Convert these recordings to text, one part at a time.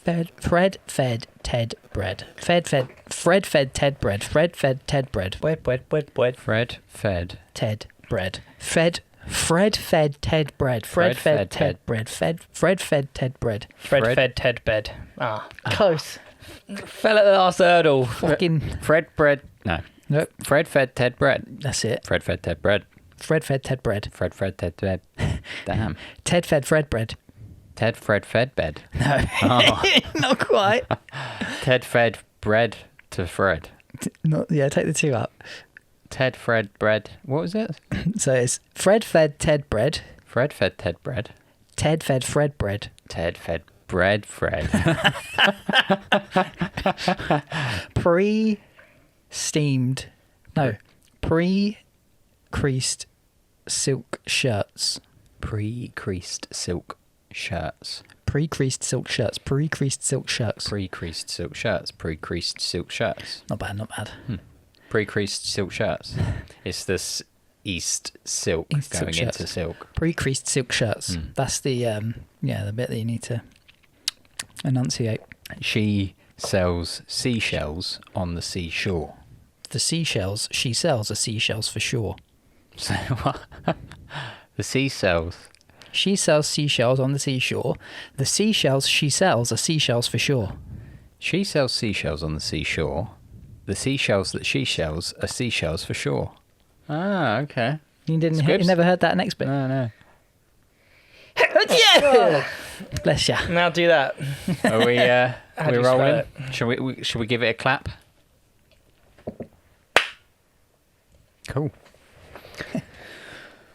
Fred fed Ted bread. Fred fed Ted bread. Fred fed Ted bread. Fred fed Ted bread. Fred fed Ted bread. Fred fed Ted bread. Fred fed Ted bread. Fred fed Ted bed. Close. Fell at the last hurdle. Fucking. Fred bread. No. Nope. Fred fed Ted bread. That's it. Fred fed Ted bread. Fred fed Ted bread. Fred fed Ted bread. Damn. Ted fed Fred bread. Ted Fred fed bed. No. Oh. Not quite. Ted fed bread to Fred. Take the two up. Ted Fred bread. What was it? So it's Fred fed Ted bread. Fred fed Ted bread. Ted fed Fred bread. Ted fed bread Fred. Pre-creased silk shirts. Pre-creased silk shirts. Pre-creased silk shirts. Pre-creased silk shirts. Pre-creased silk shirts. Pre-creased silk shirts. Not bad, not bad. Pre-creased silk shirts. It's this east silk East going silk into shirts. silk. Pre-creased silk shirts. That's the the bit that you need to enunciate. She sells seashells on the seashore. The seashells she sells are seashells for sure. So what? The seashells. She sells seashells on the seashore. The seashells she sells are seashells for sure. She sells seashells on the seashore. The seashells that she sells are seashells for sure. Ah, okay. You Squibs? never heard that next bit? No. Yeah. Bless ya. Now do that. Are we? do We're you rolling. spell Shall we give it a clap? Cool.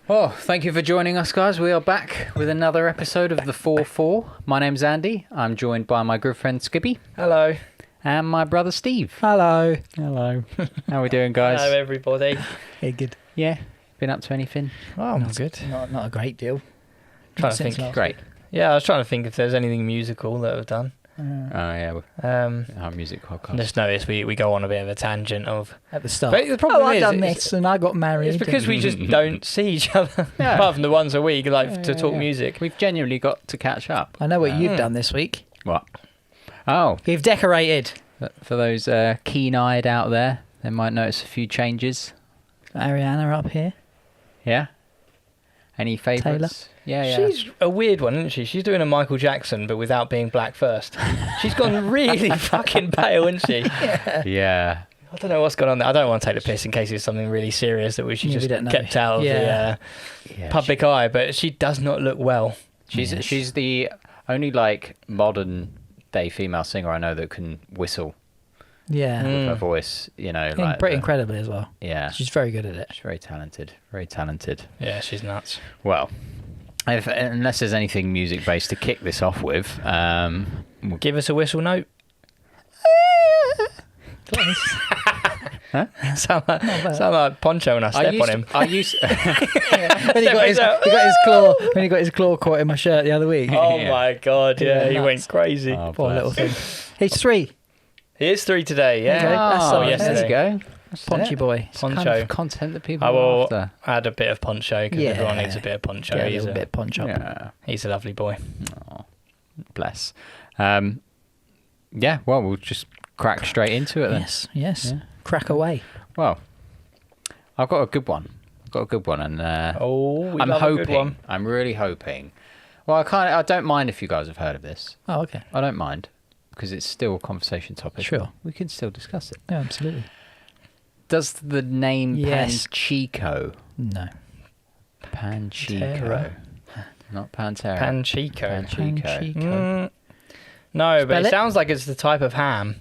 Well, thank you for joining us, guys. We are back with another episode of the 4-4. My name's Andy. I'm joined by my good friend Skippy. Hello. And my brother Steve. Hello. Hello. How are we doing, guys? Hello, everybody. Hey, good. Yeah. Been up to anything? Oh, Not good. Not a great deal. Trying to Since think. last Great. Yeah, I was trying to think if there's anything musical that I've done. Oh, yeah. Our music podcast. Just noticed we go on a bit of a tangent of. At the start. But the problem I've is, done it's- this and I got married. It's because we just don't see each other, Yeah. apart from the once a week, to talk Yeah. music. We've genuinely got to catch up. I know what you've done this week. What? Oh, You've decorated. for those keen-eyed out there, they might notice a few changes. Ariana up here. Yeah? Any favourites? Yeah. She's a weird one, isn't she? She's doing a Michael Jackson, but without being black first. She's gone really fucking pale, isn't she? Yeah. I don't know what's going on there. I don't want to take the piss in case it's something really serious that we should Yeah, we just don't know. kept out of Yeah. Yeah, public eye, but she does not look well. She's the only modern day female singer I know that can whistle Yeah. with her voice. Pretty incredibly as well. Yeah, She's very good at it. she's very talented. Very talented. Yeah, she's nuts. Well, unless there's anything music based to kick this off with, Give us a whistle note. Huh? sound like Poncho when I step on him. I used. When he got his claw caught in my shirt the other week. Oh Yeah. my god, yeah, he Nuts. went crazy. Oh, Poor bless. little thing. He's 3. He is 3 today, yeah. Okay, that's Oh, solid. there you yesterday. go. That's Ponchy it. boy. It's the kind Poncho. of content that people I are will after. add a bit of Poncho because Yeah. everyone needs a bit of Poncho. Get a He's little bit punch up. Yeah. he's a lovely boy. Bless. Yeah, well, we'll just crack straight into it then. Yes. Yeah. Crack away. Well, I've got a good one. And Oh, we I'm love hoping. a good one. I'm really hoping. Well, I don't mind if you guys have heard of this. Oh, okay. I don't mind because it's still a conversation topic. Sure. We can still discuss it. Yeah, absolutely. Does the name Yes. Panchico? No. Panchico. Not Pantera. Panchico. Panchico. No, Spell but it it. sounds like it's the type of ham.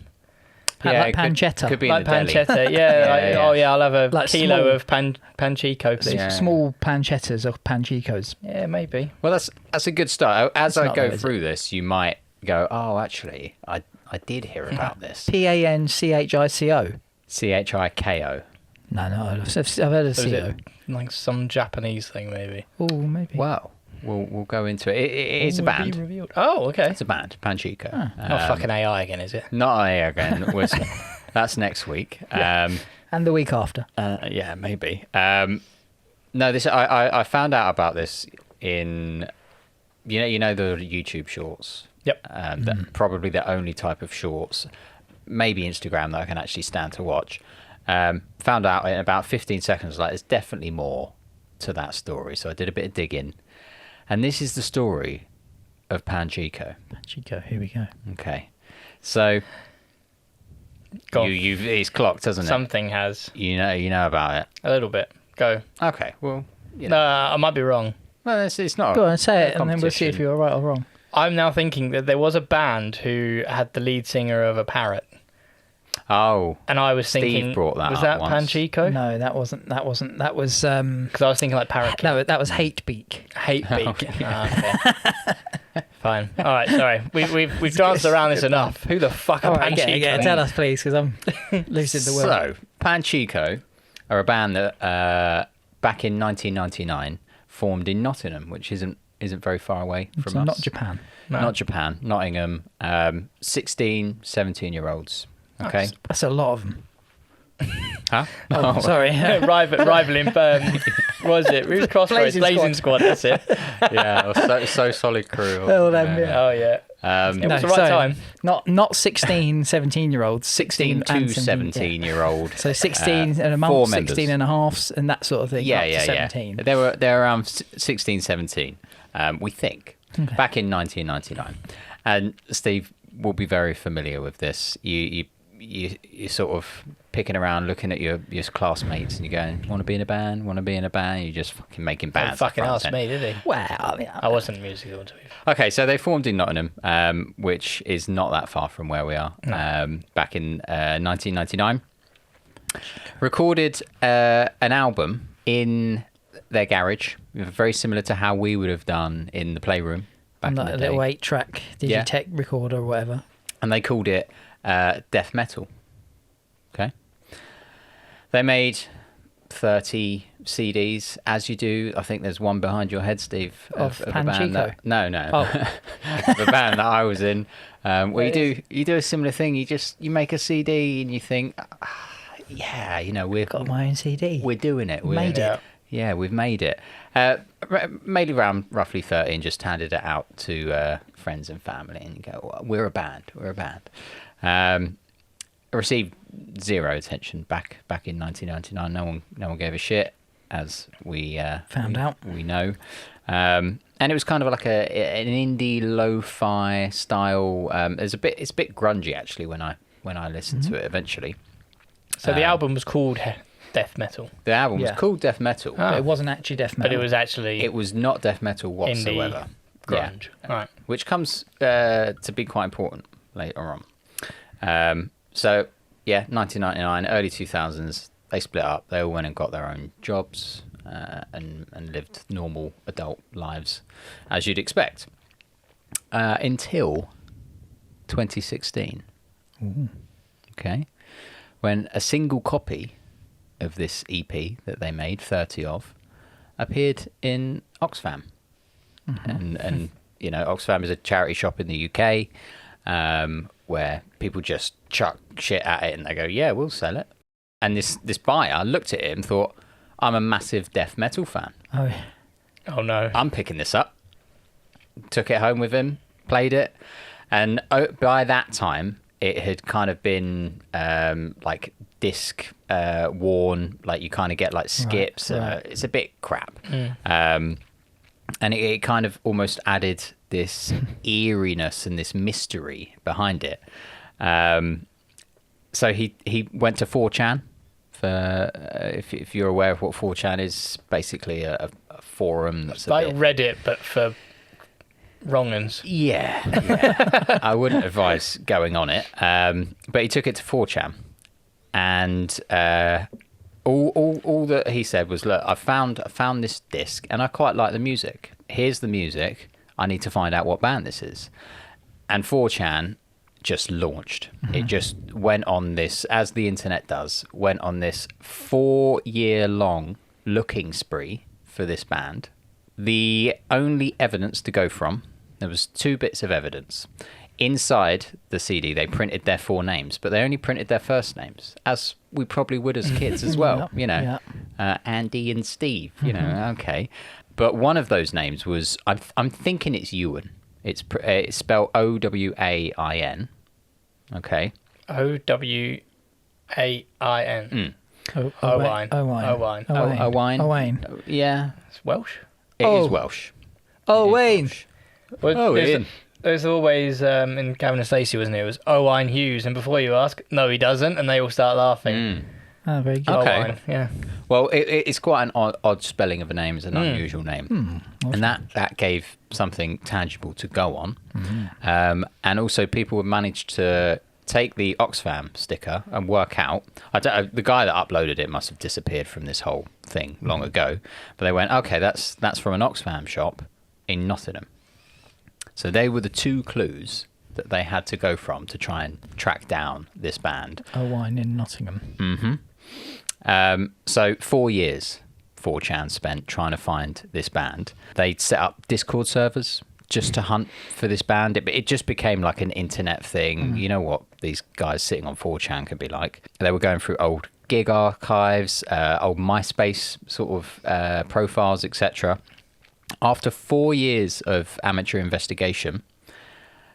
Like it pancetta. Could be Like in the deli. pancetta, yeah. Yeah. Oh, yeah, I'll have a Like kilo small. of panchico, please. Yeah. Small pancettas or panchicos. Yeah, maybe. Well, that's a good start. As It's I not go though, is through this, you might go, oh, actually, I did hear about this. PANCHICO. Chiko. No, I've heard of So is CO. it like some Japanese thing, maybe? Oh, maybe. Well, we'll go into it. It's a Will be band. revealed. Oh, okay. It's a band, Panchico. Not fucking AI again, is it? Not AI again. That's next week. And the week after. Yeah, maybe. No, this I found out about this in you know the YouTube shorts Yep. Probably the only type of shorts, maybe Instagram, that I can actually stand to watch. Found out in about 15 seconds, like, there's definitely more to that story. So I did a bit of digging. And this is the story of Panchico. Panchico, here we go. Okay. So he's clocked, hasn't it? Something has. You know about it. A little bit. Go. Okay. Well, I might be wrong. well, it's not. Go on, say it, a and then we'll see if competition. you're right or wrong. I'm now thinking that there was a band who had the lead singer of a parrot. Oh, And I was Steve thinking, brought that was up that once. Panchico? No, that wasn't. That was. Because I was thinking like parrot. No, that was Hatebeak. Hate beak. Okay. Okay. Fine. All right. Sorry. We've danced around this enough. Who the fuck are All right, Panchico? tell us, please, because I'm losing the will. So Panchico are a band that back in 1999 formed in Nottingham, which isn't very far away from So us. not Japan. No. Not Japan, Nottingham. 16, 17-year-olds. Okay. That's a lot of them. Huh? Oh, sorry. Rivaling. What was it? Who's Crossroads? Blazing Blazing Squad. That's it. Yeah, so solid crew. Oh, them, yeah. Oh yeah. It was the right time. Not 16, 17-year-olds. 16 and to 17, yeah. 17-year-old. So 16 and a month, 4 members. 16 and a half, and that sort of thing. Yeah, up to yeah, 17. yeah. They're around 16, 17, we think, back in 1999. And Steve will be very familiar with this. You're sort of picking around, looking at your classmates, and you're going, "Want to be in a band? Want to be in a band?" You're just fucking making bands. Fucking left, asked right, me, did he? Well, yeah. I wasn't musical to be fair. Okay, so they formed in Nottingham, which is not that far from where we are. Back in 1999, recorded an album in their garage, very similar to how we would have done in the Playroom back On in that the day. little 8-track Digitech recorder or whatever. And they called it death metal. Okay. They made 30 CDs, as you do. I think there's one behind your head, Steve, Of the band that, Panchico? no, the band that I was in. Where you do a similar thing. You make a CD and you think, yeah, we're Got my own CD. we're doing it. Made it. Yeah, we've made it. Made around roughly 30 and just handed it out to friends and family, and you go, well, we're a band. Received zero attention back in 1999. No one gave a shit, as we Found out. We know. And it was kind of like an indie lo-fi style. It's a bit grungy actually when I listened to it eventually. So the album was called Death Metal, The album was Yeah. called Death Metal. But it wasn't actually death metal. but it was actually It was not death metal whatsoever. grunge. Right. Which comes to be quite important later on. So, yeah, 1999, early 2000s, they split up. They all went and got their own jobs and lived normal adult lives, as you'd expect, until 2016. Ooh. Okay, when a single copy of this EP that they made, 30 of, appeared in Oxfam. And Oxfam is a charity shop in the UK where people just chuck shit at it and they go, yeah, we'll sell it. And this buyer looked at it and thought, I'm a massive death metal fan. Oh, Oh no. I'm picking this up. Took it home with him, played it. And by that time, it had kind of been like disc worn, like you kind of get like skips. Right. It's a bit crap. And it kind of almost added this eeriness and this mystery behind it. So he went to 4chan. If you're aware of what 4chan is, basically a forum that's Like a bit... Reddit, but for wrong-uns. Yeah. I wouldn't advise going on it. But he took it to 4chan. And all that he said was, look, I found this disc and I quite like the music. Here's the music. I need to find out what band this is. And 4chan just launched. It just went on this, as the internet does, went on this 4-year-long looking spree for this band. The only evidence to go from, there was 2 bits of evidence. Inside the CD, they printed their 4 names, but they only printed their first names, as we probably would as kids as well. Andy and Steve. Okay. But one of those names was, I'm thinking it's Ewan. It's spelled Owain. Okay. Owain. Owain. Owain. Yeah. It's Welsh. It is Welsh. Owain. Well, Ian. there's always in Gavin and Stacey, wasn't it? It was Owain Hughes, and before you ask, no, he doesn't, and they all start laughing. Oh, very good. Okay. Owain, yeah. Well, it's quite an odd spelling of a name. It's an unusual name. And that gave something tangible to go on. And also people have managed to take the Oxfam sticker and work out. The guy that uploaded it must have disappeared from this whole thing long ago. But they went, okay, that's from an Oxfam shop in Nottingham. So they were the two clues that they had to go from to try and track down this band. Owain in Nottingham. So 4 years 4chan spent trying to find this band. They'd set up Discord servers just to hunt for this band. It just became like an internet thing. You know what these guys sitting on 4chan could be like. They were going through old gig archives, old MySpace sort of profiles, etc. After 4 years of amateur investigation,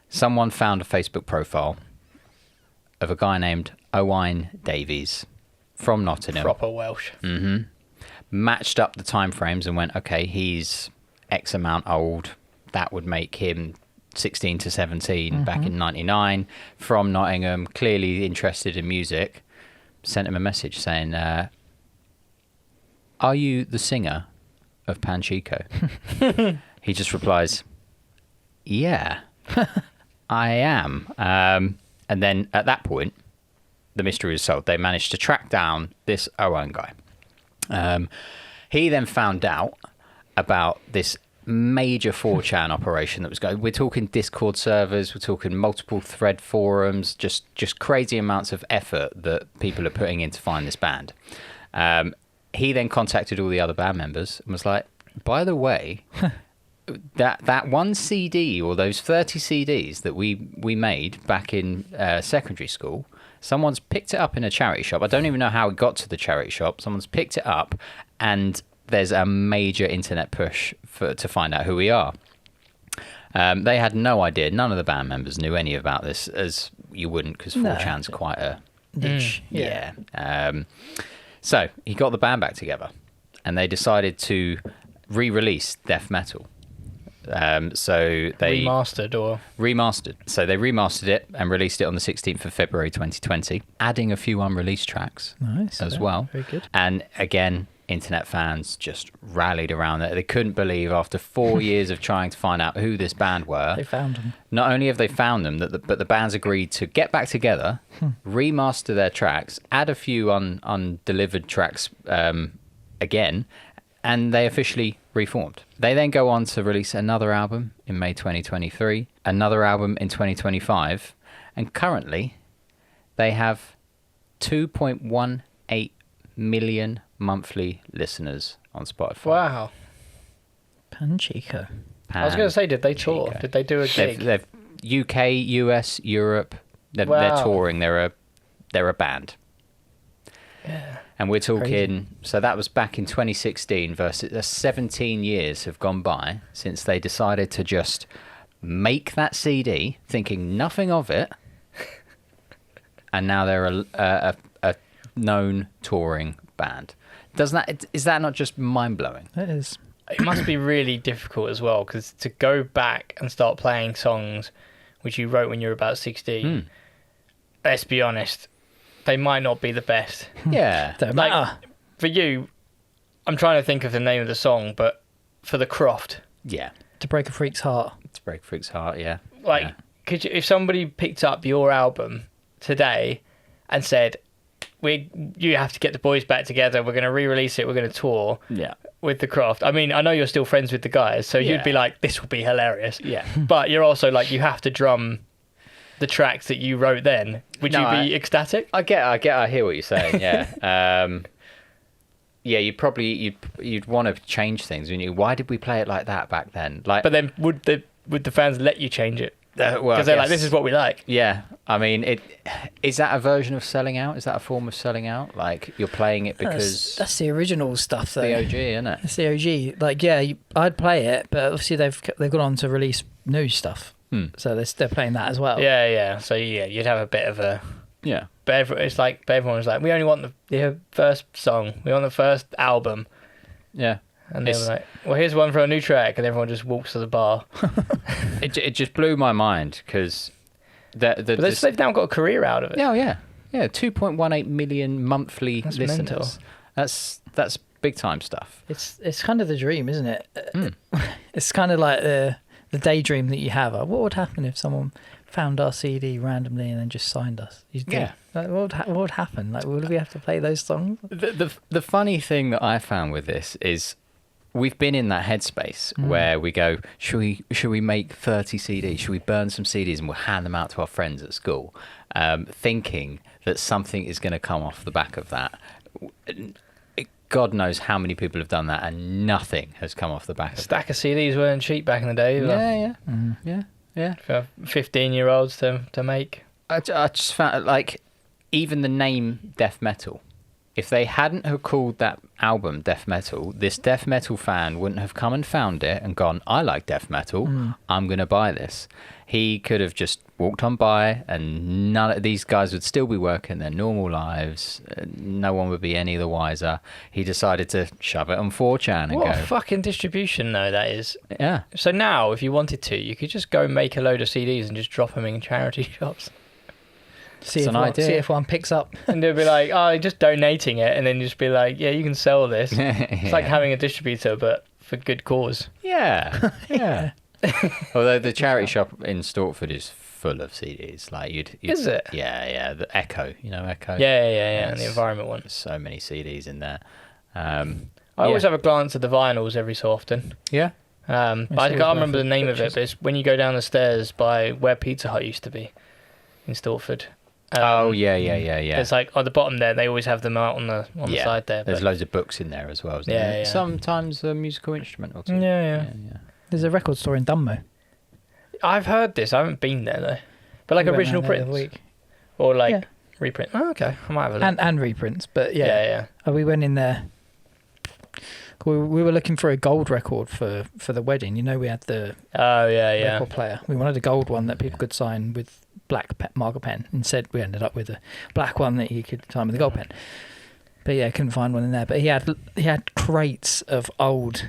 someone found a Facebook profile of a guy named Owain Davies from Nottingham. Proper Welsh. Matched up the time frames and went, okay, he's X amount old. That would make him 16 to 17 back in 99. From Nottingham, clearly interested in music. Sent him a message saying, are you the singer of Panchico? He just replies, yeah, I am. And then at that point, the mystery was solved. They managed to track down this Owain guy. He then found out about this major 4chan operation that was going. We're talking Discord servers, we're talking multiple thread forums, just crazy amounts of effort that people are putting in to find this band. He then contacted all the other band members and was like, by the way, that one CD or those 30 CDs that we made back in secondary school, someone's picked it up in a charity shop. I don't even know how it got to the charity shop. Someone's picked it up, and there's a major internet push to find out who we are. They had no idea. None of the band members knew any about this, as you wouldn't, because 4chan's quite a niche. Yeah. So he got the band back together, and they decided to re-release death metal. So they remastered. So they remastered it and released it on the 16th of February 2020, adding a few unreleased tracks as well. Very good. And again, internet fans just rallied around it. They couldn't believe after 4 years of trying to find out who this band were. They found them. Not only have they found them, but the bands agreed to get back together, remaster their tracks, add a few undelivered tracks again, and they officially reformed. They then go on to release another album in May 2023, another album in 2025, and currently they have 2.18 million monthly listeners on Spotify. Wow. Panchico. I was going to say, did they tour? Did they do a gig? They've UK, US, Europe. They're touring. They're a band. Yeah. And we're talking, so that was back in 2016 versus 17 years have gone by since they decided to just make that CD, thinking nothing of it. And now they're a known touring band. Is that not just mind-blowing? It is. It must be really difficult as well, because to go back and start playing songs which you wrote when you were about 16, let's be honest, they might not be the best. Yeah. Don't matter. For you, I'm trying to think of the name of the song, but for the Croft. Yeah. To Break a Freak's Heart. To Break a Freak's Heart, yeah. Could you, if somebody picked up your album today and said, you have to get the boys back together, we're going to re-release it, we're going to tour with the Croft. I mean, I know you're still friends with the guys, so you'd be like, this will be hilarious. Yeah. But you're also like, you have to drum the tracks that you wrote then. Would you be ecstatic? I hear what you're saying, yeah. Yeah, you'd want to change things, wouldn't you? Why did we play it like that back then? But then would the fans let you change it? Because they're like, this is what we like. Yeah, I mean, is that a version of selling out? Is that a form of selling out? Like you're playing it because that's the original stuff, though. the OG, isn't it? It's the OG. Like, yeah, I'd play it, but obviously they've gone on to release new stuff, so they're playing that as well. Yeah. So you'd have a bit of a yeah. But everyone was like, we only want the first song. We want the first album. Yeah. And they were like, well, here's one for a new track, and everyone just walks to the bar. It just blew my mind because but they've now got a career out of it. Oh yeah, 2.18 million monthly listeners. Mental. That's big time stuff. It's kind of the dream, isn't it? It's kind of like the daydream that you have. What would happen if someone found our CD randomly and then just signed us? Like, what would happen? Like, would we have to play those songs? The funny thing that I found with this is we've been in that headspace where we go, should we make 30 CDs? Should we burn some CDs and we'll hand them out to our friends at school, thinking that something is going to come off the back of that. God knows how many people have done that and nothing has come off the back of that. Stack of CDs weren't cheap back in the day. Yeah. For 15-year-olds to make. I just found, like, even the name death metal, if they hadn't have called that album death metal, this death metal fan wouldn't have come and found it and gone, I like death metal, I'm going to buy this. He could have just walked on by and none of these guys would still be working their normal lives. No one would be any the wiser. He decided to shove it on 4chan and what go. What a fucking distribution, though, that is. Yeah. So now, if you wanted to, you could just go make a load of CDs and just drop them in charity shops. See if one picks up. And they'll be like, oh, just donating it, and then just be like, yeah, you can sell this. It's like having a distributor, but for good cause. Yeah. Although the charity shop in Stortford is full of CDs. Like you'd is it? Yeah. The Echo, Echo. Yeah. And the environment one. There's so many CDs in there. I always have a glance at the vinyls every so often. Yeah. I can't remember the name of it, but it's when you go down the stairs by where Pizza Hut used to be in Stortford. Yeah. It's like on the bottom there, they always have them out on the side there. There's loads of books in there as well, isn't there? Sometimes a musical instrument or two. Yeah. There's a record store in Dunmo. I've heard this. I haven't been there though. But like original prints, or like reprint. Oh, okay. I might have a look. And reprints, but yeah. We went in there. We were looking for a gold record for the wedding. We had the record player. We wanted a gold one that people could sign with black marker pen. Instead, we ended up with a black one that you could sign with a gold pen. But yeah, couldn't find one in there. But he had crates of old.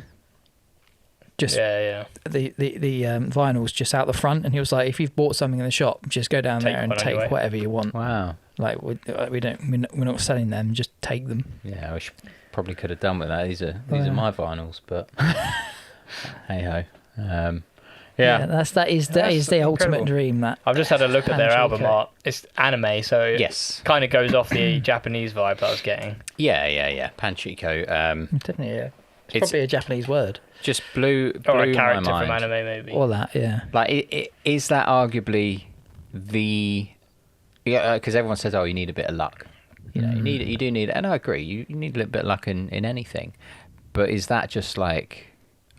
Just the vinyls just out the front, and he was like, if you've bought something in the shop, just go down there and take whatever you want. Wow. Like we're not selling them, just take them. Yeah, I probably could have done with that. These are my vinyls, but hey ho. That is the ultimate dream. That I've just had a look at their album art. It's anime, so yes, kind of goes off the Japanese vibe that I was getting. Yeah. Panchiko. Definitely, yeah. It's probably a Japanese word. Just blew or a character my mind. from anime, maybe. Or that, yeah. Like, is that arguably the? Yeah, because everyone says, "Oh, you need a bit of luck." You do need it, and I agree. You need a little bit of luck in anything, but is that just like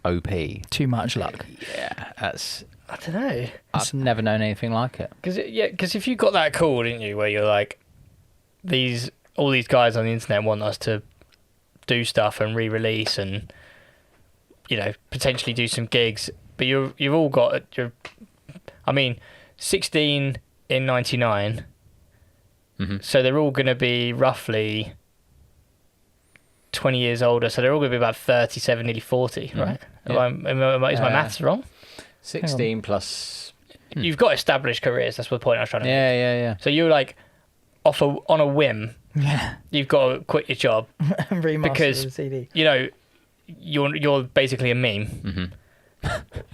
OP? Too much luck. Yeah, that's. I don't know. I've never known anything like it. Because if you got that call, didn't you, where you're like, all these guys on the internet want us to do stuff and re-release and potentially do some gigs, but you've all got 16 in 99, so they're all going to be roughly 20 years older, so they're all going to be about 37, nearly 40, right? Yeah. Is my maths wrong? 16 plus. You've got established careers. That's the point I was trying to make. Yeah. So you're like on a whim. Yeah. You've got to quit your job because the CD. You're basically a meme.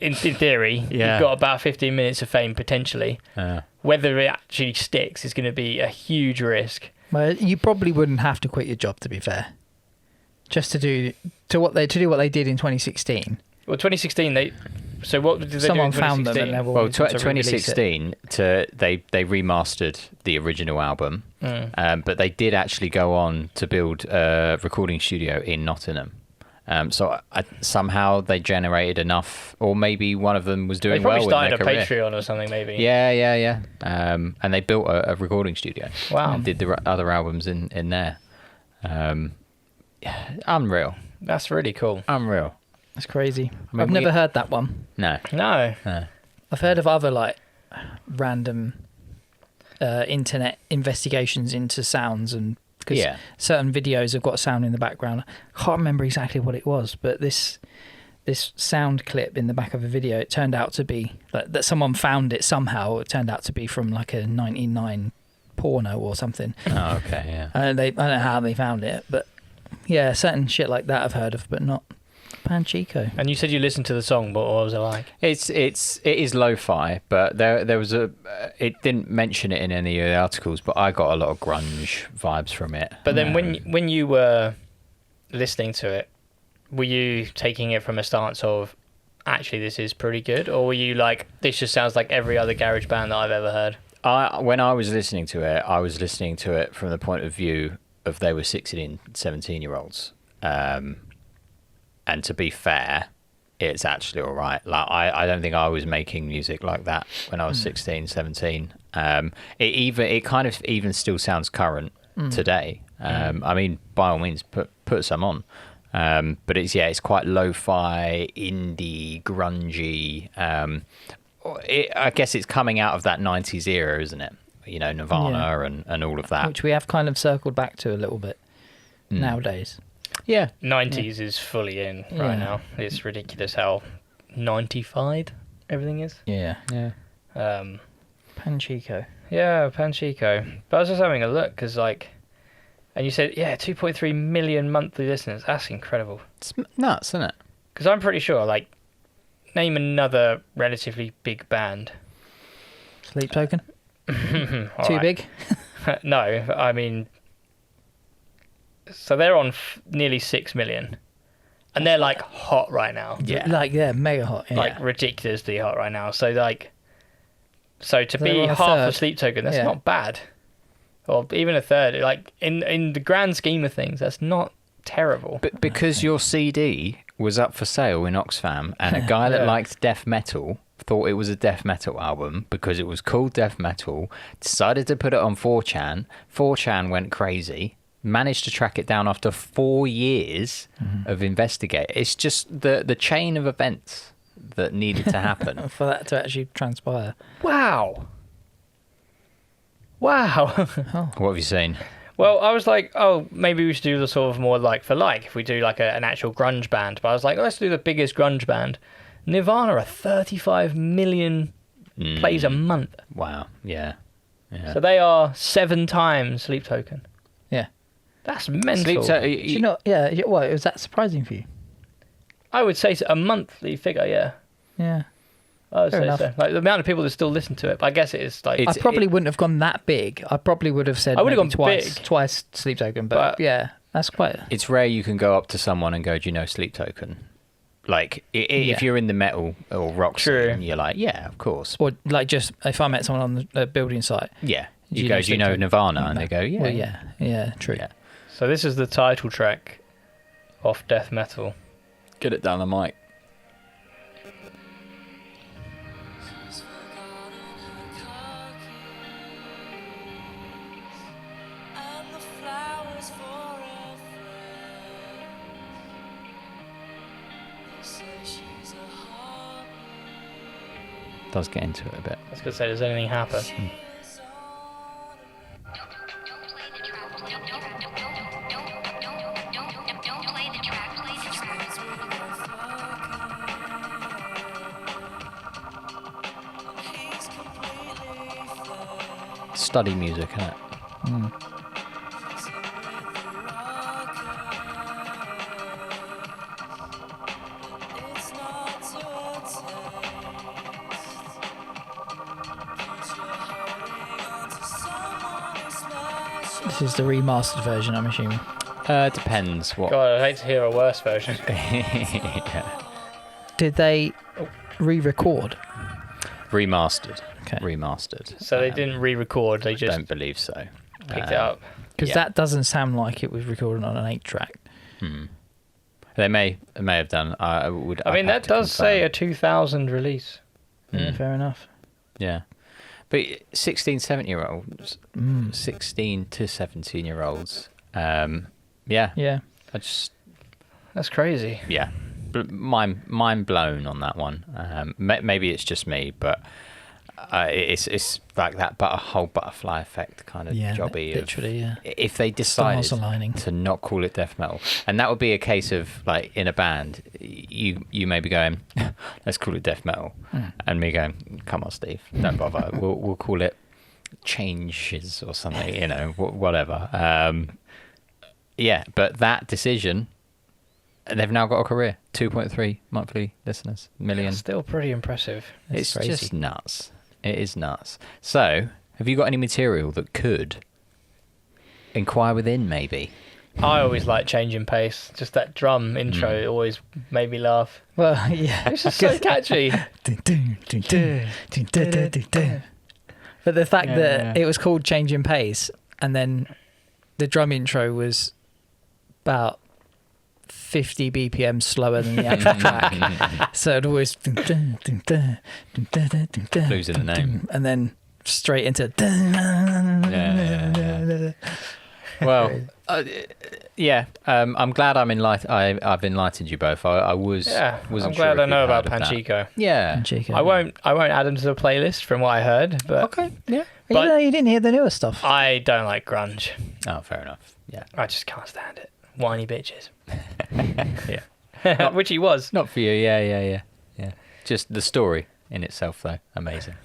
In theory, you've got about 15 minutes of fame potentially. Whether it actually sticks is going to be a huge risk. Well, you probably wouldn't have to quit your job, to be fair. Just to do what they did in 2016. Well, 2016 So what did they Someone do in found them and they were 2016 they remastered the original album, but they did actually go on to build a recording studio in Nottingham, So somehow they generated enough, or maybe one of them was doing They probably well in their started a career. Patreon or something, maybe. Yeah. And they built a recording studio. Wow. And did the other albums in there. Unreal. That's really cool. Unreal. That's crazy. I mean, I've never heard that one. No. I've heard of other like random internet investigations into sounds, and because certain videos have got sound in the background. I can't remember exactly what it was, but this sound clip in the back of a video, it turned out to be that someone found it somehow. It turned out to be from like a 99 porno or something. Oh, okay, yeah. I don't know how they found it, but yeah, certain shit like that I've heard of, but not Panchico. And you said you listened to the song, but what was it like? It is lo-fi, but there was it didn't mention it in any of the articles, but I got a lot of grunge vibes from it. But then when you were listening to it, were you taking it from a stance of, actually this is pretty good, or were you like, this just sounds like every other garage band that I've ever heard? When I was listening to it, I was listening to it from the point of view of they were 16, 17-year-olds. And to be fair, it's actually all right. Like I don't think I was making music like that when I was 16, 17. It kind of even still sounds current today. I mean, by all means, put some on. But it's quite lo-fi, indie, grungy. I guess it's coming out of that 90s era, isn't it? You know, Nirvana and all of that. Which we have kind of circled back to a little bit nowadays. Yeah. 90s is fully in right now. It's ridiculous how 95 everything is. Yeah. Panchico. Yeah, Panchico. But I was just having a look, because like, and you said, 2.3 million monthly listeners. That's incredible. It's nuts, isn't it? Because I'm pretty sure, like, name another relatively big band. Sleep Token? Too right. big? No, I mean, so they're on nearly 6 million. And they're like hot right now. Yeah. Like, mega hot. Yeah. Like ridiculously hot right now. So like, to be on a half third. a Sleep Token, that's not bad. Or even a third. Like in the grand scheme of things, that's not terrible. But because your CD was up for sale in Oxfam, and a guy that liked death metal thought it was a death metal album because it was called death metal, decided to put it on 4chan. 4chan went crazy, managed to track it down after 4 years of investigating. It's just the chain of events that needed to happen. For that to actually transpire. Wow. What have you seen? Well, I was like, maybe we should do the sort of more like for like, if we do like an actual grunge band. But I was like, let's do the biggest grunge band. Nirvana are 35 million plays a month. Wow, yeah. So they are 7 times Sleep Token. Yeah. That's mental. Do you know, what, was that surprising for you? I would say a monthly figure, yeah. Yeah. I would Fair say enough. so. Like the amount of people that still listen to it, but I guess it is like... I probably wouldn't have gone that big. I probably would have said I would have maybe gone big. twice Sleep Token, but yeah, that's quite... It's rare you can go up to someone and go, do you know Sleep Token? Like, if you're in the metal or rock scene, you're like, yeah, of course. Or like just, if I met someone on the building site. Yeah. You go, do you know Nirvana? And they go, yeah. Well, yeah, true. Yeah. So this is the title track off Death Metal. Get it down the mic. Does get into it a bit. I was going to say, does anything happen? Study music, isn't it? This is the remastered version, I'm assuming. Depends what. God, I'd hate to hear a worse version. Yeah. Did they re-record? Remastered. Okay. Remastered. So they didn't re-record, they just Don't believe so. picked it up. Because that doesn't sound like it was recorded on an 8-track. They may have done. I would. I mean, that does say a 2000 release. Yeah, fair enough. Yeah. But 16, 17-year-olds, 16 to 17-year-olds, yeah. I just... That's crazy. Yeah. Mind blown on that one. Maybe it's just me, but it's like that whole butterfly effect kind of jobby. Literally, if they decided to not call it death metal, and that would be a case of like in a band, you may be going, let's call it death metal, and me going, come on, Steve, don't bother. we'll call it changes or something, whatever. But that decision. They've now got a career. 2.3 monthly listeners, million. That's still pretty impressive. It's crazy. Just nuts. It is nuts. So, have you got any material that could inquire within, maybe? I always like Changing Pace. Just that drum intro always made me laugh. Well, yeah. It's just so catchy. But the fact that it was called Changing Pace, and then the drum intro was about 50 BPM slower than the actual track, so it always losing the name, and then straight into well, I'm glad I've enlightened you both. I wasn't I'm sure glad I know about Panchico. Panchico. I won't add them to the playlist from what I heard, but okay, but you didn't hear the newer stuff. I don't like grunge. Oh, fair enough. Yeah, I just can't stand it. Whiny bitches. Yeah. Which he was. Not for you, yeah. Just the story in itself, though, amazing.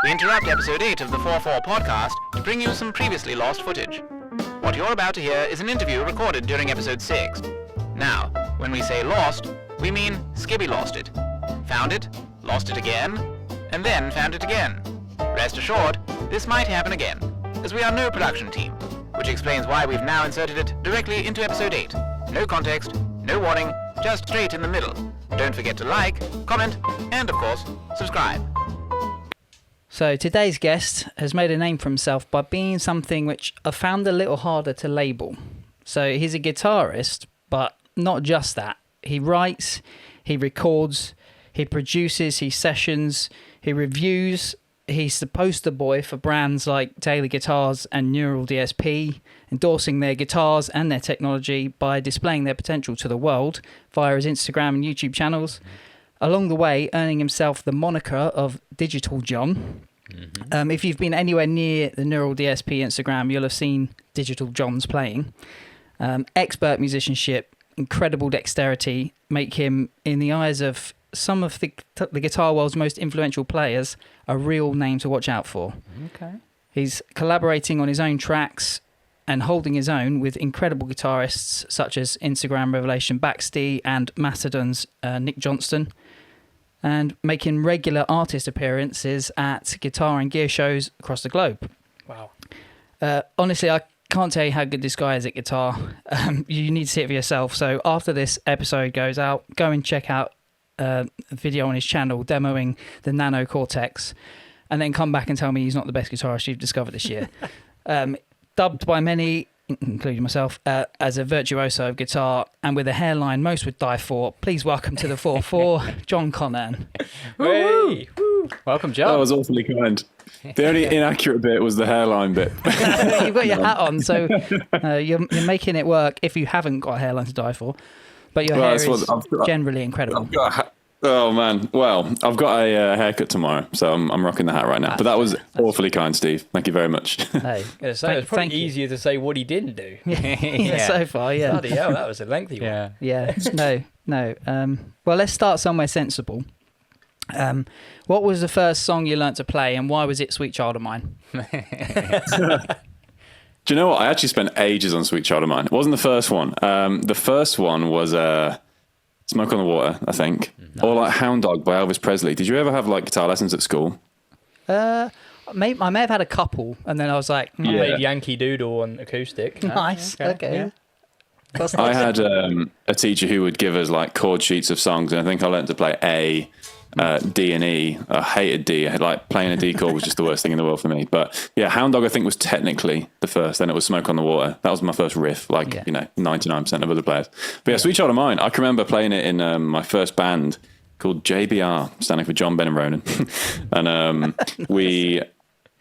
We interrupt episode 8 of the 4-4 podcast to bring you some previously lost footage. What you're about to hear is an interview recorded during episode 6. Now, when we say lost, we mean Skibby lost it. Found it, lost it again, and then found it again. Rest assured, this might happen again, as we are no production team, which explains why we've now inserted it directly into episode 8. No context, no warning, just straight in the middle. Don't forget to like, comment, and of course, subscribe. So today's guest has made a name for himself by being something which I found a little harder to label. So he's a guitarist, but not just that. He writes, he records, he produces, he sessions, he reviews. He's the poster boy for brands like Taylor Guitars and Neural DSP, endorsing their guitars and their technology by displaying their potential to the world via his Instagram and YouTube channels. Along the way, earning himself the moniker of Digital John. Mm-hmm. If you've been anywhere near the Neural DSP Instagram, you'll have seen Digital Johns playing. Expert musicianship, incredible dexterity make him, in the eyes of some of the guitar world's most influential players, a real name to watch out for. Okay. He's collaborating on his own tracks and holding his own with incredible guitarists such as Instagram revelation Baxty and Mastodon's Nick Johnston, and making regular artist appearances at guitar and gear shows across the globe. Wow. Honestly, I can't tell you how good this guy is at guitar. You need to see it for yourself. So after this episode goes out, go and check out a video on his channel demoing the Nano Cortex, and then come back and tell me he's not the best guitarist you've discovered this year. Dubbed by many, including myself, as a virtuoso of guitar, and with a hairline most would die for, please welcome to the 4-4, John Connearn. Hey. Welcome, John. That was awfully kind. The only inaccurate bit was the hairline bit. You've got your hat on, so you're making it work if you haven't got a hairline to die for. But your hair is generally incredible. Oh, man. Well, I've got a haircut tomorrow, so I'm rocking the hat right now. But that was awfully kind, Steve. Thank you very much. Hey, it's probably easier to say what he didn't do. Yeah, so far, yeah. Bloody hell, that was a lengthy one. Yeah. No. Well, let's start somewhere sensible. What was the first song you learnt to play, and why was it Sweet Child of Mine? Do you know what? I actually spent ages on Sweet Child of Mine. It wasn't the first one. The first one was Smoke on the Water, I think. Nice. Or like Hound Dog by Elvis Presley. Did you ever have like guitar lessons at school? I may have had a couple, and then I was like... I played Yankee Doodle on acoustic. Nice, okay. Yeah. I had a teacher who would give us like chord sheets of songs, and I think I learned to play A, D and E. I hated D. Like playing a D chord was just the worst thing in the world for me. But yeah, Hound Dog I think was technically the first. Then it was Smoke on the Water. That was my first riff. 99% of other players. But yeah, Sweet Child of Mine. I can remember playing it in my first band called JBR, standing for John, Ben and Ronan, and we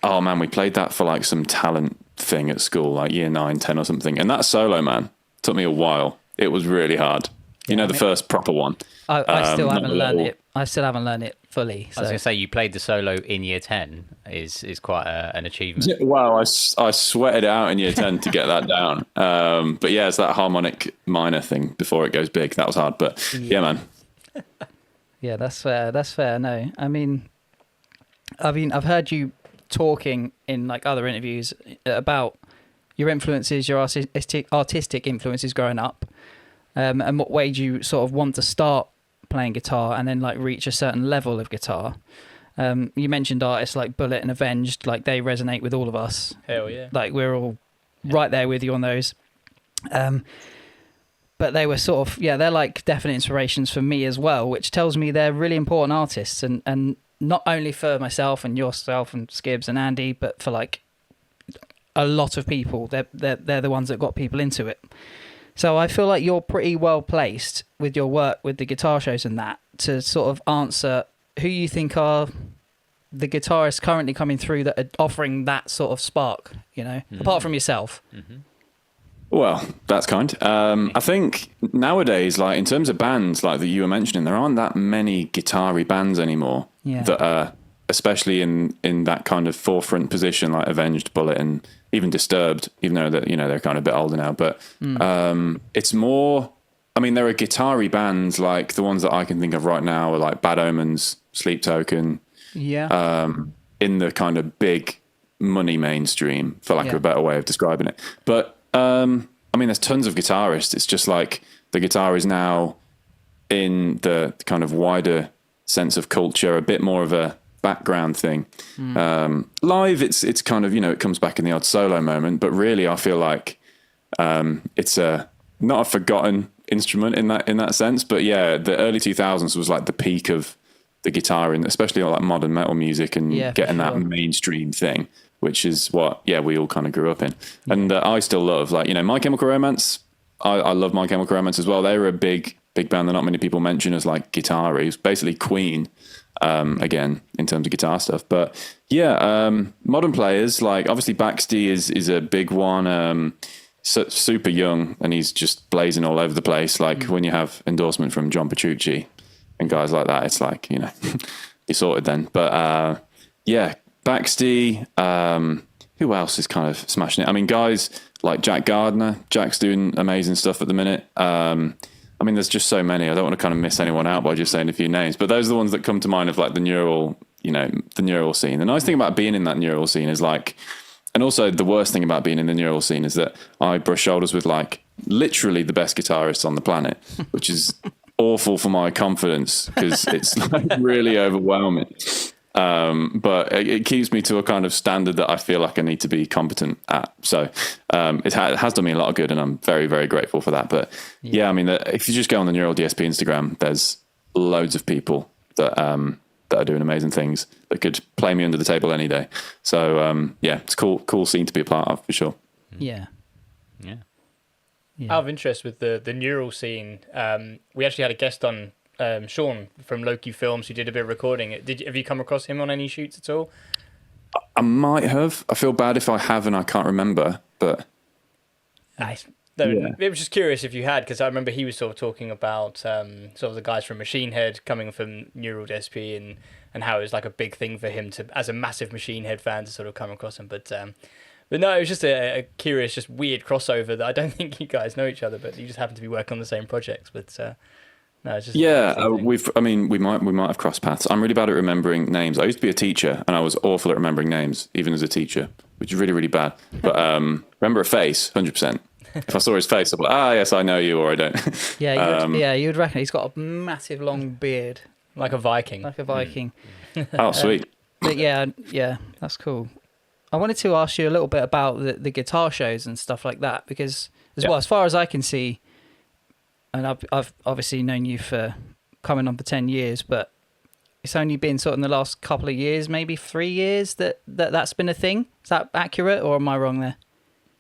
played that for like some talent thing at school, like year 9, 10 or something. And that solo, man, took me a while. It was really hard. The first proper one. I still haven't learned it. I still haven't learned it fully. So. I was going to say, you played the solo in year 10 is quite an achievement. Well, I sweated it out in year 10 to get that down. But yeah, it's that harmonic minor thing before it goes big. That was hard. But yeah man. Yeah, that's fair. That's fair. No, I mean, I've heard you talking in like other interviews about your influences, your artistic influences growing up, and what made you sort of want to start playing guitar and then like reach a certain level of guitar. You mentioned artists like Bullet and Avenged, like they resonate with all of us. Hell yeah. Like we're all right there with you on those. But they were sort of, they're like definite inspirations for me as well, which tells me they're really important artists, and not only for myself and yourself and Skibbs and Andy, but for like a lot of people. They're the ones that got people into it. So I feel like you're pretty well placed with your work with the guitar shows and that to sort of answer who you think are the guitarists currently coming through that are offering that sort of spark, apart from yourself. Mm-hmm. Well, that's kind. I think nowadays, like in terms of bands like that you were mentioning, there aren't that many guitar-y bands anymore that are, especially in that kind of forefront position, like Avenged, Bullet, and even Disturbed, even though that they're kind of a bit older now. But it's more. I mean, there are guitar-y bands like the ones that I can think of right now are like Bad Omens, Sleep Token. Yeah. In the kind of big money mainstream, for lack of a better way of describing it, but. I mean, there's tons of guitarists. It's just like the guitar is now in the kind of wider sense of culture, a bit more of a background thing. Live, it's kind of, it comes back in the odd solo moment, but really I feel like it's not a forgotten instrument in that sense. But yeah, the early 2000s was like the peak of the guitar, and especially like modern metal music and getting that mainstream thing, which is what, we all kind of grew up in. And I still love, like, My Chemical Romance. I love My Chemical Romance as well. They were a big band that not many people mention as like guitar-y. It's basically Queen, again, in terms of guitar stuff. But modern players, like obviously Baxty is a big one. Super young, and he's just blazing all over the place. Like when you have endorsement from John Petrucci and guys like that, it's like, you're sorted then. But Baxty, who else is kind of smashing it? I mean, guys like Jack Gardner. Jack's doing amazing stuff at the minute. I mean, there's just so many. I don't want to kind of miss anyone out by just saying a few names, but those are the ones that come to mind of like the neural scene. The nice thing about being in that neural scene is like, and also the worst thing about being in the neural scene is that I brush shoulders with like literally the best guitarists on the planet, which is awful for my confidence because it's like really overwhelming. But it keeps me to a kind of standard that I feel like I need to be competent at. So it has done me a lot of good, and I'm very, very grateful for that. But I mean, if you just go on the Neural DSP Instagram, there's loads of people that are doing amazing things that could play me under the table any day. So it's cool scene to be a part of for sure. Yeah. Out of interest with the neural scene, we actually had a guest on. Sean from Loki Films, who did a bit of recording. Have you come across him on any shoots at all? I might have. I feel bad if I have and I can't remember, but it was just curious if you had, because I remember he was sort of talking about sort of the guys from Machine Head coming from Neural DSP and how it was like a big thing for him to, as a massive Machine Head fan, to sort of come across him. But no, it was just a curious, just weird crossover that I don't think you guys know each other, but you just happen to be working on the same projects. But no, it's just we might have crossed paths. I'm really bad at remembering names. I used to be a teacher, and I was awful at remembering names, even as a teacher, which is really, really bad. But remember a face, 100%. If I saw his face, I'd be like, yes, I know you, or I don't. You'd reckon he's got a massive long beard, like a Viking. Oh, sweet. But yeah, that's cool. I wanted to ask you a little bit about the guitar shows and stuff like that, because well, as far as I can see. And I've obviously known you for coming on for 10 years, but it's only been sort of in the last couple of years, maybe 3 years, that's been a thing. Is that accurate, or am I wrong there?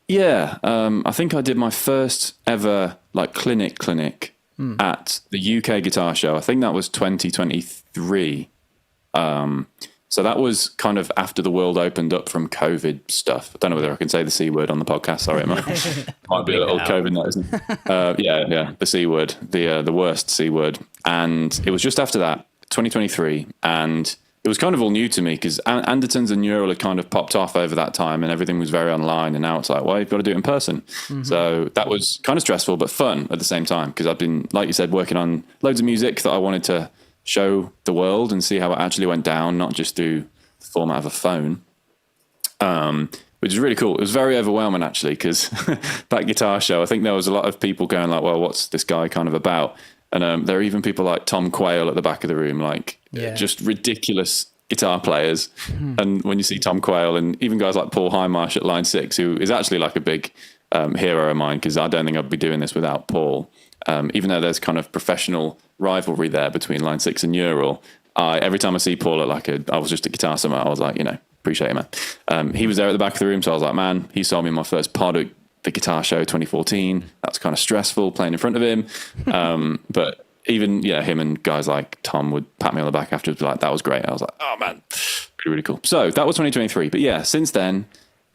Yeah, I think I did my first ever like clinic at the UK Guitar Show. I think that was 2023. So that was kind of after the world opened up from COVID stuff. I don't know whether I can say the C word on the podcast. Sorry, it might be a little COVID notice. Yeah, the C word, the worst C word. And it was just after that, 2023, and it was kind of all new to me because Andertons and Neural had kind of popped off over that time and everything was very online, and now it's like, well, you've got to do it in person. So that was kind of stressful but fun at the same time, because I've been, like you said, working on loads of music that I wanted to show the world and see how it actually went down, not just through the format of a phone, which is really cool. It was very overwhelming actually, because that guitar show, I think there was a lot of people going like, well, what's this guy kind of about? And there are even people like Tom Quayle at the back of the room, like just ridiculous guitar players. And when you see Tom Quayle and even guys like Paul Highmarsh at Line 6, who is actually like a big hero of mine, because I don't think I'd be doing this without Paul. Even though there's kind of professional rivalry there between Line 6 and Neural, every time I see Paul at I was just at Guitar Summit, I was like, appreciate it, man. He was there at the back of the room, so I was like, man, he saw me in my first pod at the Guitar Show 2014. That's kind of stressful playing in front of him. But even, him and guys like Tom would pat me on the back afterwards, be like, that was great. I was like, oh man, really, really cool. So that was 2023. But yeah, since then,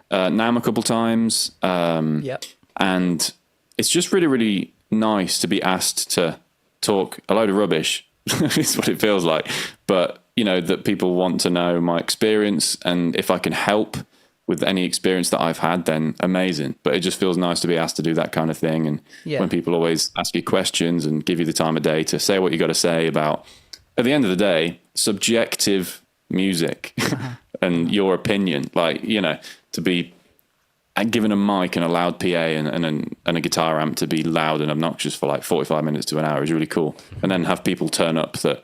NAMM a couple times. And it's just really, really nice to be asked to talk a load of rubbish. Is what it feels like. But, that people want to know my experience, and if I can help with any experience that I've had, then amazing. But it just feels nice to be asked to do that kind of thing. And when people always ask you questions and give you the time of day to say what you got to say about, at the end of the day, subjective music and your opinion, like, to be given a mic and a loud PA and a guitar amp to be loud and obnoxious for like 45 minutes to an hour is really cool. And then have people turn up that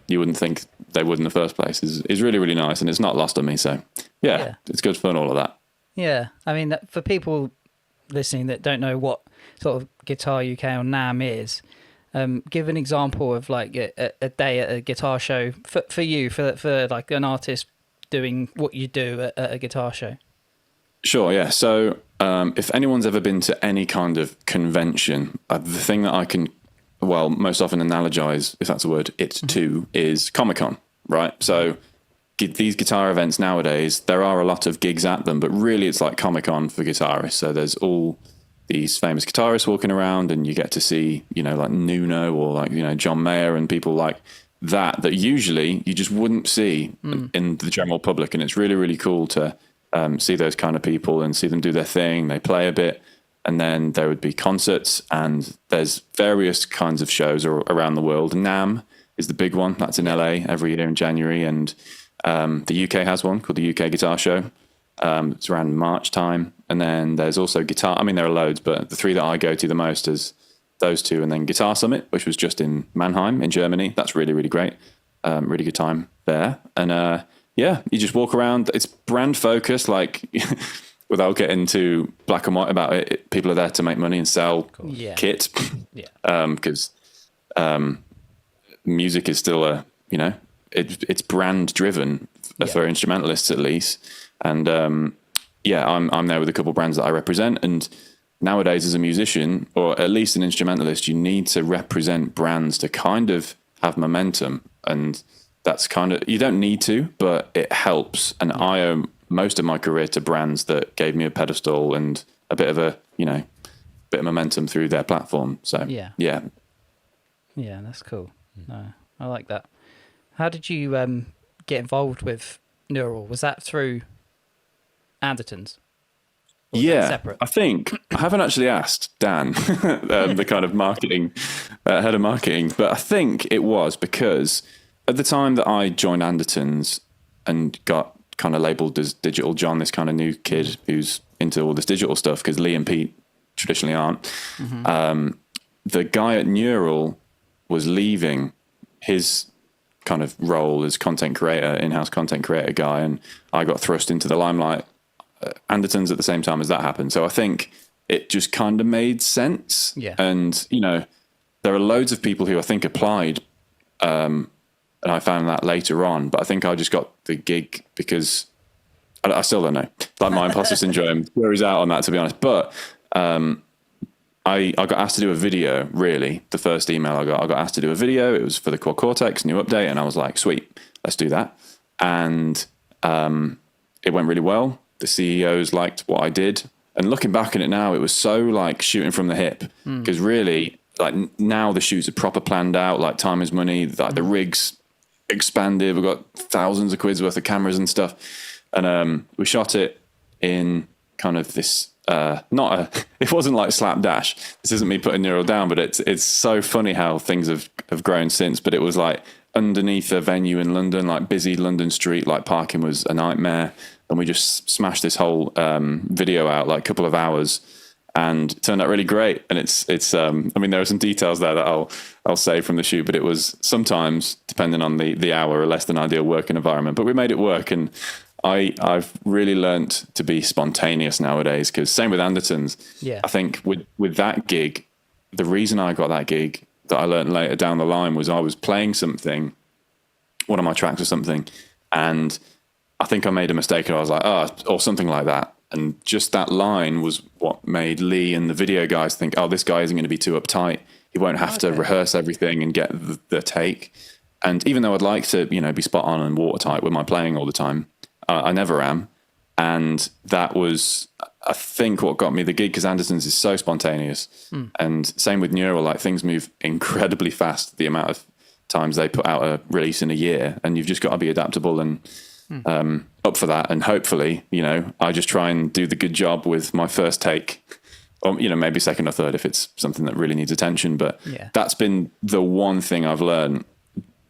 you wouldn't think they would in the first place is really, really nice. And it's not lost on me. So yeah, it's good fun, all of that. Yeah. I mean, for people listening that don't know what sort of Guitar UK or NAMM is, give an example of like a day at a guitar show for you, for like an artist doing what you do at a guitar show. Sure, yeah. So if anyone's ever been to any kind of convention, the thing that I can, most often analogize, if that's a word, is Comic-Con, right? So these guitar events nowadays, there are a lot of gigs at them, but really it's like Comic-Con for guitarists. So there's all these famous guitarists walking around, and you get to see, like Nuno or like, John Mayer and people like that usually you just wouldn't see in the general public. And it's really, really cool to see those kind of people and see them do their thing. They play a bit, and then there would be concerts, and there's various kinds of shows around the world. NAMM is the big one. That's in LA every year in January. And the UK has one called the UK Guitar Show. It's around March time. And then there's also there are loads, but the three that I go to the most is those two. And then Guitar Summit, which was just in Mannheim in Germany. That's really, really great. Really good time there. And you just walk around. It's brand focused, like without getting too black and white about it. People are there to make money and sell kit. Because music is still it's brand driven for instrumentalists at least. And I'm there with a couple of brands that I represent. And nowadays, as a musician or at least an instrumentalist, you need to represent brands to kind of have momentum. And that's kind of, you don't need to, but it helps. And I owe most of my career to brands that gave me a pedestal and a bit of bit of momentum through their platform. So yeah, that's cool. No, I like that. How did you get involved with Neural? Was that through Andertons? Separate? I think I haven't actually asked Dan, the kind of marketing head of marketing, but I think it was because at the time that I joined Andertons and got kind of labeled as Digital John, this kind of new kid who's into all this digital stuff, because Lee and Pete traditionally aren't. The guy at Neural was leaving his kind of role as content creator, in-house content creator guy, and I got thrust into the limelight Andertons at the same time as that happened. So I think it just kind of made sense. Yeah. And, there are loads of people who I think applied and I found that later on. But I think I just got the gig because I still don't know. Like my imposter syndrome carries out on that, to be honest. But I got asked to do a video, really. The first email I got asked to do a video. It was for the Quad Cortex new update. And I was like, sweet, let's do that. And it went really well. The CEOs liked what I did. And looking back at it now, it was so like shooting from the hip. Because really, like now the shoots are proper planned out. Like time is money. Like the rig's expanded. We've got thousands of quid's worth of cameras and stuff. And we shot it in kind of this, it wasn't like slapdash. This isn't me putting Neural down, but it's so funny how things have grown since. But it was like underneath a venue in London, like busy London street, like parking was a nightmare. And we just smashed this whole video out, like a couple of hours, and it turned out really great. And it's I mean, there are some details there that I'll say from the shoot, but it was sometimes, depending on the hour, a less than ideal working environment. But we made it work, and I've really learnt to be spontaneous nowadays, because same with Andertons. Yeah. I think with that gig, the reason I got that gig that I learnt later down the line was I was playing something, one of my tracks or something, and I think I made a mistake, and I was like, or something like that. And just that line was what made Lee and the video guys think, this guy isn't going to be too uptight. He won't have to rehearse everything and get the take. And even though I'd like to, be spot on and watertight with my playing all the time, I never am. And that was, I think, what got me the gig, because Andertons is so spontaneous. And same with Neural, like things move incredibly fast, the amount of times they put out a release in a year, and you've just got to be adaptable and up for that. And hopefully, I just try and do the good job with my first take, or, maybe second or third if it's something that really needs attention. But that's been the one thing I've learned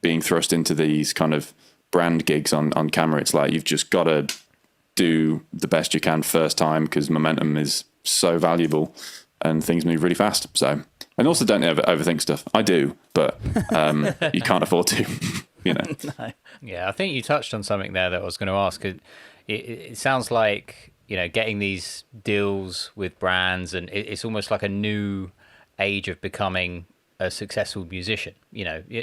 being thrust into these kind of brand gigs on camera. It's like, you've just got to do the best you can first time, because momentum is so valuable and things move really fast. So, and also don't ever overthink stuff. I do, but you can't afford to, No. Yeah, I think you touched on something there that I was going to ask. It sounds like, getting these deals with brands, and it's almost like a new age of becoming a successful musician.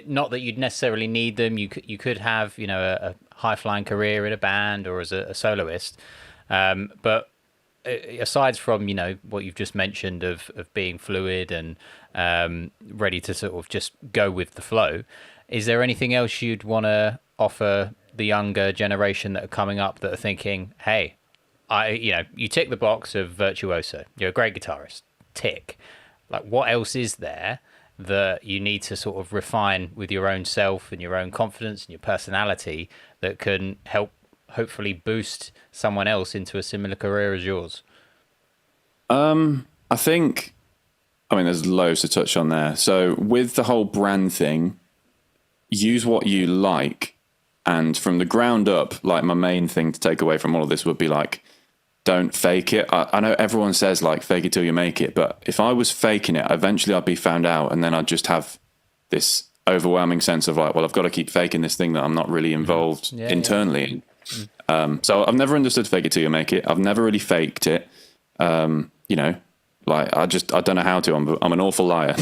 Not that you'd necessarily need them. You could have, a high-flying career in a band or as a soloist. But aside from, what you've just mentioned of being fluid and ready to sort of just go with the flow, is there anything else you'd want to offer the younger generation that are coming up that are thinking, hey, you tick the box of virtuoso, you're a great guitarist, tick. Like, what else is there that you need to sort of refine with your own self and your own confidence and your personality that can help hopefully boost someone else into a similar career as yours? I think, there's loads to touch on there. So with the whole brand thing, use what you like. And from the ground up, like, my main thing to take away from all of this would be like, don't fake it. I know everyone says like fake it till you make it, but if I was faking it, eventually I'd be found out, and then I'd just have this overwhelming sense of like, well, I've got to keep faking this thing that I'm not really involved internally in. So I've never understood fake it till you make it. I've never really faked it. Like I don't know how to. I'm an awful liar.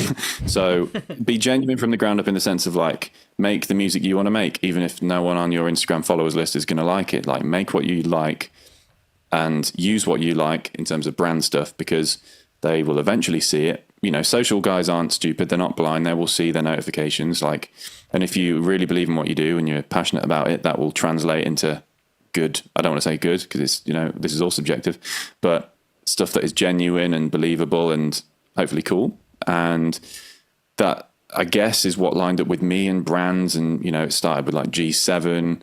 So be genuine from the ground up, in the sense of like, make the music you want to make, even if no one on your Instagram followers list is going to like it. Like, make what you like and use what you like in terms of brand stuff, because they will eventually see it. Social guys aren't stupid. They're not blind. They will see their notifications. Like, and if you really believe in what you do and you're passionate about it, that will translate into good. I don't want to say good, because it's, this is all subjective, but stuff that is genuine and believable and hopefully cool. And that, I guess, is what lined up with me and brands. And, it started with like G7,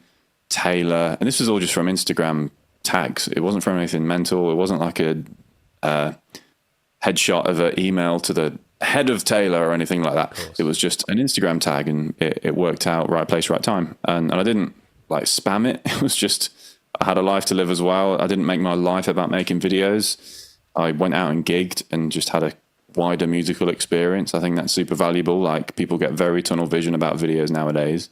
Taylor, and this was all just from Instagram tags. It wasn't from anything mental. It wasn't like a headshot of an email to the head of Taylor or anything like that. It was just an Instagram tag, and it worked out, right place, right time. And I didn't like spam it. It was just, I had a life to live as well. I didn't make my life about making videos. I went out and gigged and just had a wider musical experience. I think that's super valuable. Like, people get very tunnel vision about videos nowadays,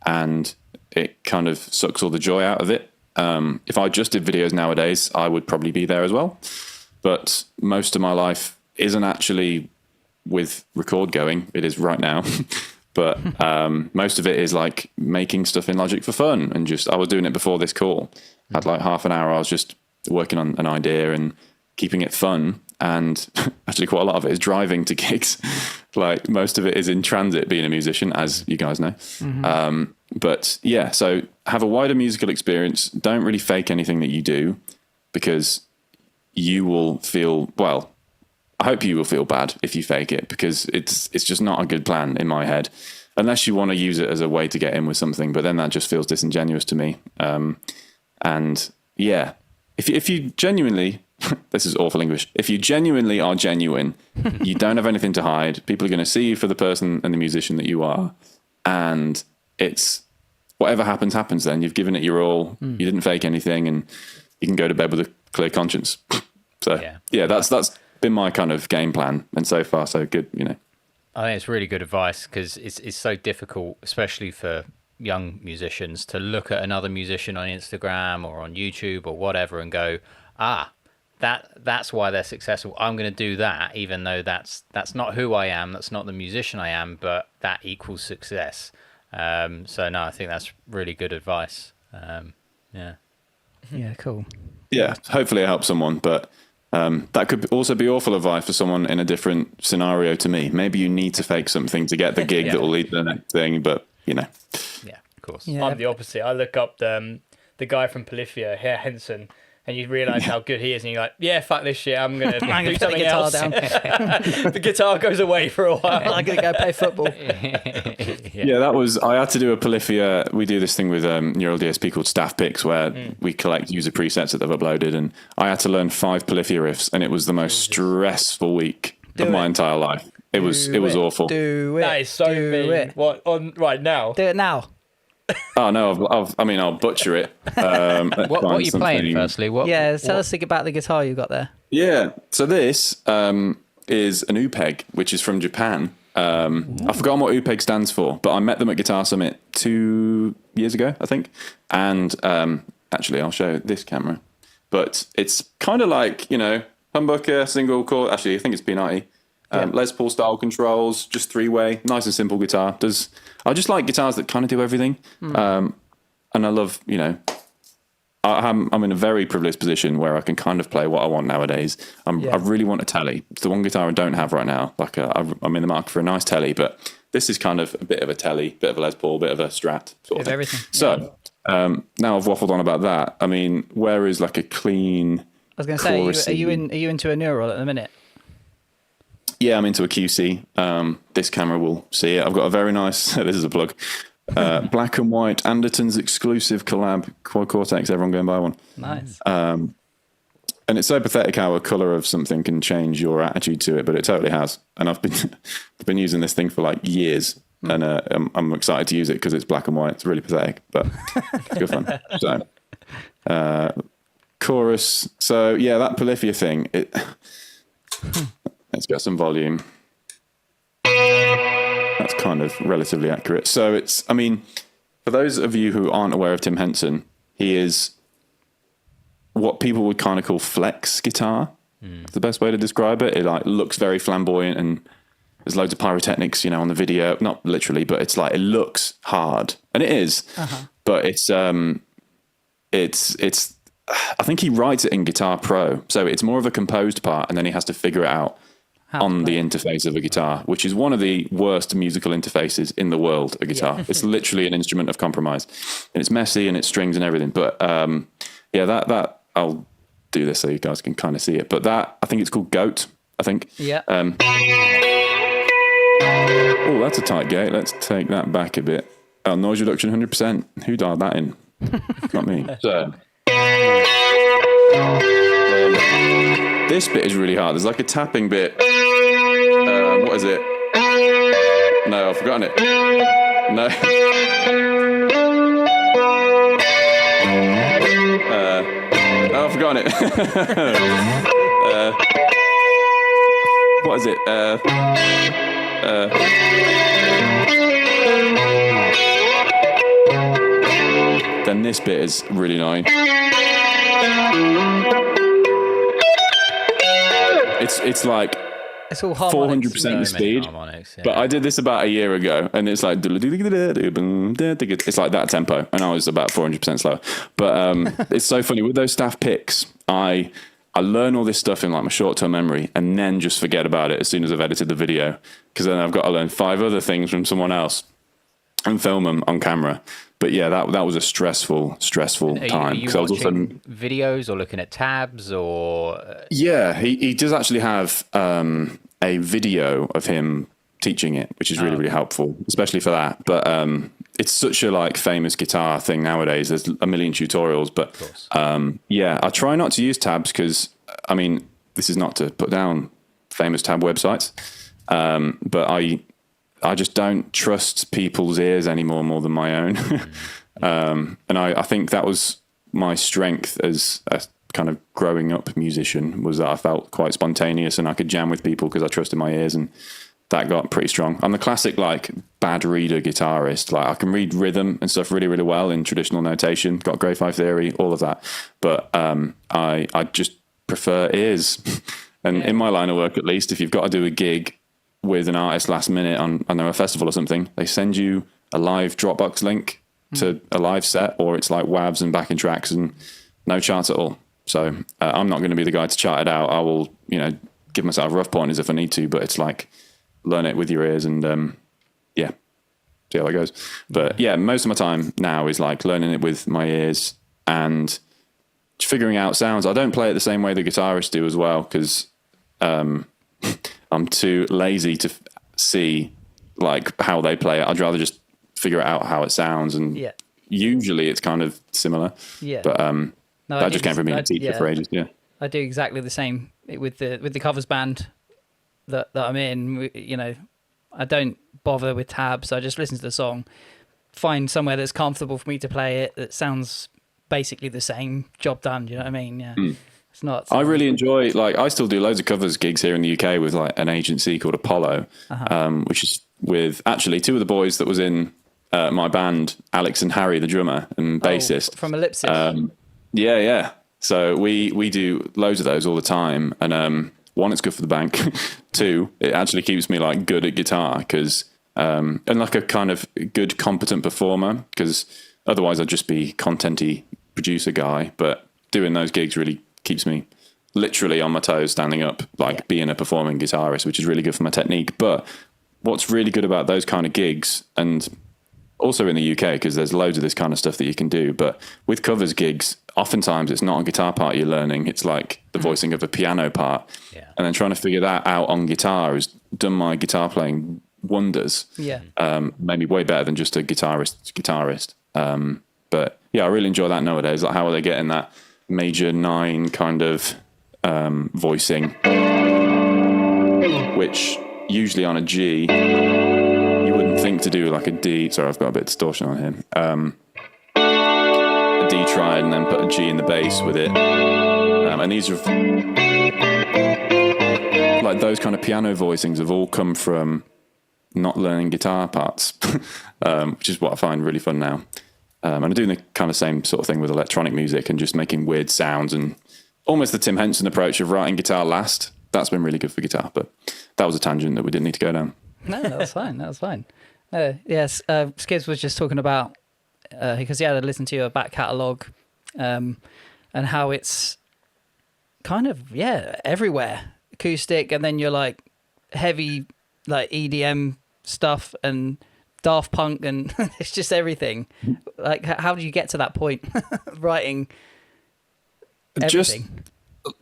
and it kind of sucks all the joy out of it. If I just did videos nowadays, I would probably be there as well. But most of my life isn't actually with record going. It is right now. but most of it is like making stuff in Logic for fun. And I was doing it before this call. Had like half an hour. I was just working on an idea and keeping it fun. And actually quite a lot of it is driving to gigs. Like most of it is in transit being a musician, as you guys know. But yeah, so have a wider musical experience. Don't really fake anything that you do, because you will feel, well, I hope you will feel bad if you fake it, because it's just not a good plan in my head, unless you want to use it as a way to get in with something. But then that just feels disingenuous to me. And yeah, if you genuinely, this is awful English, if you genuinely are genuine, you don't have anything to hide. People are going to see you for the person and the musician that you are. And it's whatever happens, happens then. You've given it your all. You didn't fake anything, and you can go to bed with a clear conscience. So yeah, that's been my kind of game plan, and so far so good, you know. I think it's really good advice, because it's so difficult, especially for young musicians, to look at another musician on Instagram or on YouTube or whatever and go, that's why they're successful. I'm going to do that, even though that's not who I am, that's not the musician I am, but that equals success. So no, I think that's really good advice. Yeah, cool. Yeah, hopefully it helps someone, but that could also be awful advice for someone in a different scenario to me. Maybe you need to fake something to get the gig that will lead to the next thing, but you know. Yeah, of course. Yeah. I'm the opposite. I look up the guy from Polyphia, Herr Henson, and you realise how good he is, and you're like, yeah, fuck this shit, I'm going to do something else. Down. The guitar goes away for a while. I'm going to go play football. I had to do a Polyphia. We do this thing with Neural DSP called Staff Picks, where we collect user presets that they've uploaded, and I had to learn 5 Polyphia riffs, and it was the most stressful week of my entire life. It was awful. That is so mean. What, on right now? Do it now. Oh no! I'll butcher it. What are you playing? Firstly, tell us about the guitar you got there. Yeah, so this is an UPEG, which is from Japan. I've forgotten what UPEG stands for, but I met them at Guitar Summit 2 years ago, I think. And actually, I'll show this camera. But it's kind of like, you know, humbucker, single chord. Actually, I think it's P90. Les Paul style controls, just 3-way, nice and simple guitar. I just like guitars that kind of do everything. And I love, you know, I'm in a very privileged position where I can kind of play what I want nowadays. I really want a telly. It's the one guitar I don't have right now. Like I'm in the market for a nice telly, but this is kind of a bit of a telly, bit of a Les Paul, bit of a Strat sort of thing. Everything. So now I've waffled on about that. I mean, where is like a clean? I was going to say, are you into a Neural at the minute? Yeah, I'm into a QC. This camera will see it. I've got a very nice, this is a plug, black and white Andertons exclusive collab Quad Cortex. Everyone go and buy one. Nice. And it's so pathetic how a color of something can change your attitude to it, but it totally has. And I've been using this thing for like years, and I'm excited to use it because it's black and white. It's really pathetic, but it's good fun. So, chorus. So yeah, that Polyphia thing. Let's get some volume. That's kind of relatively accurate. So it's, I mean, for those of you who aren't aware of Tim Henson, he is what people would kind of call flex guitar. It's the best way to describe it. It like looks very flamboyant, and there's loads of pyrotechnics, you know, on the video. Not literally, but it's like, it looks hard, and it is. But it's I think he writes it in Guitar Pro, so it's more of a composed part, and then he has to figure it out on the interface of a guitar, which is one of the worst musical interfaces in the world, a guitar. It's literally an instrument of compromise, and it's messy and it's strings and everything. But that I'll do this so you guys can kind of see it. But that, I think it's called Goat, I think. Yeah. Oh, that's a tight gate. Let's take that back a bit. Oh, noise reduction 100%. Who dialed that in? Not me. So this bit is really hard. There's like a tapping bit. What is it? No, I've forgotten it. No. I've forgotten it. What is it? Then this bit is really annoying. It's like It's all harmonics. 400% the speed. Harmonics, yeah. But I did this about a year ago, and it's like it's like that tempo, and I was about 400% slower. But it's so funny with those staff picks. I learn all this stuff in like my short-term memory, and then just forget about it as soon as I've edited the video, because then I've got to learn 5 other things from someone else and film them on camera. But yeah, that was a stressful time. Are you watching videos or looking at tabs or? Yeah, he does actually have a video of him teaching it, which is really helpful, especially for that. But it's such a like famous guitar thing nowadays. There's a million tutorials, but yeah, I try not to use tabs because I mean, this is not to put down famous tab websites, but I just don't trust people's ears anymore more than my own. And I think that was my strength as a kind of growing up musician, was that I felt quite spontaneous and I could jam with people because I trusted my ears, and that got pretty strong. I'm the classic like bad reader guitarist. Like I can read rhythm and stuff really well in traditional notation, got grade 5 theory, all of that. But I just prefer ears. And in my line of work, at least, if you've got to do a gig with an artist last minute on, I know, a festival or something, they send you a live Dropbox link to a live set, or it's like WAVs and backing tracks and no charts at all. So I'm not going to be the guy to chart it out. I will, give myself rough pointers if I need to, but it's like learn it with your ears and see how it goes. But yeah, most of my time now is like learning it with my ears and figuring out sounds. I don't play it the same way the guitarists do as well, because I'm too lazy to see like how they play it. I'd rather just figure out how it sounds, and usually it's kind of similar. Yeah. But that just came from being a teacher for ages. Yeah. I do exactly the same with the covers band that I'm in. I don't bother with tabs. I just listen to the song, find somewhere that's comfortable for me to play it, that sounds basically the same, job done. Do you know what I mean? Yeah. It's not. I really enjoy, like, I still do loads of covers gigs here in the UK with like an agency called Apollo, which is with actually 2 of the boys that was in my band, Alex and Harry, the drummer and bassist from Ellipsis. Yeah. So we do loads of those all the time, and 1, it's good for the bank. 2, it actually keeps me like good at guitar, because and like a kind of good competent performer, because otherwise I'd just be contenty producer guy. But doing those gigs really keeps me literally on my toes, standing up, like being a performing guitarist, which is really good for my technique. But what's really good about those kind of gigs, and also in the UK, because there's loads of this kind of stuff that you can do, but with covers gigs, oftentimes it's not a guitar part you're learning, it's like the voicing of a piano part. And then trying to figure that out on guitar has done my guitar playing wonders. Maybe way better than just a guitarist. But yeah, I really enjoy that nowadays. Like, how are they getting that major 9 kind of voicing, which usually on a G you wouldn't think to do, like a D. Sorry, I've got a bit of distortion on here. A D triad and then put a G in the bass with it. And these are like those kind of piano voicings have all come from not learning guitar parts, which is what I find really fun now. And I'm doing the kind of same sort of thing with electronic music and just making weird sounds, and almost the Tim Henson approach of writing guitar last. That's been really good for guitar, but that was a tangent that we didn't need to go down. No, that was fine. That was fine. Yes, Skids was just talking about, because he had to listen to your back catalogue, and how it's kind of, everywhere. Acoustic, and then you're like heavy, like EDM stuff and Daft Punk, and it's just everything. Like, how do you get to that point? Writing everything.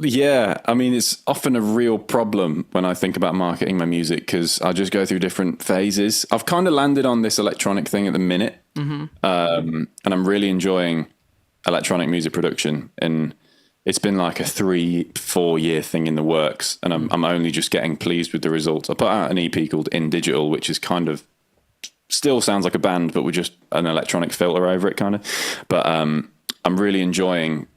I mean, it's often a real problem when I think about marketing my music, because I just go through different phases. I've kind of landed on this electronic thing at the minute, and I'm really enjoying electronic music production, and it's been like a 3-4 year thing in the works, and I'm only just getting pleased with the results. I put out an EP called In Digital, which is kind of still sounds like a band, but with just an electronic filter over it, kind of. But I'm really enjoying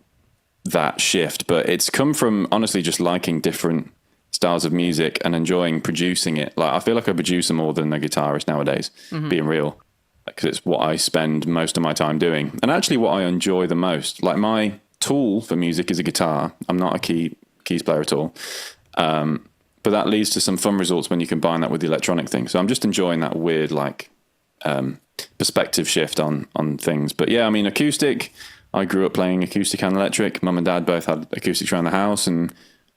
that shift. But it's come from honestly just liking different styles of music and enjoying producing it. Like, I feel like a producer more than a guitarist nowadays, being real, because it's what I spend most of my time doing, and actually what I enjoy the most. Like, my tool for music is a guitar. I'm not a keys player at all. But but that leads to some fun results when you combine that with the electronic thing. So I'm just enjoying that weird like perspective shift on things. But yeah, I mean, acoustic, I grew up playing acoustic and electric. Mum and dad both had acoustics around the house, and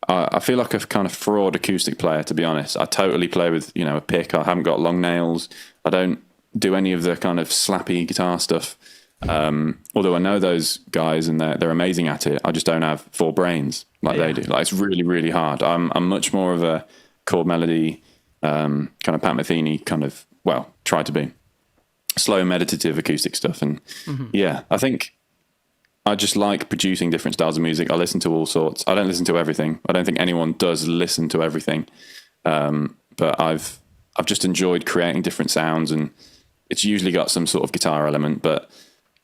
I feel like a kind of fraud acoustic player, to be honest. I totally play with, you know, a pick. I haven't got long nails. I don't do any of the kind of slappy guitar stuff. Although I know those guys and they're amazing at it. I just don't have four brains like they do. Like, it's really, really hard. I'm much more of a chord melody, kind of Pat Metheny kind of, well, try to be slow meditative acoustic stuff. And yeah, I think I just like producing different styles of music. I listen to all sorts. I don't listen to everything. I don't think anyone does listen to everything. But I've just enjoyed creating different sounds, and it's usually got some sort of guitar element, but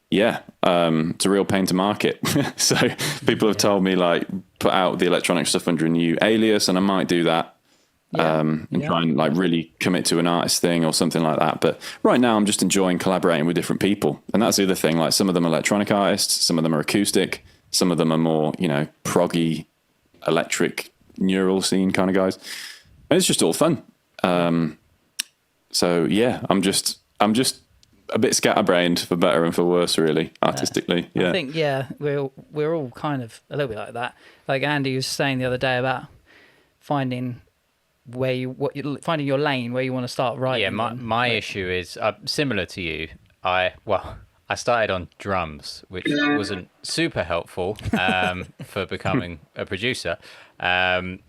yeah, it's a real pain to market. So people have told me, like, put out the electronic stuff under a new alias, and I might do that. And try and like really commit to an artist thing or something like that. But right now I'm just enjoying collaborating with different people. And that's the other thing. Like, some of them are electronic artists, some of them are acoustic, some of them are more, you know, proggy, electric, neural scene kind of guys. And it's just all fun. So yeah, I'm just a bit scatterbrained, for better and for worse, really, artistically. Yeah. I think, we're all kind of a little bit like that. Like Andy was saying the other day about finding finding your lane where you want to start writing. Yeah, my issue is similar to you. I started on drums, which wasn't super helpful for becoming a producer. But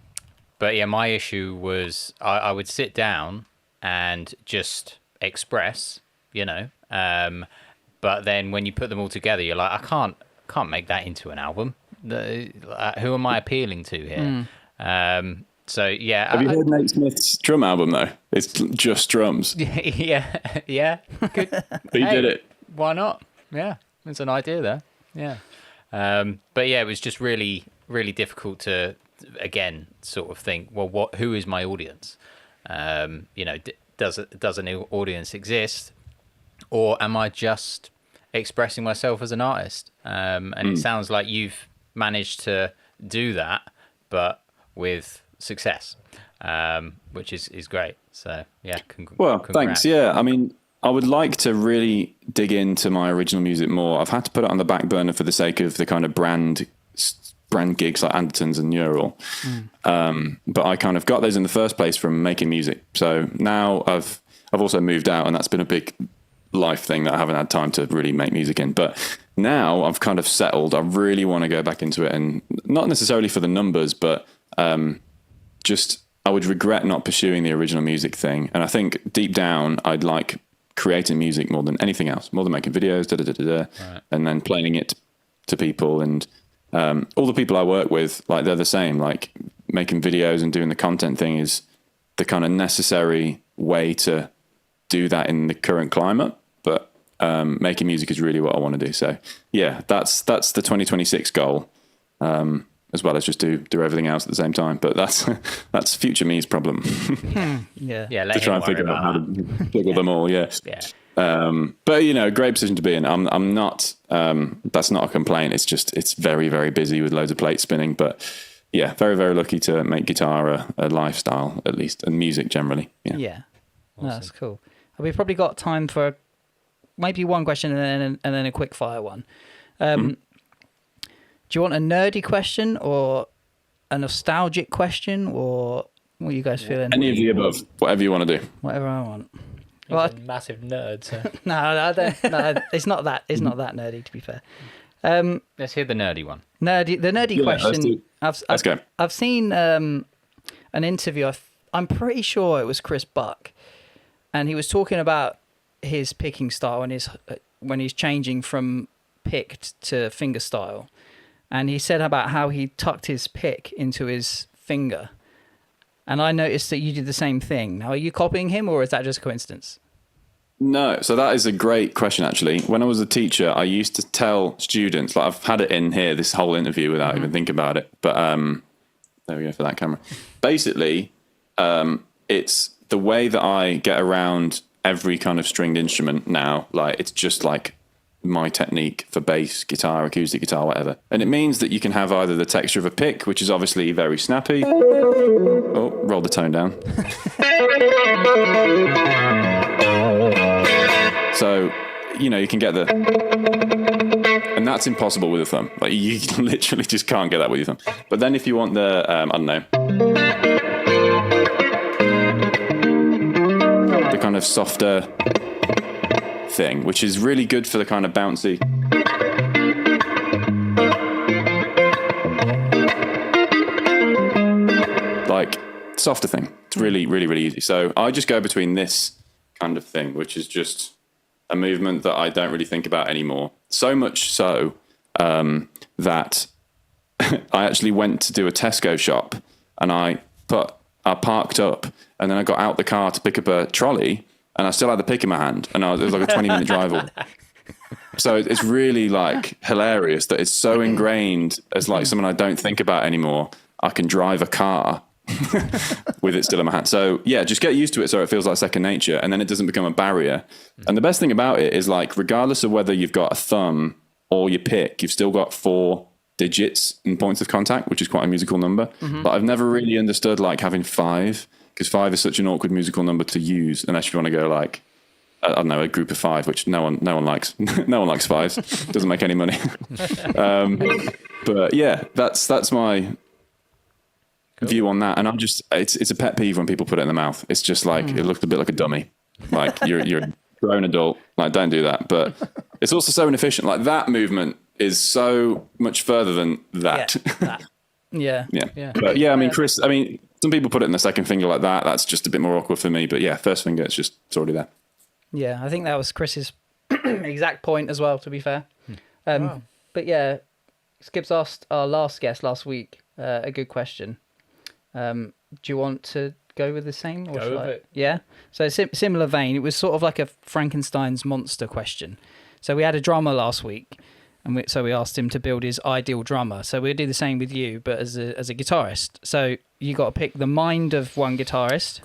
yeah, my issue was I would sit down and just express, you know. But then when you put them all together, you're like, I can't make that into an album. Who am I appealing to here? So yeah. Have you heard Nate Smith's drum album though? It's just drums. yeah. Good. But he did it. Why not? Yeah, it's an idea there. Yeah. But yeah, it was just really, really difficult to, again, sort of think, well, who is my audience? You know, does an audience exist, or am I just expressing myself as an artist? And it sounds like you've managed to do that, but with success, which is great. So yeah, congrats. Thanks. Yeah, I mean, I would like to really dig into my original music more. I've had to put it on the back burner for the sake of the kind of brand gigs like Andertons and Neural. But I kind of got those in the first place from making music. So now I've also moved out, and that's been a big life thing that I haven't had time to really make music in. But now I've kind of settled. I really want to go back into it, and not necessarily for the numbers, but just I would regret not pursuing the original music thing. And I think deep down I'd like creating music more than anything else, more than making videos, right. And then playing it to people. And all the people I work with, like, they're the same. Like, making videos and doing the content thing is the kind of necessary way to do that in the current climate. But making music is really what I want to do. So yeah, that's the 2026 goal. As well as just do everything else at the same time. But that's future me's problem. Yeah. To try and figure out how to juggle them all. Yeah. But you know, great position to be in. I'm not. That's not a complaint. It's very, very busy with loads of plates spinning. But yeah, very, very lucky to make guitar a lifestyle, at least, and music generally. Yeah. Awesome. No, that's cool. We've probably got time for maybe one question and then a quick fire one. Do you want a nerdy question or a nostalgic question, or what are you guys feeling? Any of the above, whatever you want to do. Whatever I want. He's a massive nerd. So. No, I don't. No, it's not that. It's not that nerdy, to be fair. Let's hear the nerdy one. The nerdy question. Let's go. I've seen an interview. I'm pretty sure it was Chris Buck, and he was talking about his picking style and when he's changing from picked to finger style. And he said about how he tucked his pick into his finger. And I noticed that you did the same thing. Now, are you copying him, or is that just a coincidence? No. So that is a great question, actually. When I was a teacher, I used to tell students, like, I've had it in here, this whole interview, without even thinking about it. But there we go for that camera. Basically, it's the way that I get around every kind of stringed instrument now. Like, it's just like my technique for bass guitar, acoustic guitar, whatever. And it means that you can have either the texture of a pick, which is obviously very snappy. Oh, roll the tone down. So, you can get and that's impossible with a thumb. Like, you literally just can't get that with your thumb. But then if you want the, I don't know, the kind of softer thing, which is really good for the kind of bouncy. Like, softer thing. It's really, really, really easy. So I just go between this kind of thing, which is just a movement that I don't really think about anymore. So much so that I actually went to do a Tesco shop, and I parked up, and then I got out the car to pick up a trolley, and I still had the pick in my hand, and it was like a 20-minute drive away. So it's really like hilarious that it's so ingrained as like something I don't think about anymore. I can drive a car with it still in my hand. So yeah, just get used to it so it feels like second nature, and then it doesn't become a barrier. And the best thing about it is, like, regardless of whether you've got a thumb or your pick, you've still got 4 digits in points of contact, which is quite a musical number. But I've never really understood like having 5, because 5 is such an awkward musical number to use unless you want to go like, I don't know, a group of 5, which no one likes. No one likes 5s. Doesn't make any money. But yeah, that's my view on that. And it's a pet peeve when people put it in the mouth. It's just like, it looked a bit like a dummy. Like, you're a grown adult. Like, don't do that. But it's also so inefficient. Like, that movement is so much further than that. Yeah. But yeah, I mean, Chris, some people put it in the second finger like that. That's just a bit more awkward for me. But yeah, first finger, it's already there. Yeah, I think that was Chris's exact point as well, to be fair. Wow. But yeah, Skip's asked our last guest last week a good question. Do you want to go with the same? Or go with it. Yeah. So similar vein. It was sort of like a Frankenstein's monster question. So we had a drummer last week, and so we asked him to build his ideal drummer. So we'll do the same with you, but as a guitarist. So you got to pick the mind of one guitarist,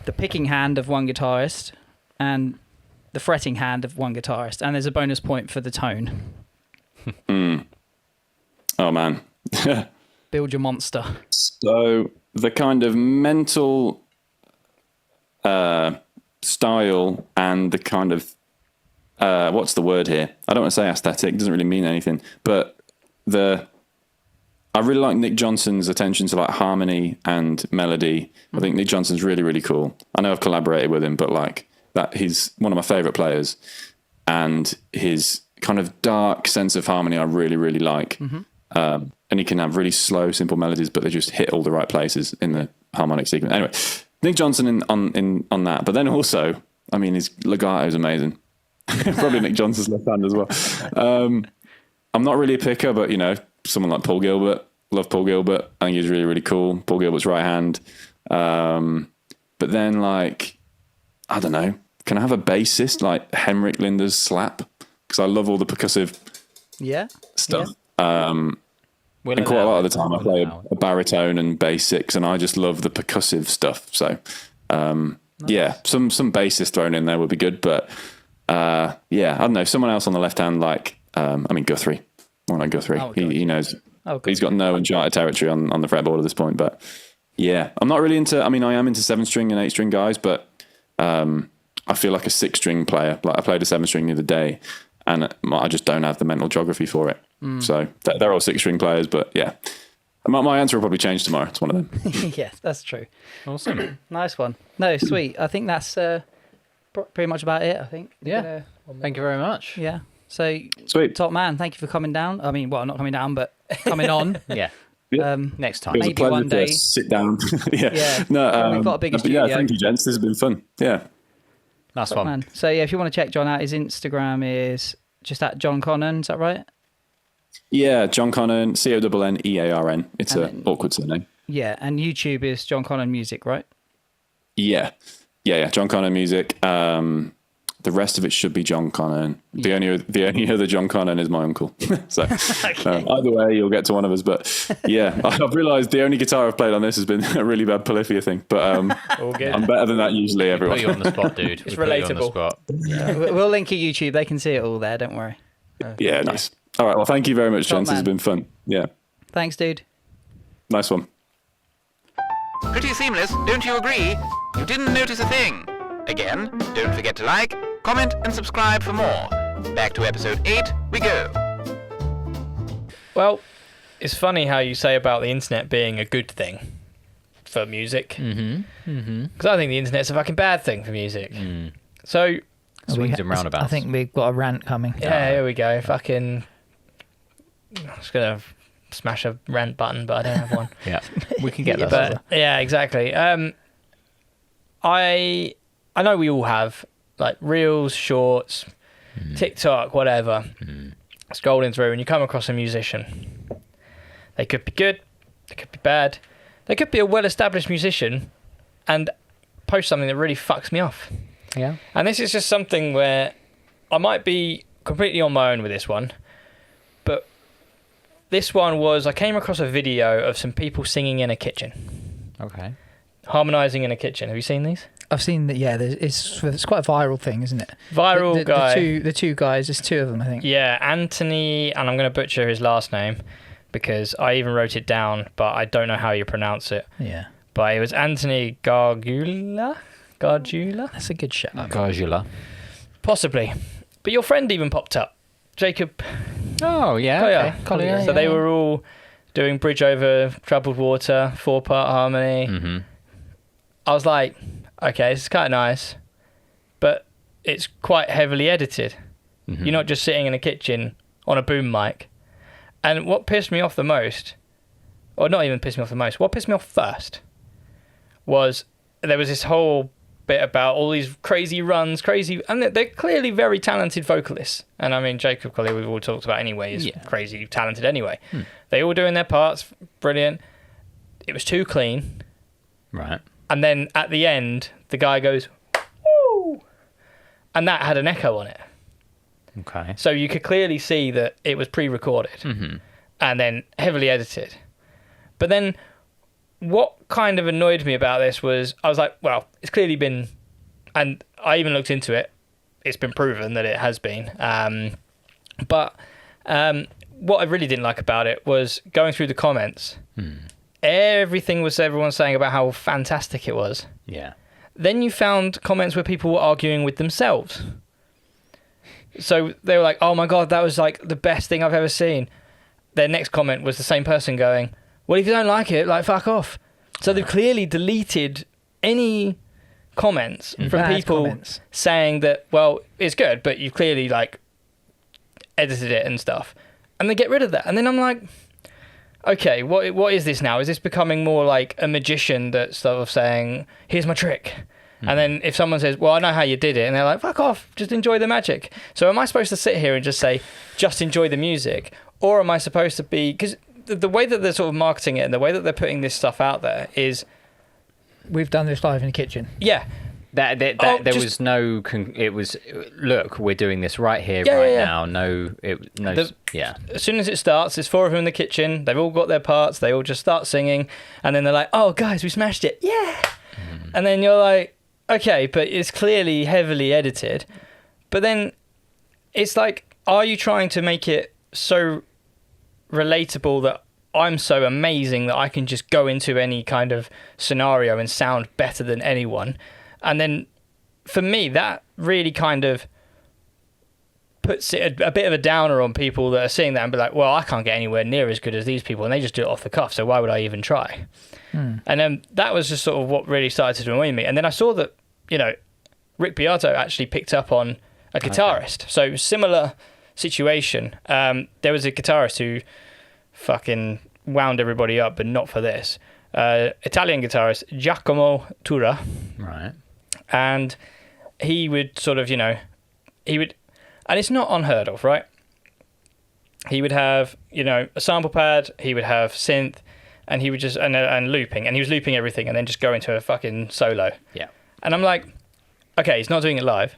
the picking hand of one guitarist, and the fretting hand of one guitarist. And there's a bonus point for the tone. Oh man. Build your monster. So the kind of mental style and the kind of what's the word here? I don't want to say aesthetic. It doesn't really mean anything. But I really like Nick Johnson's attention to like harmony and melody. I think Nick Johnson's really, really cool. I know I've collaborated with him, but like that, he's one of my favorite players, and his kind of dark sense of harmony I really, really like. And he can have really slow, simple melodies, but they just hit all the right places in the harmonic sequence. Anyway, Nick Johnson on that. But then also, I mean, his legato is amazing. Probably Nick Johnson's left hand as well. I'm not really a picker, but someone like Paul Gilbert, love Paul Gilbert. I think he's really, really cool. Paul Gilbert's right hand. But then, like, I don't know, can I have a bassist like Henrik Linder's slap? Because I love all the percussive stuff. Yeah. And quite a lot of the time I play a baritone and bass 6, and I just love the percussive stuff. So, yeah, some bassist thrown in there would be good. But, yeah, I don't know, someone else on the left hand, like, Guthrie. Why not Guthrie? He knows. He's got no uncharted territory on the fretboard at this point. But, yeah, I'm not really into, I am into 7-string and 8-string guys, but I feel like a 6-string player. Like, I played a 7-string the other day, and I just don't have the mental geography for it. So they're all 6-string players, but yeah. My answer will probably change tomorrow. It's one of them. Yeah, that's true. Awesome. Nice one. No, sweet. I think that's pretty much about it, I think. Yeah. Thank you very much. Yeah. So, sweet. Top man, thank you for coming down. Not coming down, but coming on. Yeah. Next time. It was maybe a pleasure one day. to sit down. Yeah. No, we've got a bigger studio. Yeah, thank you, gents. This has been fun. Yeah. Nice Top one. Man. So, yeah, if you want to check John out, his Instagram is just at John Connearn. Is that right? Yeah, John Connearn, Connearn. It's an awkward surname. Yeah, and YouTube is John Connearn Music, right? Yeah, John Connearn Music. The rest of it should be John Connearn. The only other John Connearn is my uncle. So either way, you'll get to one of us. But yeah, I've realised the only guitar I've played on this has been a really bad Polyphia thing. But I'm better than that usually. Everyone. Put you on the spot, dude. It's relatable. We'll link at YouTube. They can see it all there. Don't worry. Yeah, nice. All right. Well, thank you very much, gents. This has been fun. Yeah. Thanks, dude. Nice one. Pretty seamless, don't you agree? You didn't notice a thing. Again, don't forget to like, comment, and subscribe for more. Back to episode 8 we go. Well, it's funny how you say about the internet being a good thing for music. Because I think the internet's a fucking bad thing for music. So... Swings and roundabouts. I think we've got a rant coming. Yeah, here we go. Fucking... I'm just going to smash a rant button, but I don't have one. Yeah, we can get that. But, yeah, exactly. I know we all have like reels, shorts, TikTok, whatever. Scrolling through, and you come across a musician. They could be good, they could be bad, they could be a well-established musician, and post something that really fucks me off. Yeah. And this is just something where I might be completely on my own with this one, but this one was I came across a video of some people singing in a kitchen. Okay. Harmonising in a kitchen. Have you seen these? I've seen that. Yeah, it's quite a viral thing, isn't it? Viral guy. The two guys. There's two of them, I think. Yeah, Anthony, and I'm going to butcher his last name because I even wrote it down, but I don't know how you pronounce it. Yeah. But it was Anthony Gargula. That's a good shout. Gargula. Possibly. But your friend even popped up, Jacob. Oh yeah. Collier. Collier. So they were all doing Bridge Over Troubled Water, 4-part harmony. I was like, okay, this is kind of nice, but it's quite heavily edited. You're not just sitting in a kitchen on a boom mic. And what pissed me off the most, or not even pissed me off the most, what pissed me off first was there was this whole bit about all these crazy runs, and they're clearly very talented vocalists. And I mean, Jacob Collier, we've all talked about anyway, is crazy talented anyway. They all doing their parts, brilliant. It was too clean. Right. And then at the end, the guy goes, woo! And that had an echo on it. Okay. So you could clearly see that it was pre-recorded and then heavily edited. But then what kind of annoyed me about this was I was like, well, it's clearly been, and I even looked into it, it's been proven that it has been. But what I really didn't like about it was going through the comments. Everything was everyone saying about how fantastic it was. Yeah. Then you found comments where people were arguing with themselves. So they were like, oh my God, that was like the best thing I've ever seen. Their next comment was the same person going, well, if you don't like it, like, fuck off. So they've clearly deleted any comments from Bad people comments. saying that, well, it's good, but you've clearly, like, edited it and stuff. And they get rid of that. And then I'm like, okay, what is this now? Is this becoming more like a magician that's sort of saying, here's my trick? And then if someone says, well, I know how you did it, and they're like, fuck off, just enjoy the magic. So am I supposed to sit here and just say, just enjoy the music? Or am I supposed to be... Because the way that they're sort of marketing it and the way that they're putting this stuff out there is... We've done this live in the kitchen. Yeah. There was no... it was, look, we're doing this right here, now. As soon as it starts, there's 4 of them in the kitchen. They've all got their parts. They all just start singing. And then they're like, oh, guys, we smashed it. Yeah. And then you're like, okay, but it's clearly heavily edited. But then it's like, are you trying to make it so relatable that I'm so amazing that I can just go into any kind of scenario and sound better than anyone? And then for me, that really kind of puts it a bit of a downer on people that are seeing that and be like, well, I can't get anywhere near as good as these people, and they just do it off the cuff, so why would I even try? And then that was just sort of what really started to annoy me. And then I saw that, Rick Beato actually picked up on a guitarist. Okay. So similar situation. There was a guitarist who fucking wound everybody up, but not for this. Italian guitarist Giacomo Tura. Right. And he would sort of, and it's not unheard of, right? He would have, a sample pad, he would have synth, and he would just, and looping, and he was looping everything and then just go into a fucking solo. Yeah. And I'm like, okay, he's not doing it live,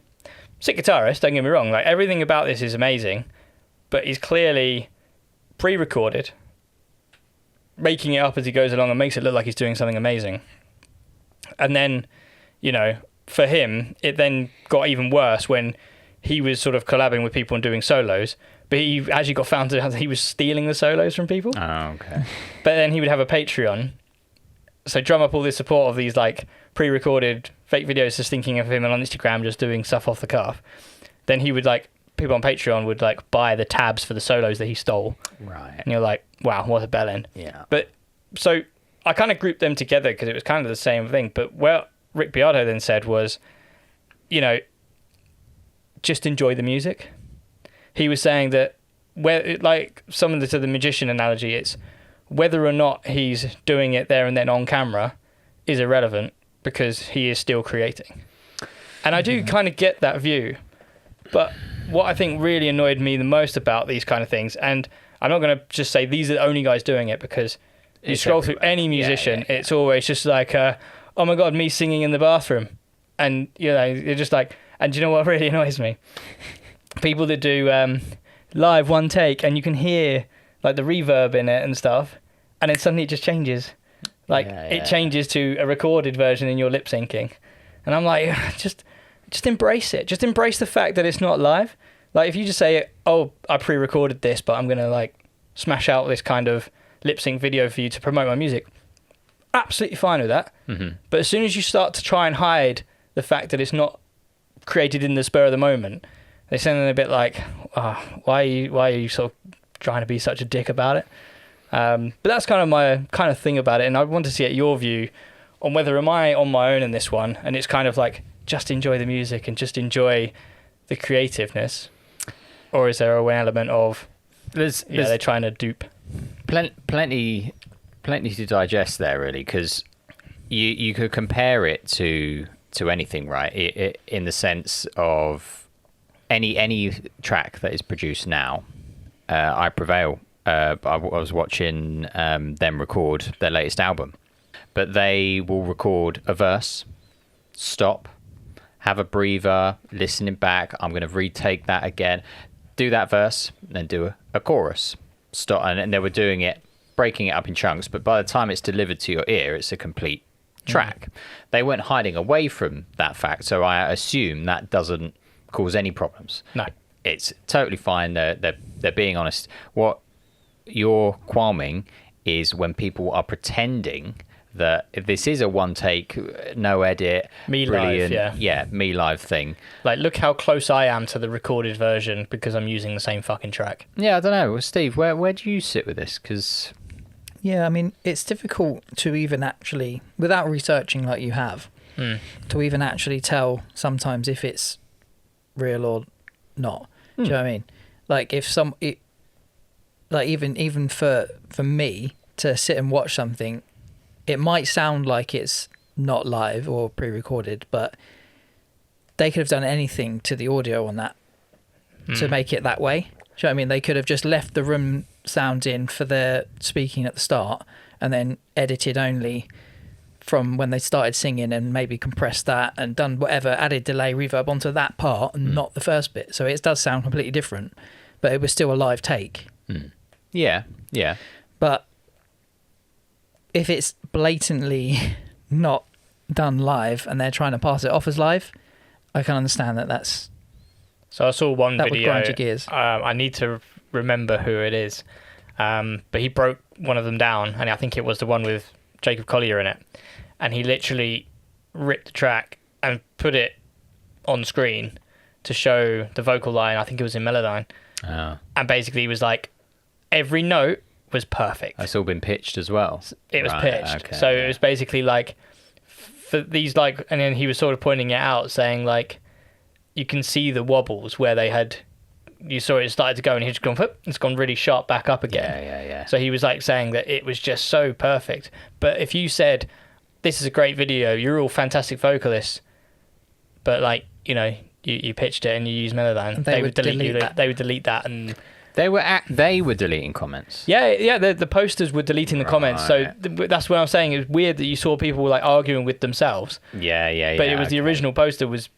sick guitarist, don't get me wrong, like everything about this is amazing, but he's clearly pre-recorded, making it up as he goes along and makes it look like he's doing something amazing. And then, you know, for him, it then got even worse when he was sort of collabing with people and doing solos, but he actually got found out that he was stealing the solos from people. Oh, okay. But then he would have a Patreon, so drum up all this support of these like pre-recorded fake videos, just thinking of him on Instagram just doing stuff off the cuff. Then he would like, people on Patreon would like buy the tabs for the solos that he stole. Right. And you're like, wow, what a bell end. Yeah. But so I kind of grouped them together because it was kind of the same thing. But what Rick Beato then said was, you know, just enjoy the music. He was saying that where, like some to the magician analogy, it's whether or not he's doing it there and then on camera is irrelevant because he is still creating. And I do kind of get that view. But what I think really annoyed me the most about these kind of things, and I'm not going to just say these are the only guys doing it, because you scroll through any musician, it's always just like, oh my God, me singing in the bathroom. And, you know, you're just like, and do you know what really annoys me? People that do live one take and you can hear like the reverb in it and stuff, and then suddenly it just changes. Like it changes to a recorded version and you're lip syncing. And I'm like, just embrace it. Just embrace the fact that it's not live. Like if you just say, oh, I pre-recorded this, but I'm going to like smash out this kind of lip sync video for you to promote my music. Absolutely fine with that. Mm-hmm. But as soon as you start to try and hide the fact that it's not created in the spur of the moment, they sound a bit like, oh, why are you sort of trying to be such a dick about it? But that's kind of my kind of thing about it. And I want to see your view on whether am I on my own in this one, and it's kind of like, just enjoy the music and just enjoy the creativeness, or is there an element of they're trying to dupe? Plenty to digest there, really, because you could compare it to anything, right? In the sense of any track that is produced now. I Prevail. I was watching them record their latest album, but they will record a verse, stop, have a breather, listening back. I'm going to retake that again, do that verse, then do a chorus, stop, and they were doing it, breaking it up in chunks. But by the time it's delivered to your ear, it's a complete track. They weren't hiding away from that fact, so I assume that doesn't cause any problems. No, it's totally fine. They're being honest. What you're qualming is when people are pretending that if this is a one take, no edit, me brilliant, live, me live thing. Like, look how close I am to the recorded version because I'm using the same fucking track. Yeah, I don't know. Well, Steve, where do you sit with this? Because yeah, I mean, it's difficult to even actually, without researching like you have, to even actually tell sometimes if it's real or not. Do you know what I mean? Like if even for me to sit and watch something, it might sound like it's not live or pre-recorded, but they could have done anything to the audio on that to make it that way. Do you know what I mean? They could have just left the room sounds in for their speaking at the start and then edited only from when they started singing and maybe compressed that and done whatever, added delay, reverb onto that part and not the first bit. So it does sound completely different, but it was still a live take. Yeah. But if it's blatantly not done live and they're trying to pass it off as live, I can understand that's... So I saw one that video. Would grind your gears. I need to remember who it is. But he broke one of them down, and I think it was the one with Jacob Collier in it. And he literally ripped the track and put it on screen to show the vocal line. I think it was in Melodyne. Oh. And basically he was like, every note was perfect. It's all been pitched as well. It was pitched. Okay, so it was basically like, for these like, and then he was sort of pointing it out, saying like, you can see the wobbles where they had, you saw it started to go and he's gone, it's gone really sharp back up again. Yeah. So he was like saying that it was just so perfect. But if you said, this is a great video, you're all fantastic vocalists, but like, you know, you pitched it and you use Melodyne, they would delete that. They would delete that, and they were deleting comments. Yeah. The posters were deleting the comments. So that's what I'm saying. It was weird that you saw people like arguing with themselves. Yeah. But it was the original poster was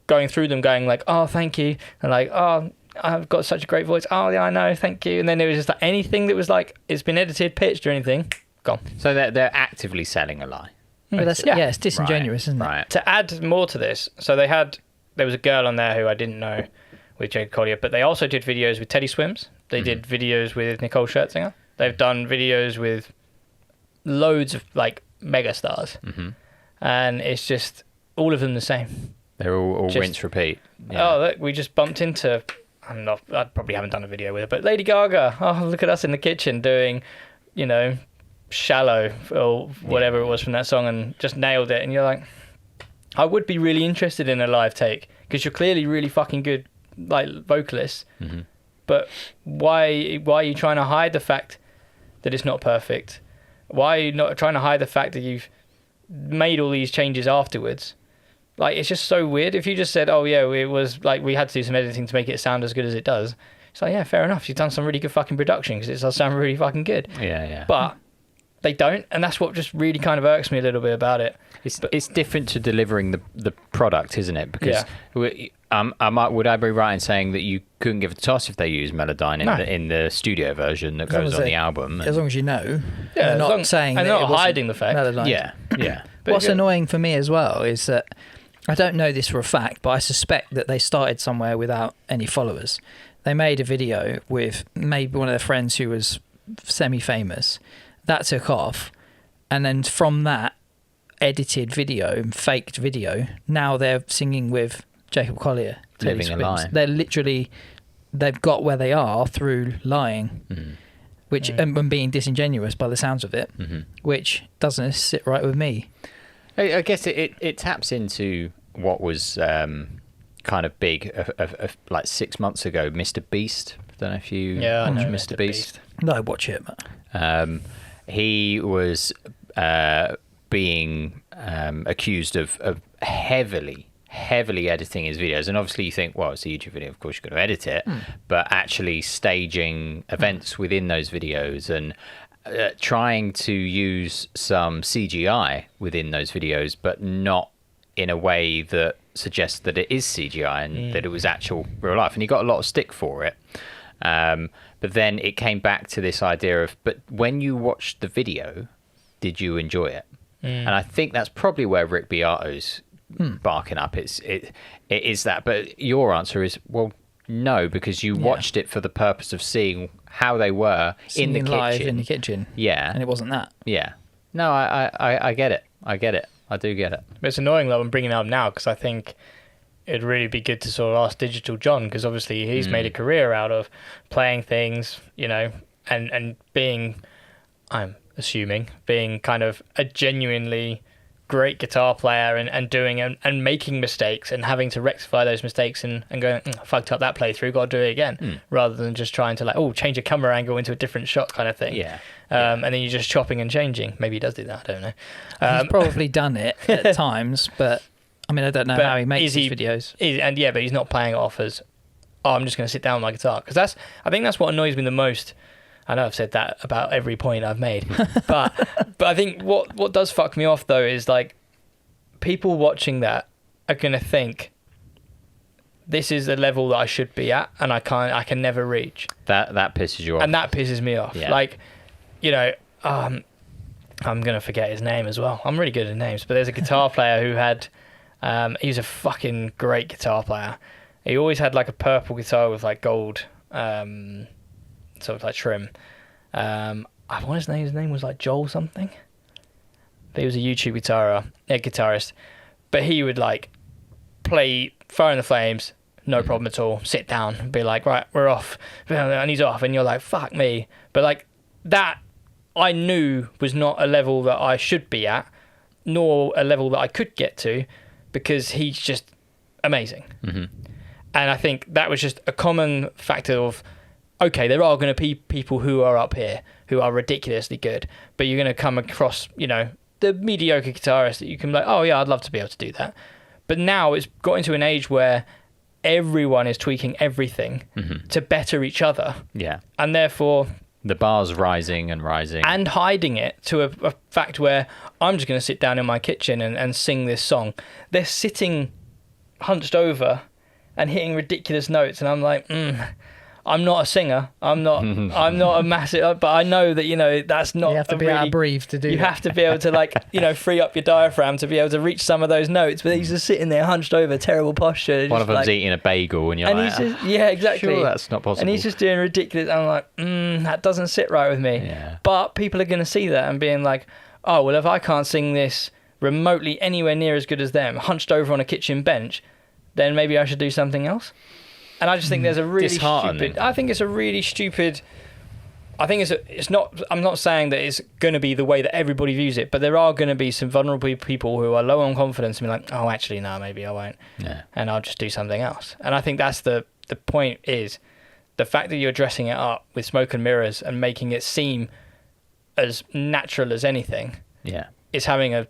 going through them going like, oh, thank you. And like, oh, I've got such a great voice. Oh, yeah, I know. Thank you. And then it was just like anything that was like, it's been edited, pitched or anything, gone. So they're actively selling a lie. But that's, yeah, it's disingenuous, isn't it? Right. To add more to this, so there was a girl on there who I didn't know with Jade Collier, but they also did videos with Teddy Swims. They did videos with Nicole Scherzinger. They've done videos with loads of like mega stars. And it's just all of them the same. They're all rinse, repeat. Yeah. Oh, look, we just bumped into, I probably haven't done a video with her, but Lady Gaga. Oh, look at us in the kitchen doing, you know, Shallow or whatever it was from that song, and just nailed it. And you're like, I would be really interested in a live take because you're clearly really fucking good, like vocalist. But why are you trying to hide the fact that it's not perfect? Why are you not trying to hide the fact that you've made all these changes afterwards? Like, it's just so weird. If you just said, oh yeah, it was like we had to do some editing to make it sound as good as it does, it's like, yeah, fair enough. You've done some really good fucking production because it does sound really fucking good. Yeah. But they don't, and that's what just really kind of irks me a little bit about it. It's different to delivering the product, isn't it? Because would I be right in saying that you couldn't give a toss if they use Melodyne in the studio version that goes on the album? As long as you know. Yeah, they're not saying and that not hiding the fact. Melodyne. Yeah. What's annoying for me as well is that I don't know this for a fact, but I suspect that they started somewhere without any followers. They made a video with maybe one of their friends who was semi-famous. That took off, and then from that edited video, faked video, now they're singing with Jacob Collier, living a lie. They've got where they are through lying, which and being disingenuous by the sounds of it, which doesn't sit right with me. I guess it taps into what was kind of big like 6 months ago, Mr. Beast. I don't know if you watch Mr. Beast. No, I watch it. But... he was being accused of heavily editing his videos, and obviously you think, well, it's a YouTube video, of course you're going to edit it, but actually staging events within those videos and trying to use some CGI within those videos, but not in a way that suggests that it is CGI and that it was actual real life, and he got a lot of stick for it. But then it came back to this idea of, but when you watched the video, did you enjoy it? And I think that's probably where Rick Beato's barking up. It is that. But your answer is, well, no, because you watched it for the purpose of seeing how they were singing in the live kitchen. in the kitchen. Yeah. And it wasn't that. Yeah. No, I get it. I get it. I do get it. But it's annoying that I'm bringing it up now because I think it'd really be good to sort of ask Digital John, because obviously he's made a career out of playing things, you know, and being, I'm assuming, being kind of a genuinely great guitar player and doing and making mistakes and having to rectify those mistakes and going, I fucked up that playthrough, got to do it again, rather than just trying to like, change a camera angle into a different shot kind of thing. And then you're just chopping and changing. Maybe he does do that, I don't know. He's probably done it at times, but I mean, I don't know how he makes these videos. But he's not playing it off as, I'm just going to sit down with my guitar. Because I think that's what annoys me the most. I know I've said that about every point I've made. but I think what does fuck me off, though, is like people watching that are going to think this is the level that I should be at and I can never reach. That pisses you off. And that pisses me off. Yeah. Like, you know, I'm going to forget his name as well. I'm really good at names. But there's a guitar player who had... he was a fucking great guitar player. He always had like a purple guitar with like gold sort of like trim. I want his name was like Joel something. But he was a YouTube guitarist. But he would like play Fire in the Flames, no problem at all, sit down and be like, right, we're off. And he's off and you're like, fuck me. But like that I knew was not a level that I should be at, nor a level that I could get to, because he's just amazing. And I think that was just a common factor of, okay, there are going to be people who are up here who are ridiculously good, but you're going to come across, you know, the mediocre guitarist that you can be like, oh yeah, I'd love to be able to do that. But now it's got into an age where everyone is tweaking everything to better each other. Yeah. And therefore... the bar's rising and rising. And hiding it to a fact where I'm just going to sit down in my kitchen and sing this song. They're sitting hunched over and hitting ridiculous notes, and I'm like, I'm not a singer. I'm not a massive, but I know that, that's not. You have to be able to breathe to do. You have to be able to free up your diaphragm to be able to reach some of those notes. But he's just sitting there hunched over, terrible posture. One of them's eating a bagel, and you're and like, he's just, yeah, exactly. Sure, that's not possible. And he's just doing ridiculous. I'm like, that doesn't sit right with me. Yeah. But people are going to see that and being like, oh, well, if I can't sing this remotely anywhere near as good as them, hunched over on a kitchen bench, then maybe I should do something else. And I just think there's a really stupid. I think it's a really stupid. I think it's not. I'm not saying that it's going to be the way that everybody views it, but there are going to be some vulnerable people who are low on confidence and be like, oh, actually, no, maybe I won't, and I'll just do something else. And I think that's the point is the fact that you're dressing it up with smoke and mirrors and making it seem as natural as anything. Yeah, is having a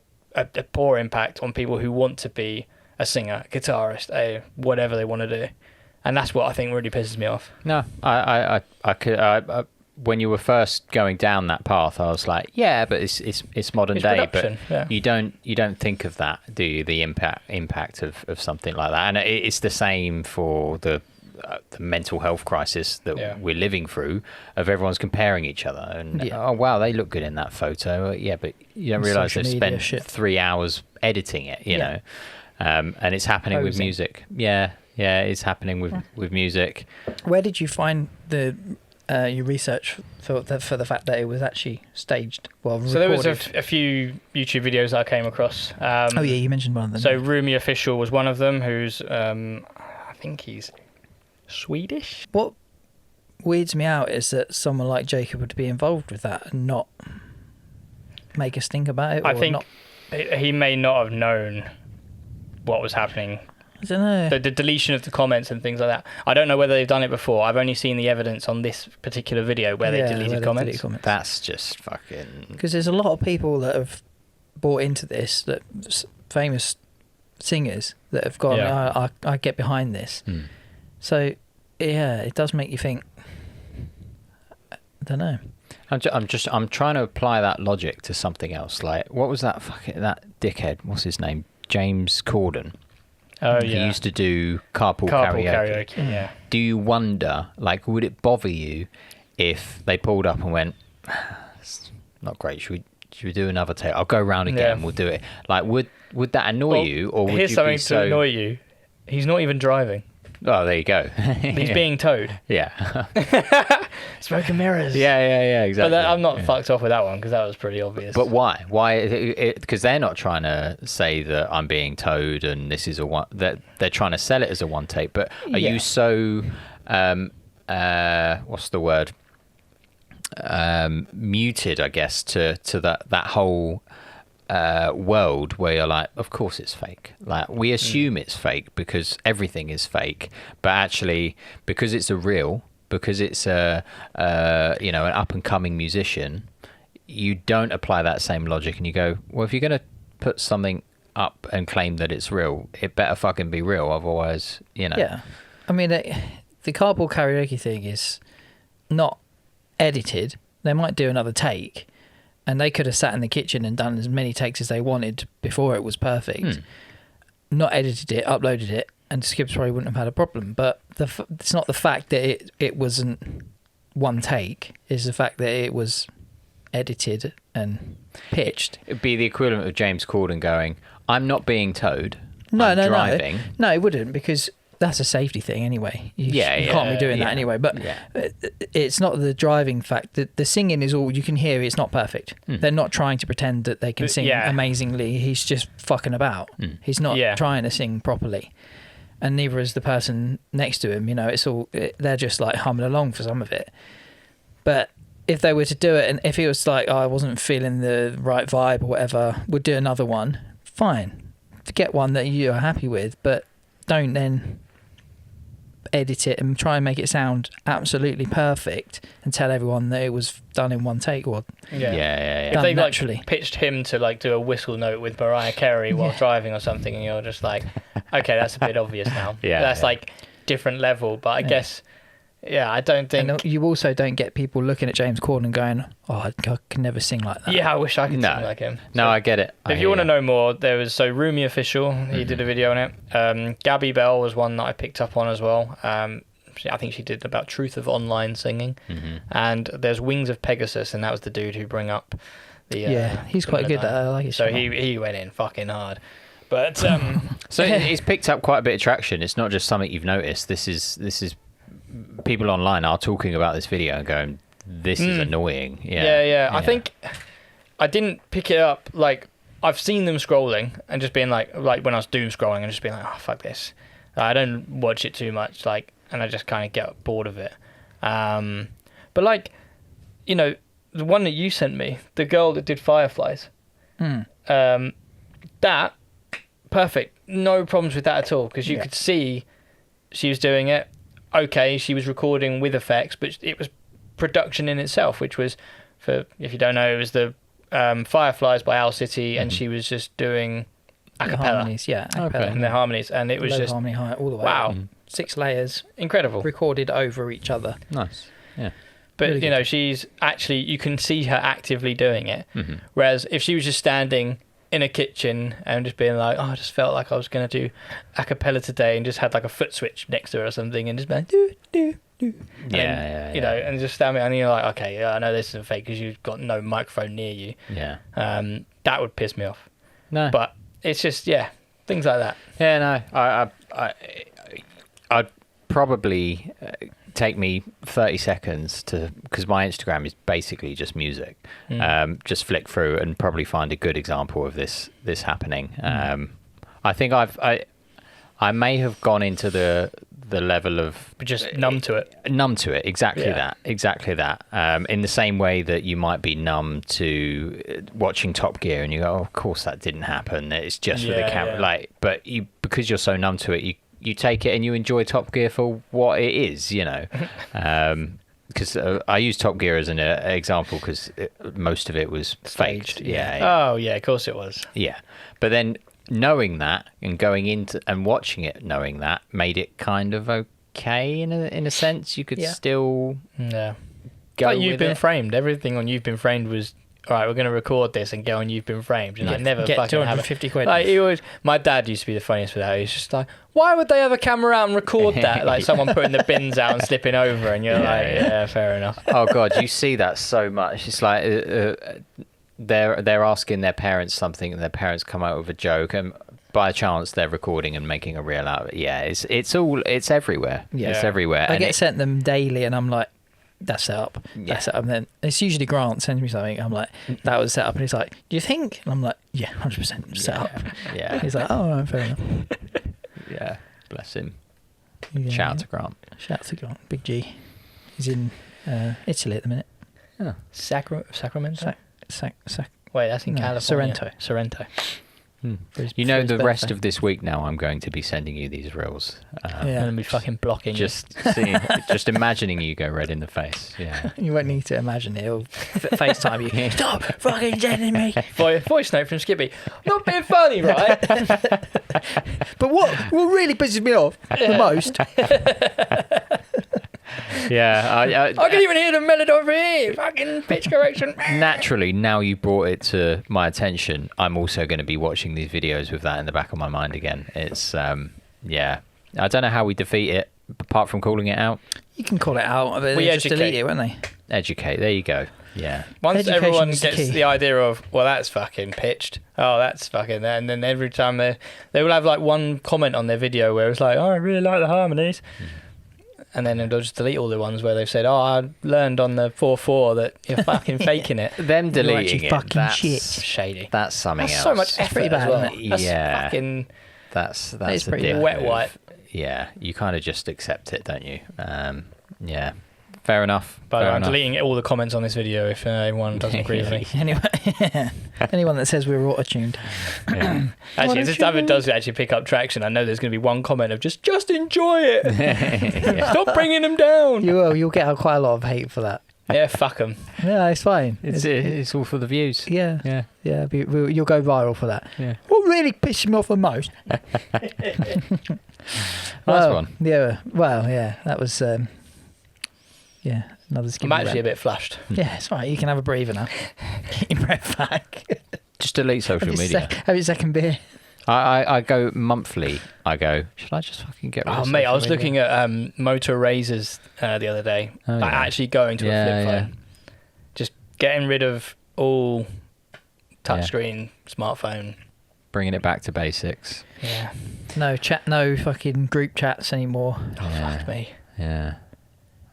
poor impact on people who want to be a singer, a guitarist, whatever they want to do. And that's what I think really pisses me off. No, I could. When you were first going down that path, I was like, yeah, but it's modern day. But you don't think of that, do you? The impact of something like that, and it's the same for the mental health crisis that we're living through. Of everyone's comparing each other, and oh wow, they look good in that photo. Yeah, but you don't realise they've spent 3 hours editing it. You know, and it's happening with music. Yeah, it's happening with music. Where did you find your research for the fact that it was actually staged? Well, recorded? So there was a few YouTube videos I came across. You mentioned one of them. So Rumi Official was one of them, who's I think he's Swedish. What weirds me out is that someone like Jacob would be involved with that and not make us think about it. I think he may not have known what was happening. I don't know. The deletion of the comments and things like that. I don't know whether they've done it before. I've only seen the evidence on this particular video where they deleted comments. That's just fucking... Because there's a lot of people that have bought into this, that famous singers that have gone, I get behind this. So, yeah, it does make you think. I don't know. I'm trying to apply that logic to something else. Like, what was that dickhead? What's his name? James Corden. Oh, He used to do carpool karaoke. Yeah. Do you wonder, like, would it bother you if they pulled up and went, it's not great, should we do another take? I'll go round again, we'll do it. Like, would that annoy you, or would you be so... Here's something to annoy you. He's not even driving. Oh, there you go. He's being towed. Yeah. Smoke and mirrors. Yeah, exactly. But I'm not fucked off with that one because that was pretty obvious. But why? Why? Because they're not trying to say that I'm being towed and this is a one. They're trying to sell it as a one take. But are you so? What's the word? Muted, I guess, to that whole. World where you're like, of course it's fake. Like, we assume it's fake because everything is fake, but actually because it's because it's an up and coming musician, you don't apply that same logic and you go, well, if you're going to put something up and claim that it's real, it better fucking be real, otherwise, Yeah, I mean, the carpool karaoke thing is not edited. They might do another take. And they could have sat in the kitchen and done as many takes as they wanted before it was perfect. Not edited it, uploaded it, and Skibbs probably wouldn't have had a problem. But it's not the fact that it wasn't one take. It's the fact that it was edited and pitched. It'd be the equivalent of James Corden going, I'm not being towed. I'm driving. No, it wouldn't, because that's a safety thing anyway. You can't be doing that anyway. But it's not the driving fact. The singing is all you can hear. It's not perfect. They're not trying to pretend that they can sing amazingly. He's just fucking about. He's not trying to sing properly, and neither is the person next to him. It's all they're just like humming along for some of it. But if they were to do it, and if it was like, I wasn't feeling the right vibe or whatever, would do another one. Fine, get one that you are happy with, but don't then edit it and try and make it sound absolutely perfect and tell everyone that it was done in one take or if they naturally pitched him to do a whistle note with Mariah Carey while driving or something, and you're just like, okay, that's a bit obvious now. That's like different level, but I guess Yeah, I don't think. And you also don't get people looking at James Corden and going, "Oh, I can never sing like that." Yeah, I wish I could sing like him. No, I get it. If you want to know more, there was Rumi Official. He did a video on it. Gabby Bell was one that I picked up on as well. I think she did about truth of online singing. And there's Wings of Pegasus, and that was the dude who bring up the. He's quite good. I like his. So he went in fucking hard. But so he's picked up quite a bit of traction. It's not just something you've noticed. This is people online are talking about this video and going, "This is annoying." Yeah. I think I didn't pick it up. Like, I've seen them scrolling and just being like when I was doom scrolling and just being like, "Oh, fuck this." I don't watch it too much, like, and I just kind of get bored of it. But like, you know, the one that you sent me, the girl that did Fireflies, that. Perfect. No problems with that at all, because you could see she was doing it. Okay, she was recording with effects, but it was production in itself, which was, for if you don't know, it was the Fireflies by Owl City, and she was just doing a cappella. Harmonies, acapella. And the harmonies, and it was low just harmony high all the way. Wow, 6 layers, incredible, recorded over each other. Nice. Yeah. But really you know, she's actually, you can see her actively doing it. Whereas if she was just standing in a kitchen and just being like, "Oh, I just felt like I was going to do a cappella today," and just had like a foot switch next to her or something, and just be like, do. You know, and just stand there, and you're like, "Okay, yeah, I know this isn't fake because you've got no microphone near you." Yeah. That would piss me off. No. But it's just, things like that. Yeah, no. I'd probably take me 30 seconds because my Instagram is basically just music. Just flick through and probably find a good example of this happening. I think I may have gone into the level of just numb to it. Exactly that. In the same way that you might be numb to watching Top Gear and you go, "Oh, of course that didn't happen. It's just for the camera." But because you're so numb to it, you take it and you enjoy Top Gear for what it is, you know. Because I use Top Gear as an example because most of it was Staged, faked. Oh, yeah, of course it was. Yeah. But then knowing that and going into and watching it knowing that made it kind of okay in a sense. You could still go like You've with Been it. Framed. Everything on You've Been Framed was, all right, we're going to record this and go on You've Been Framed. And I never get fucking 250 quid. Like, my dad used to be the funniest with that. He's just like, "Why would they have a camera out and record that?" Like someone putting the bins out and slipping over, and you're yeah, fair enough. Oh God, you see that so much. It's like they're asking their parents something, and their parents come out with a joke, and by chance they're recording and making a reel out of it. Yeah, it's everywhere. Yeah. It's everywhere. I get sent them daily, and I'm like, "That's set up. That's set up." And then it's usually Grant sends me something. I'm like, "That was set up," and he's like, "Do you think?" And I'm like, "Yeah, 100% set up." Yeah. He's like, "Oh, right, fair enough." Yeah, bless him. Yeah. Shout out to Grant. Shout out to Grant, Big G. He's in Italy at the minute. Oh. Sacramento. Wait, that's in California. Sorrento. You know, the rest of this week now, I'm going to be sending you these reels. I'm going to be fucking blocking just just imagining you go red in the face. Yeah. You won't need to imagine it. He'll FaceTime you. "Stop fucking sending me." Voice note from Skippy. Not being funny, right? But what really pisses me off the most. Yeah. I can even hear the melody over here. Fucking pitch correction. Naturally, now you brought it to my attention, I'm also going to be watching these videos with that in the back of my mind again. It's, I don't know how we defeat it, apart from calling it out. You can call it out, but We they just educate. delete it, won't they? Educate. There you go. Yeah. Once Education everyone is the gets key. the idea of, well, that's fucking pitched. Oh, that's fucking that. And then every time they will have like one comment on their video where it's like, "Oh, I really like the harmonies." And then they'll just delete all the ones where they've said, "Oh, I learned on the 4/4 that you're fucking faking it." Them deleting actually it. fucking That's shit. Shady. That's something That's else. so much effort pretty bad, as well. isn't it? That's Yeah. fucking That's It's a pretty dick wet move. wipe. Yeah. You kind of just accept it, don't you? Yeah. Fair enough. But Fair I'm enough. deleting all the comments on this video if anyone doesn't agree with me. Anyway, anyone that says we're auto-tuned. Actually, if this time it does actually pick up traction, I know there's going to be one comment of just enjoy it. Stop bringing them down. You'll get quite a lot of hate for that. Yeah, fuck them. Yeah, it's fine. It's all for the views. Yeah. Yeah. You'll go viral for that. Yeah. What really pisses me off the most? Nice one. Yeah. Well, yeah. That was Yeah, another I'm skinny actually a rep. bit flushed. Yeah, it's all right. You can have a breather now. Get your breath back. Just delete social media. Have your second beer. I go monthly. I go, should I just fucking get rid of Oh, social mate, I was media? looking at motor razors the other day. Oh, Like yeah. actually going to a flip phone. Just getting rid of all touchscreen, smartphone. Bringing it back to basics. Yeah. No fucking group chats anymore. Oh, fuck me. Yeah.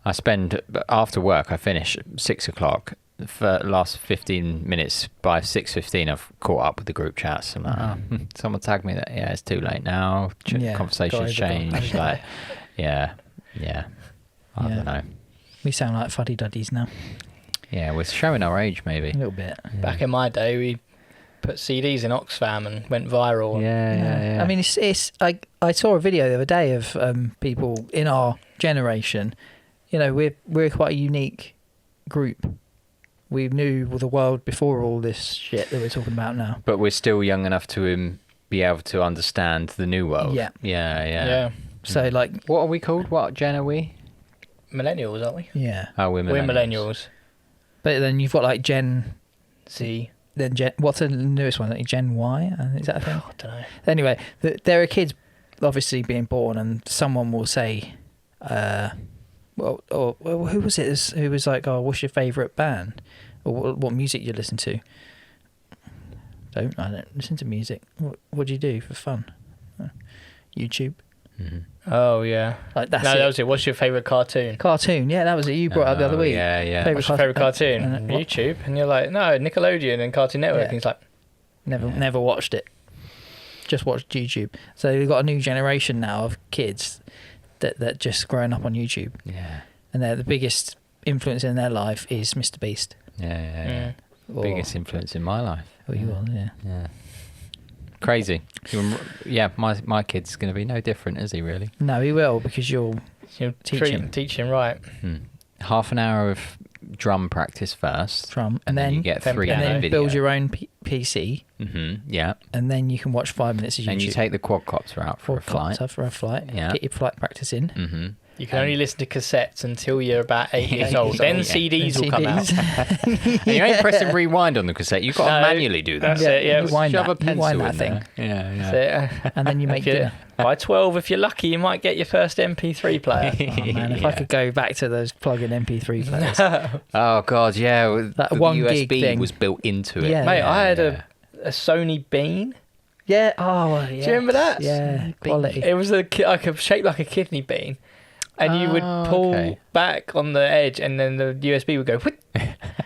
I spend, after work, I finish at 6 o'clock. For the last 15 minutes, by 6:15, I've caught up with the group chats. I'm like, someone tagged me that, it's too late now. Conversation's changed. Like, I don't know. We sound like fuddy-duddies now. Yeah, we're showing our age, maybe. A little bit. Yeah. Back in my day, we put CDs in Oxfam and went viral. Yeah. I mean, it's I saw a video the other day of people in our generation. You know, we're quite a unique group. We knew the world before all this shit that we're talking about now. But we're still young enough to be able to understand the new world. Yeah. So, like... What are we called? What gen are we? Millennials, aren't we? Yeah. Oh, we're millennials. We're millennials. But then you've got, like, Gen... C. Then Gen... What's the newest one? Like Gen Y? Is that a thing? I don't know. Anyway, there are kids obviously being born, and someone will say... Well, who was it who was like, oh, what's your favourite band? Or what music you listen to? I don't listen to music. What do you do for fun? YouTube. Mm-hmm. Oh, yeah. Like that's no, it. that was it. What's your favourite cartoon? Cartoon, yeah, that was it. You brought up the other week. Yeah. What's your favourite cartoon? What? YouTube. And you're like, no, Nickelodeon and Cartoon Network. Yeah. And he's like, Never watched it. Just watched YouTube. So we've got a new generation now of kids that just growing up on YouTube. Yeah. And they're the biggest influence in their life is Mr. Beast. Yeah. Or- Biggest influence in my life. Oh, you will, yeah. Yeah. Crazy. Yeah, my kid's going to be no different, is he really? No, he will, because you'll teach him. Teach him right. Half an hour of drum practice first. Drum. And then you get 3 and hour then video. build your own PC. Yeah. And then you can watch 5 minutes of YouTube. And you take the quadcopter out for a flight. For a flight. Yeah. Get your flight practice in. Mm-hmm. You can only listen to cassettes until you're about 8 years old. Then CDs will come out. And you ain't pressing rewind on the cassette. You've got to manually do that. That's it, yeah. You wind Shove that, a pencil you wind that in thing. there. Yeah. That's it. And then you make dinner. By 12, if you're lucky, you might get your first MP3 player. Oh, man, if I could go back to those plug-in MP3 players. Oh, God, yeah. That the 1 USB gig thing. was built into it. Yeah. Mate, I had a Sony Bean. Yeah. Oh, yeah. Do you remember that? Yeah. Quality. It was shaped like a kidney bean. And you would pull back on the edge, and then the USB would go.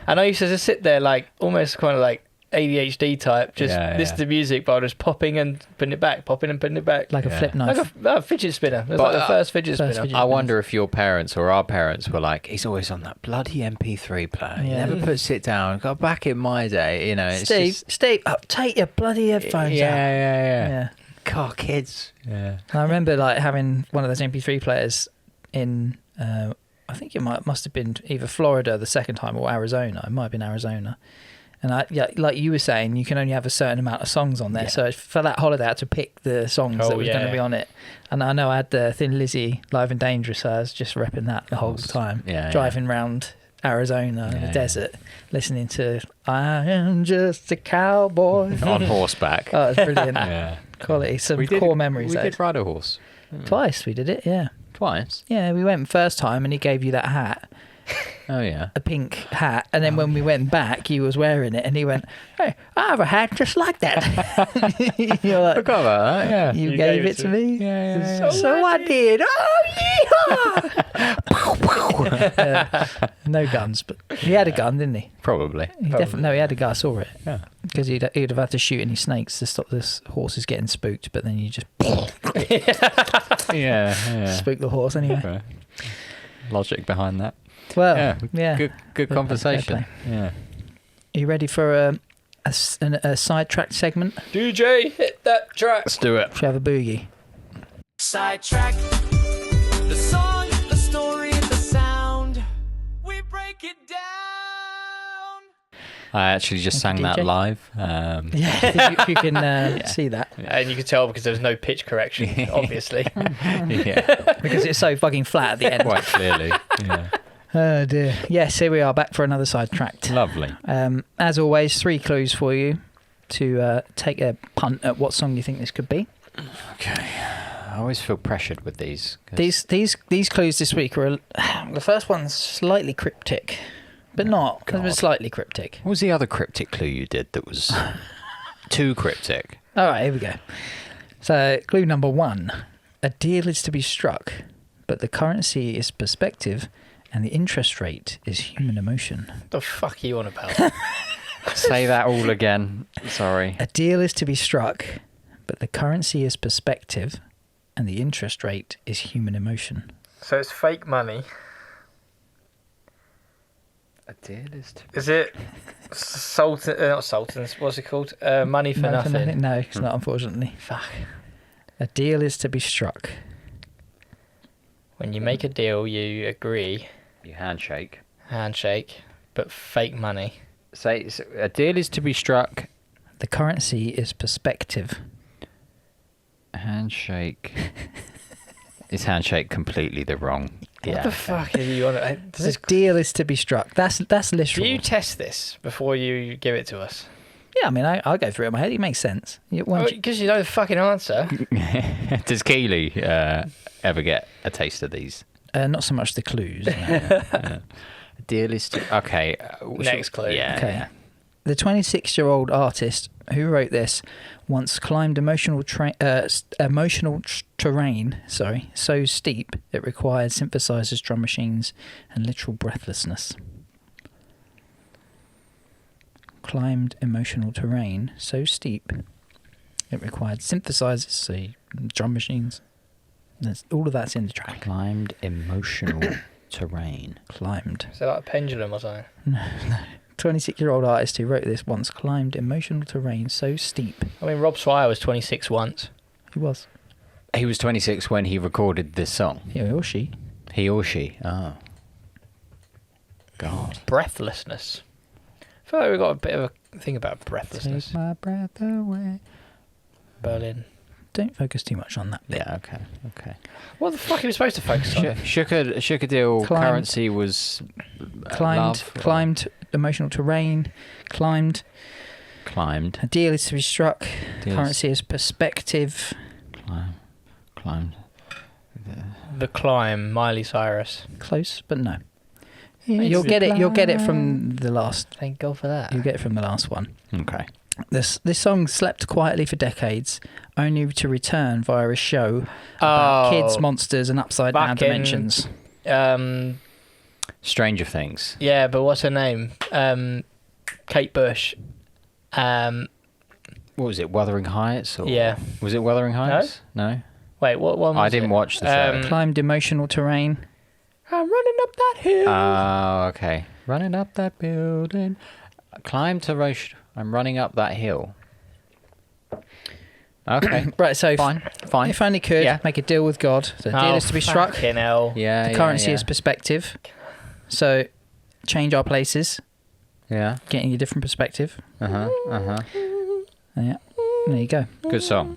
And I used to just sit there, like almost kind of like ADHD type, just listen to music, but I was popping and putting it back, popping and putting it back, like a flip knife, like a fidget spinner. It was like the first fidget spinner. I wonder if your parents or our parents were like, he's always on that bloody MP3 player. He never puts it down. Got back in my day, it's Steve, take your bloody headphones out. Yeah. God, kids. Yeah. I remember like having one of those MP3 players in I think it must have been either Florida the second time or Arizona. It might have been Arizona. And like you were saying, you can only have a certain amount of songs on there. Yeah. So for that holiday, I had to pick the songs that was going to be on it. And I know I had the Thin Lizzy Live and Dangerous, so I was just repping that the whole time. Driving around Arizona in the desert, listening to I Am Just a Cowboy. On horseback. Oh, it's brilliant. Quality. Some core memories. We did ride a horse. Twice we did it, yeah. Twice? Yeah, we went first time and he gave you that hat. Oh, yeah. A pink hat. And then when we went back, he was wearing it and he went, hey, I have a hat just like that. You're like, I forgot about that, yeah. You gave it to me? Yeah. So I did. Oh, yeah! No guns, but he had a gun, didn't he? Probably. He had a gun. I saw it. Yeah. Because he'd have had to shoot any snakes to stop this horses getting spooked, but then you just spook the horse anyway. Okay. Logic behind that. Well, yeah. Good conversation. Yeah. Are you ready for a sidetracked segment? DJ, hit that track. Let's do it. Should we have a boogie? Sidetrack. The song, the story, the sound. We break it down. I actually just sang that DJ. live. If you can see that. And you could tell because there was no pitch correction, obviously. Yeah. Because it's so fucking flat at the end. Quite clearly. Yeah. Oh dear. Yes, here we are back for another sidetracked. Lovely. As always, 3 clues for you to take a punt at what song you think this could be. Okay. I always feel pressured with these. 'Cause These clues this week are the first one's slightly cryptic, but not because it's slightly cryptic. What was the other cryptic clue you did that was too cryptic? All right, here we go. So clue number 1: a deal is to be struck, but the currency is perspective, and the interest rate is human emotion. What the fuck are you on about? Say that all again. Sorry. A deal is to be struck, but the currency is perspective, and the interest rate is human emotion. So it's fake money. A deal is to... Is it not Sultans? What's it called? Money for nothing. No, it's not, unfortunately. Fuck. A deal is to be struck. When you make a deal, you agree. You handshake. Handshake, but fake money. Say so a deal is to be struck. The currency is perspective. Handshake. Is handshake completely the wrong? What the fuck are you on? The deal is to be struck. That's literal. Do you test this before you give it to us? Yeah, I mean, I'll go through it in my head. It makes sense. Because you know the fucking answer. Does Keely ever get a taste of these? Not so much the clues. No. Deal is to... Okay. Next clue. Yeah. Okay. Yeah. The 26-year-old artist who wrote this once climbed emotional terrain, so steep it required synthesizers, drum machines, and literal breathlessness. Climbed emotional terrain so steep it required synthesizers, so drum machines. All of that's in the track. Climbed emotional terrain. Climbed. Is it like a pendulum or something? No. 26-year-old artist who wrote this once climbed emotional terrain so steep. I mean, Rob Swire was 26 once. He was. He was 26 when he recorded this song. He or she. He or she. Oh. God. Breathlessness. I feel like we've got a bit of a thing about breathlessness. Take my breath away. Berlin. Don't focus too much on that bit. Yeah, okay. What the fuck are we supposed to focus on? Shooker deal currency was... Climbed emotional terrain. Climbed. A deal is to be struck. Currency is perspective. Climbed. The Climb, Miley Cyrus. Close, but no. You'll get it. You'll get it from the last. Thank God for that. You'll get it from the last one. Okay. This song slept quietly for decades, only to return via a show about kids, monsters, and upside down dimensions. Stranger Things. Yeah, but what's her name? Kate Bush. What was it? Wuthering Heights? Or Yeah. Was it Wuthering Heights? No. Wait, what one was I didn't watch the show. Climbed emotional terrain. I'm running up that hill. Oh, okay. Running up that building. Climb to Roche. I'm running up that hill. Okay. Right, so Fine. if only could, make a deal with God. The deal is to be struck. Fucking hell. Yeah. The currency is perspective. So change our places. Yeah. Getting a different perspective. Yeah. Yeah. There you go. Good song.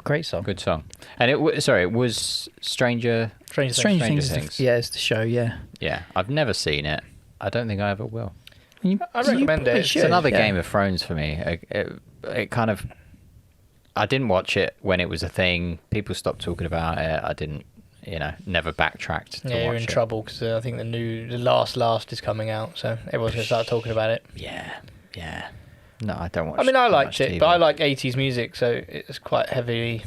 Great song. Good song. And it was Stranger Things. Yeah, it's the show, yeah. Yeah. I've never seen it. I don't think I ever will. I recommend it. It's another Game of Thrones for me. It kind of... I didn't watch it when it was a thing. People stopped talking about it. I didn't, never backtracked to watch it. Yeah, you're in trouble because I think the last is coming out, so everyone's going to start talking about it. Yeah. No, I don't watch. I mean, I liked it, TV. but I like 80s music, so it's quite heavily.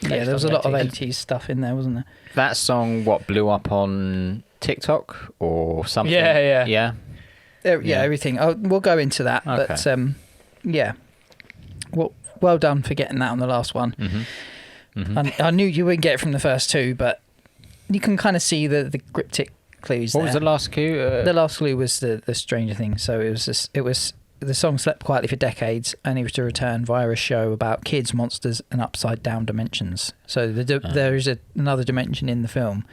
Yeah, there was a lot of 80s stuff in there, wasn't there? That song, blew up on TikTok or something? Yeah. Everything. We'll go into that, Okay. but yeah. Well done for getting that on the last one. Mm-hmm. I knew you wouldn't get it from the first two, but you can kind of see the cryptic clues. What was the last clue? The last clue was the Stranger Things. So it was the song slept quietly for decades, and it was to return via a show about kids, monsters, and upside down dimensions. So there is another dimension in the film,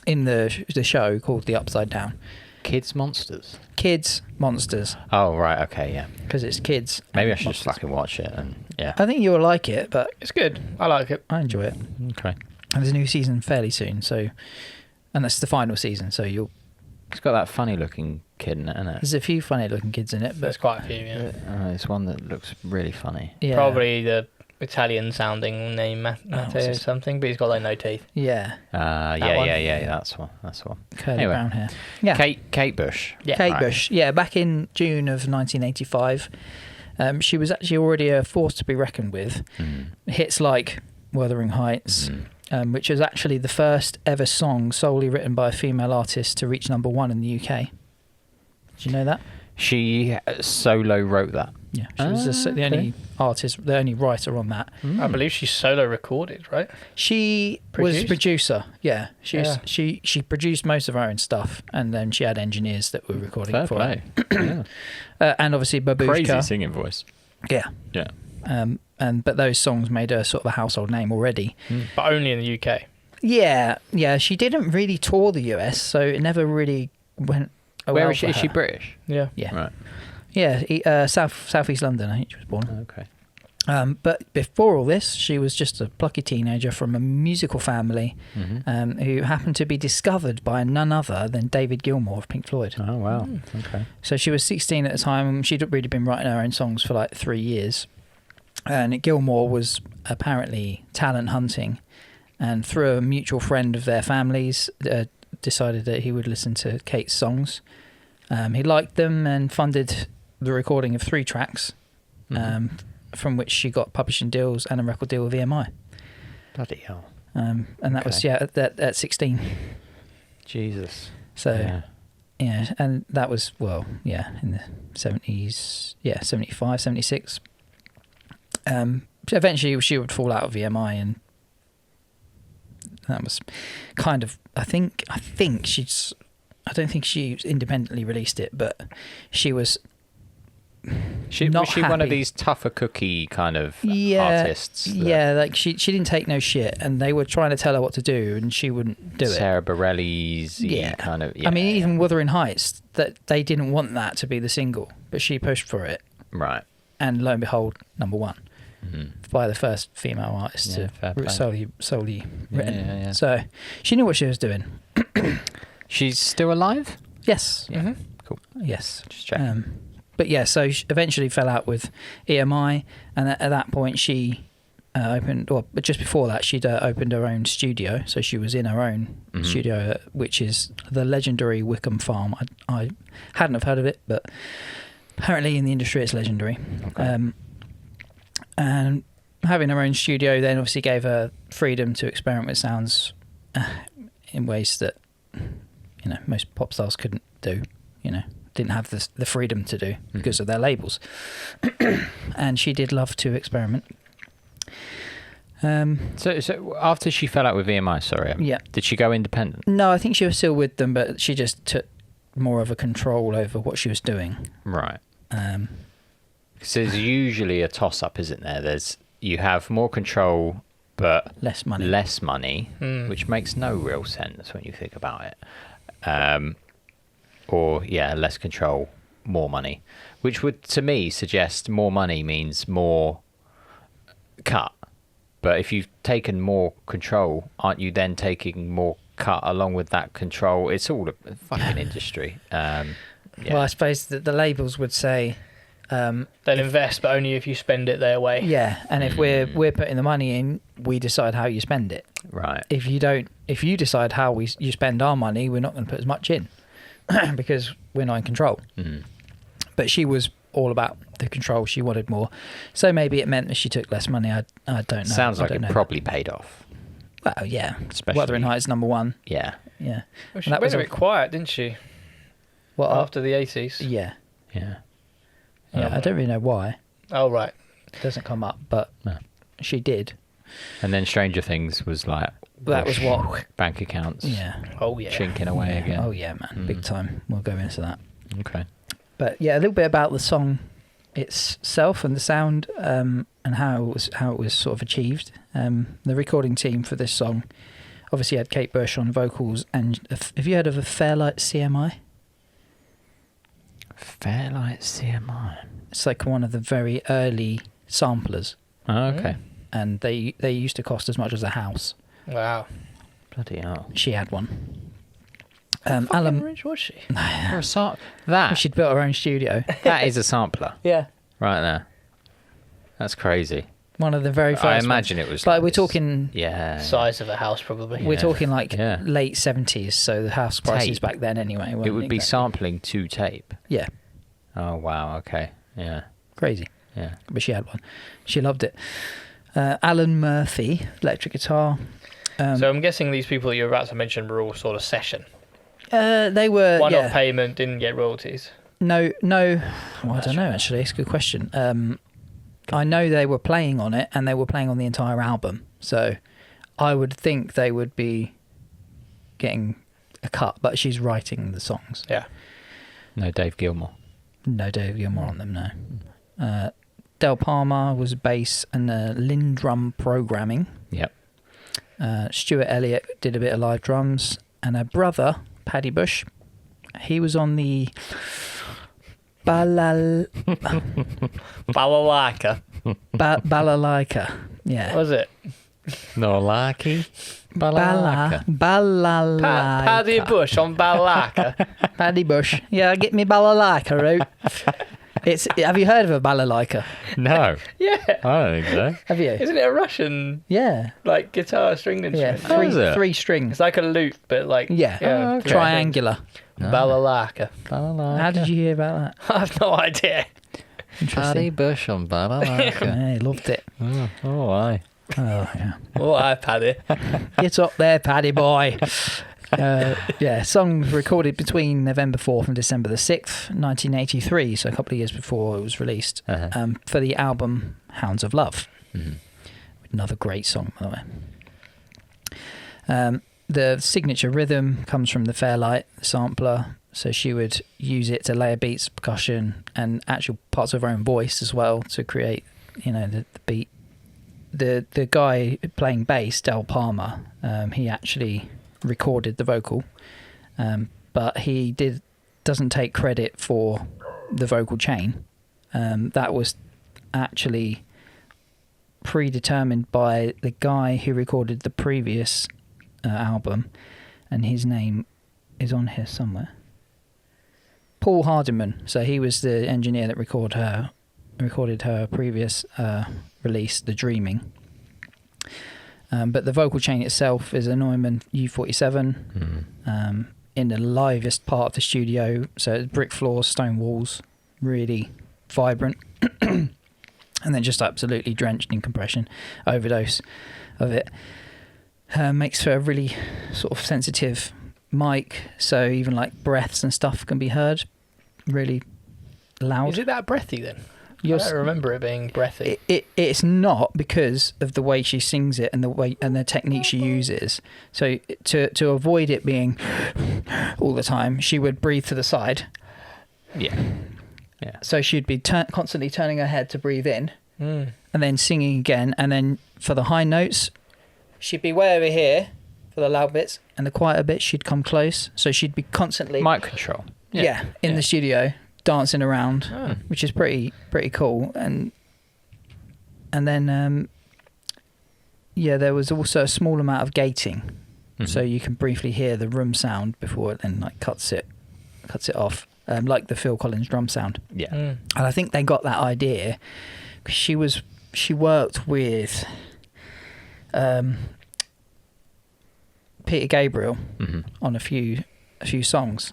in the show called the Upside Down. Kids monsters. Kids monsters. Oh right, okay, yeah. Because it's kids. Maybe I should just fucking watch it and yeah. I think you'll like it, but It's good. I like it. I enjoy it. Okay. And there's a new season fairly soon, and that's the final season, so you'll It's got that funny-looking kid in it, isn't it? There's a few funny-looking kids in it, but There's quite a few, yeah. It's one that looks really funny. yeah, Probably the Italian-sounding name, Matteo or his- something, but he's got like no teeth. yeah, Yeah, one? yeah. That's one. curly Anyway. brown hair. Yeah, Kate Bush. Yeah. Kate Right. Bush. Yeah, back in June of 1985, she was actually already a force to be reckoned with. Hits like Wuthering Heights, which is actually the first ever song solely written by a female artist to reach #1 in the UK. Did you know that? She solo wrote that. Yeah, she was the only artist, the only writer on that. I believe she's solo recorded, right? She was producer. Yeah, she produced most of her own stuff, and then she had engineers that were recording Fair for play. her. And obviously Babushka. Crazy singing voice. Yeah. Yeah. But those songs made her sort of a household name already. But only in the UK. Yeah. She didn't really tour the US, so it never really went. Where is she? Is she British? Yeah. Yeah. Right. Yeah. Southeast London, I think she was born. Okay. But before all this, she was just a plucky teenager from a musical family who happened to be discovered by none other than David Gilmour of Pink Floyd. Oh, wow. Okay. So she was 16 at the time. She'd really been writing her own songs for like 3 years. And Gilmour was apparently talent hunting, and through a mutual friend of their families, decided that he would listen to Kate's songs. He liked them and funded the recording of 3 tracks, from which she got publishing deals and a record deal with EMI. Bloody hell. And that was at 16. Jesus. So yeah, and that was in the 70s, 75, 76. Eventually she would fall out of EMI, and that was kind of I don't think she independently released it, but she was not was she one of happy. these tougher cookie kind of artists? that- Yeah, like she didn't take no shit, and they were trying to tell her what to do, and she wouldn't do it. Sarah Bareilles kind of. Yeah, I mean, even Wuthering Heights, that they didn't want that to be the single, but she pushed for it, Right. and lo and behold, #1 by the first female artist Yeah, fair play. to solely written. Yeah. So she knew what she was doing. She's still alive? Yes. Yeah. Cool. Yes. Just checking. But yeah, so she eventually fell out with EMI, and at that point she but just before that she'd opened her own studio. So she was in her own studio, which is the legendary Wickham Farm. I hadn't have heard of it, but apparently in the industry it's legendary. Okay. And having her own studio then obviously gave her freedom to experiment with sounds in ways that most pop stars couldn't do. Didn't have the freedom to do because of their labels. And she did love to experiment. So after she fell out with EMI, Yeah. did she go independent? No, I think she was still with them, but she just took more of a control over what she was doing. Right. So there's usually a toss-up, isn't there? You have more control, but Less money. which makes no real sense when you think about it. Or less control, more money, which would to me suggest more money means more cut. But if you've taken more control, aren't you then taking more cut along with that control? It's all a fucking industry. Well, I suppose that the labels would say, They'll invest, but only if you spend it their way. yeah, and if we're putting the money in, we decide how you spend it. Right. If you decide how you spend our money, we're not going to put as much in because we're not in control. But she was all about the control. She wanted more, so maybe it meant that she took less money. I don't know. Sounds like I it don't know. probably paid off. Well, yeah. Especially- Wuthering Heights #1. Yeah. Yeah. Well, she And that went was a bit quiet, didn't she? Well, After the 80s. yeah. Yeah. Yeah. I don't really know why. Oh, right. It doesn't come up, but No. she did. And then Stranger Things was like That was what. bank accounts Yeah. Oh, yeah. chinking away Yeah. again. Oh yeah, man, big time. We'll go into that. Okay. But yeah, a little bit about the song itself and the sound, and how it was sort of achieved. The recording team for this song obviously had Kate Bush on vocals, and have you heard of a Fairlight CMI? Fairlight CMI. It's like one of the very early samplers, Oh, okay. and they used to cost as much as a house. Wow. Bloody hell. She had one. Alan, Rich was she? For a that she'd built her own studio. that is a sampler Yeah. right there. That's crazy. One of the very first. I imagine it was Like we're this. talking. Yeah. Size of a house, probably. We're talking like Yeah. late 70s, so the house prices Tape. back then anyway. It weren't would be exactly- sampling to tape. Yeah, Oh wow. Okay. Yeah. crazy. Yeah. But she had one. She loved it. Alan Murphy, electric guitar. So I'm guessing these people you're about to mention were all sort of session. They were One-off payment, didn't get royalties. No. Well, I don't know. Actually, it's a good question. I know they were playing on it, and they were playing on the entire album. So I would think they would be getting a cut. But she's writing the songs. Yeah. No Dave Gilmour. No Dave Gilmour on them. No. Del Palma was bass and Lindrum programming. Yep. Stuart Elliott did a bit of live drums, and her brother Paddy Bush, he was on the Balalaika. balalaika. Yeah. Was it? No lucky. Balalaika. Paddy Bush on Balalaika. Paddy Bush. Yeah, get me balalaika out. Have you heard of a balalaika? No. Yeah. I don't think so. Have you? Isn't it a Russian Yeah. like guitar stringed Yeah. instrument? is it? Three strings. It's like a lute, but like Yeah. okay. Triangular. Balalaika. How did you hear about that? I have no idea. Paddy Bush on Balalaika. Yeah, he loved it. Oh, aye. Oh, yeah. Oh, hi, Paddy. Get up there, Paddy boy. Yeah, song recorded between November 4th and December the 6th, 1983, so a couple of years before it was released, for the album Hounds of Love. Another great song, by the way. The signature rhythm comes from the Fairlight sampler, so she would use it to layer beats, percussion, and actual parts of her own voice as well to create, the beat. The guy playing bass, Del Palma, he actually recorded the vocal, but he doesn't take credit for the vocal chain. That was actually predetermined by the guy who recorded the previous album, and his name is on here somewhere. Paul Hardiman. So he was the engineer that recorded her previous release, The Dreaming. But the vocal chain itself is a Neumann U47 in the livest part of the studio. So it's brick floors, stone walls, really vibrant. And then just absolutely drenched in compression, overdose of it. Makes for a really sort of sensitive mic, so even like breaths and stuff can be heard really loud. Is it that breathy then? I You're don't remember it being breathy. It's not, because of the way she sings it and the way and the technique she uses. So to avoid it being all the time, she would breathe to the side. Yeah. So she'd be constantly turning her head to breathe in, and then singing again. And then for the high notes, she'd be way over here for the loud bits, and the quieter bits she'd come close. So she'd be constantly Mic control. in the studio dancing around, which is pretty cool. And then there was also a small amount of gating, so you can briefly hear the room sound before it then like cuts it off, like the Phil Collins drum sound. And I think they got that idea because she worked with Peter Gabriel on a few songs,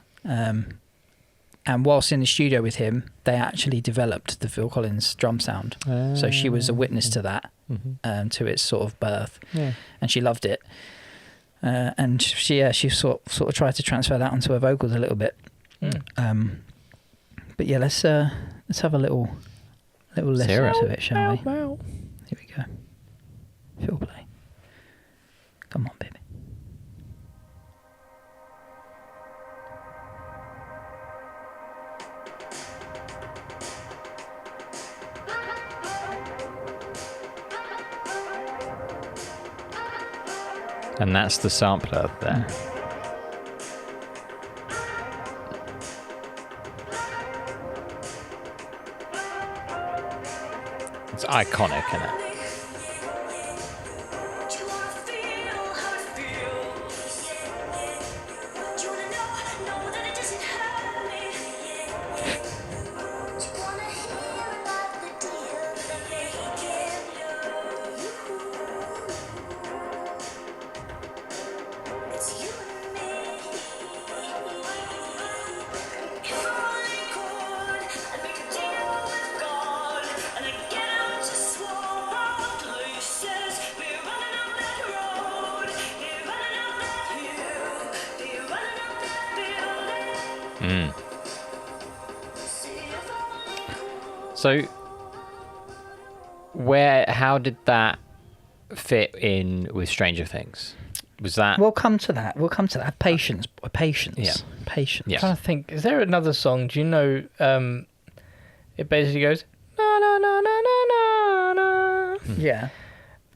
and whilst in the studio with him, they actually developed the Phil Collins drum sound. So she was a witness to that, to its sort of birth, and she loved it. And she sort of tried to transfer that onto her vocals a little bit. But yeah, let's have a little listen to it, shall we? Here we go. Phil play. Come on, baby. And that's the sampler there. It's iconic, isn't it? So, how did that fit in with Stranger Things? Was that... We'll come to that. Patience. Yeah. Patience. Yeah. I'm trying to think. Is there another song? Do you know? It basically goes na na na na na na na. Yeah.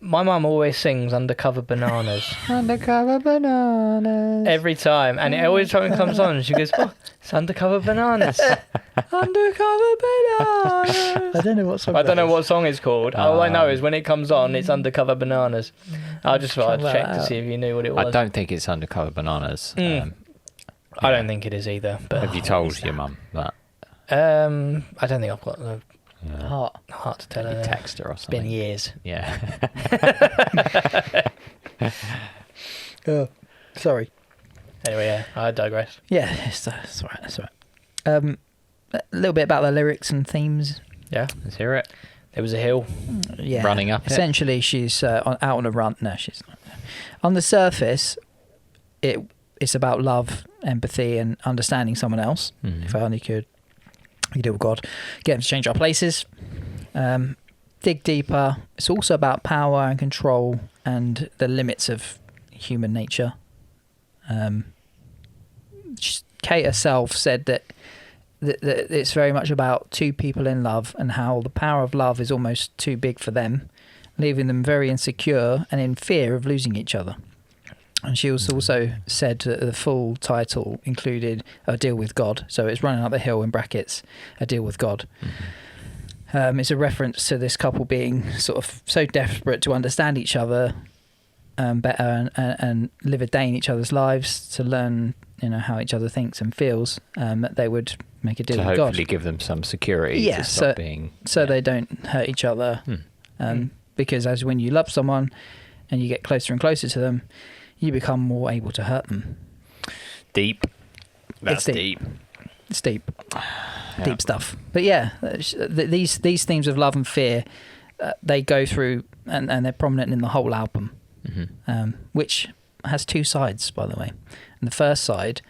My mum always sings "Undercover Bananas" Undercover Bananas. every time, and every time it comes on, she goes, "Oh, it's Undercover Bananas, Undercover Bananas." I don't know what song. I don't know what song it's called. All I know is when it comes on, it's Undercover Bananas. I just thought I'd check to see if you knew what it was. I don't think it's Undercover Bananas. I don't think it is either. But Have you told your mum that? I don't think I've got the heart to tell her. Text her or It's something. been years. Yeah. Oh, sorry. Anyway, yeah, I digress. Yeah, it's all right. That's all right. A little bit about the lyrics and themes. Yeah, Let's hear it. there was a hill. Yeah, Running up it? Essentially, she's out on a run. No, she's not. On the surface, it's about love, empathy, and understanding someone else. If I only could, you deal with God, get them to change our places. Dig deeper. It's also about power and control and the limits of human nature. Kate herself said that it's very much about two people in love and how the power of love is almost too big for them, leaving them very insecure and in fear of losing each other. And she also said that the full title included A Deal with God. So it's running up the hill in brackets, A Deal with God. It's a reference to this couple being sort of so desperate to understand each other better and live a day in each other's lives, to learn, how each other thinks and feels, that they would make a deal with God. To hopefully give them some security to stop being... So they don't hurt each other. Because as when you love someone and you get closer and closer to them, you become more able to hurt them. Deep. That's It's deep. It's deep. Deep stuff. But yeah, these themes of love and fear, they go through and they're prominent in the whole album, which has two sides, by the way. And the first side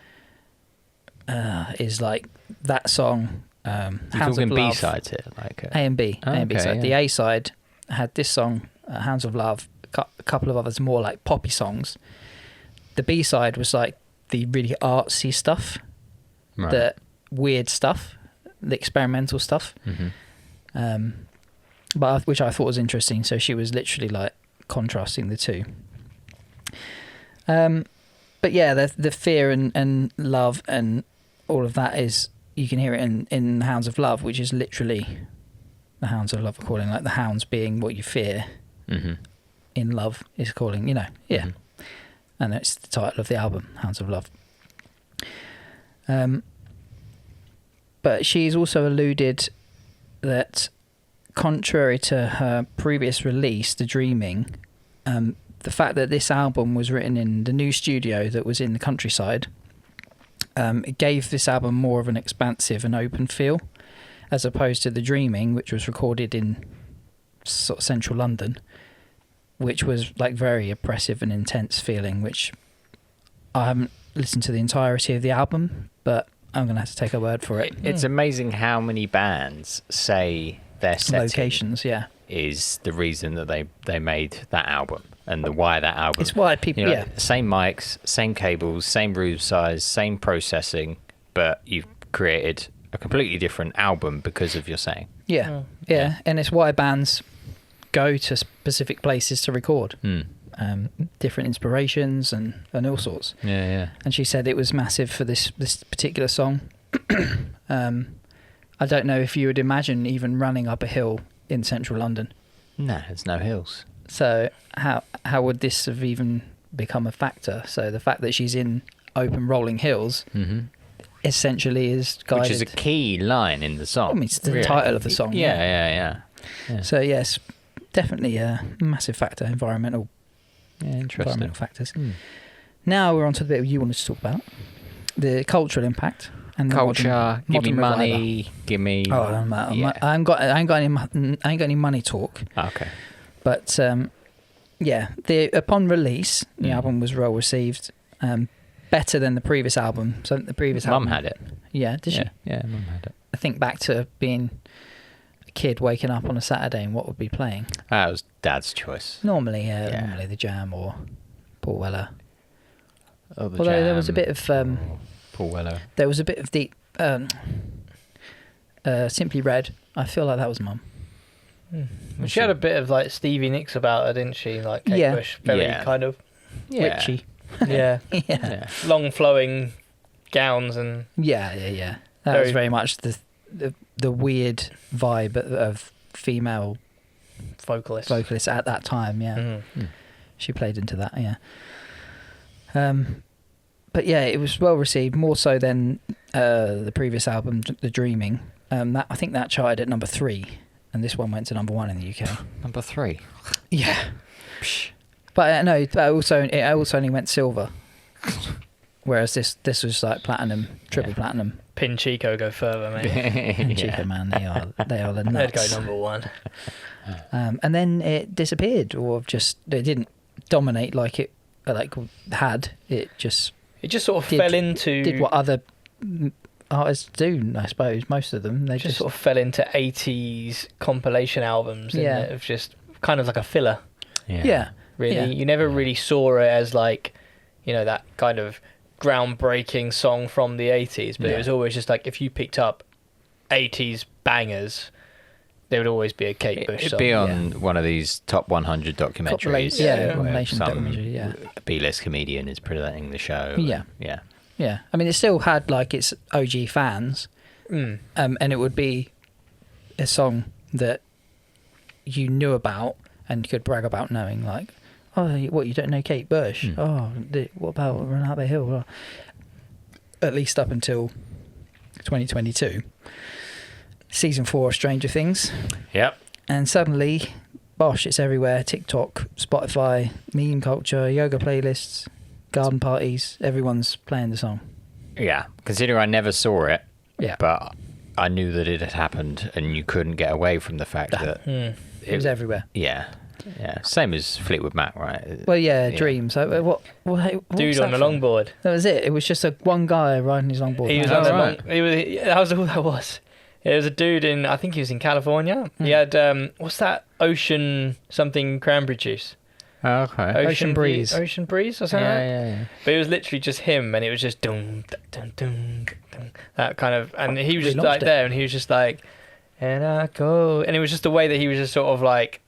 is like that song, You're Hounds talking of Love. B-sides here? Like A and B. A and B Okay, side. yeah. The A side had this song, Hounds of Love, a couple of others more like poppy songs. The B side was like the really artsy stuff, Right. the weird stuff, the experimental stuff, but which I thought was interesting. So she was literally like contrasting the two. But yeah, the fear and love and all of that is, you can hear it in Hounds of Love, which is literally the Hounds of Love are calling, like the hounds being what you fear. In love is calling, and it's the title of the album, Hounds of Love. But she's also alluded that, contrary to her previous release, The Dreaming, the fact that this album was written in the new studio that was in the countryside, it gave this album more of an expansive and open feel, as opposed to The Dreaming, which was recorded in sort of central London, which was like very oppressive and intense feeling, which I haven't listened to the entirety of the album, but I'm going to have to take a word for it. It's amazing how many bands say their setting Locations, yeah. is the reason that they made that album and why that album. It's why people, Same mics, same cables, same room size, same processing, but you've created a completely different album because of your saying. Yeah. And it's why bands go to specific places to record. Different inspirations and all sorts. Yeah. And she said it was massive for this particular song. I don't know if you would imagine even running up a hill in central London. No, there's no hills. So how would this have even become a factor? So the fact that she's in open rolling hills essentially is guided. Which is a key line in the song. I mean, it's the title of the song. Yeah. So yes, definitely a massive factor, environmental Interesting. factors. Now we're on to the bit you wanted to talk about, the cultural impact and the Culture, give me modern money, revival. give me... Oh, I ain't got any money talk. Okay. But upon release, the album was well received, better than the previous album. So the previous album, Mum had it. Yeah, did she? Yeah, Mum had it. I think back to being a kid waking up on a Saturday and what would be playing. That was Dad's choice. Normally The Jam or Paul Weller. Oh, the Although Jam, there was a bit of Paul Weller. there was a bit of the Simply Red. I feel like that was Mum. She had a bit of like Stevie Nicks about her, didn't she? Like Kate Yeah. Bush, very Yeah. kind of Witchy. yeah, Yeah. long flowing gowns and Yeah. That was very much the weird vibe of female vocalists. vocalists at that time. Yeah, Mhm. she played into that. Yeah. But yeah, it was well received, more so than the previous album, The Dreaming. I think that charted at number 3, and this one went to number 1 in the UK. Number 3. Yeah. But no, it also only went silver. Whereas this was like platinum, triple platinum. Pin Chico go further, mate. And Chico, man, they are the They'd nuts. go number 1. And then it disappeared, or it didn't dominate like it had. It just sort of fell into did what other artists do, I suppose. Most of them, they just sort of fell into 80s compilation albums. Yeah. Of just kind of like a filler. yeah. Really, Yeah. you never really saw it as like, that kind of groundbreaking song from the 80s, but it was always just like if you picked up 80s bangers, there would always be a Kate Bush It'd song. be on one of these top 100 documentaries. Yeah, where compilation some documentary, yeah. B-list comedian is presenting the show. Yeah. Yeah. Yeah, I mean, it still had like its OG fans, and it would be a song that you knew about and could brag about knowing. Like, oh, what, you don't know Kate Bush? Oh, what about Run Out the Hill? Well, at least up until 2022, season 4 of Stranger Things, Yep. and suddenly, bosh, it's everywhere. TikTok, Spotify, meme culture, yoga playlists, garden parties, everyone's playing the song. Yeah. Considering I never saw it, Yeah. but I knew that it had happened, and you couldn't get away from the fact that It was everywhere. Yeah. Yeah. Same as Fleetwood Mac, right? Well, yeah, Dreams. So, what Dude was on that a from? longboard. That was it. It was just one guy riding his longboard. He was around. on a right. that was all that was. It was a dude I think he was in California. He had, what's that? Ocean something cranberry juice. Oh, okay. Ocean Breeze. Ocean Breeze or something. Yeah. But it was literally just him, and it was just dum dum dum dum, that kind of, and he was We just like launched it. there, and he was just like, and I go, and it was just the way that he was just sort of like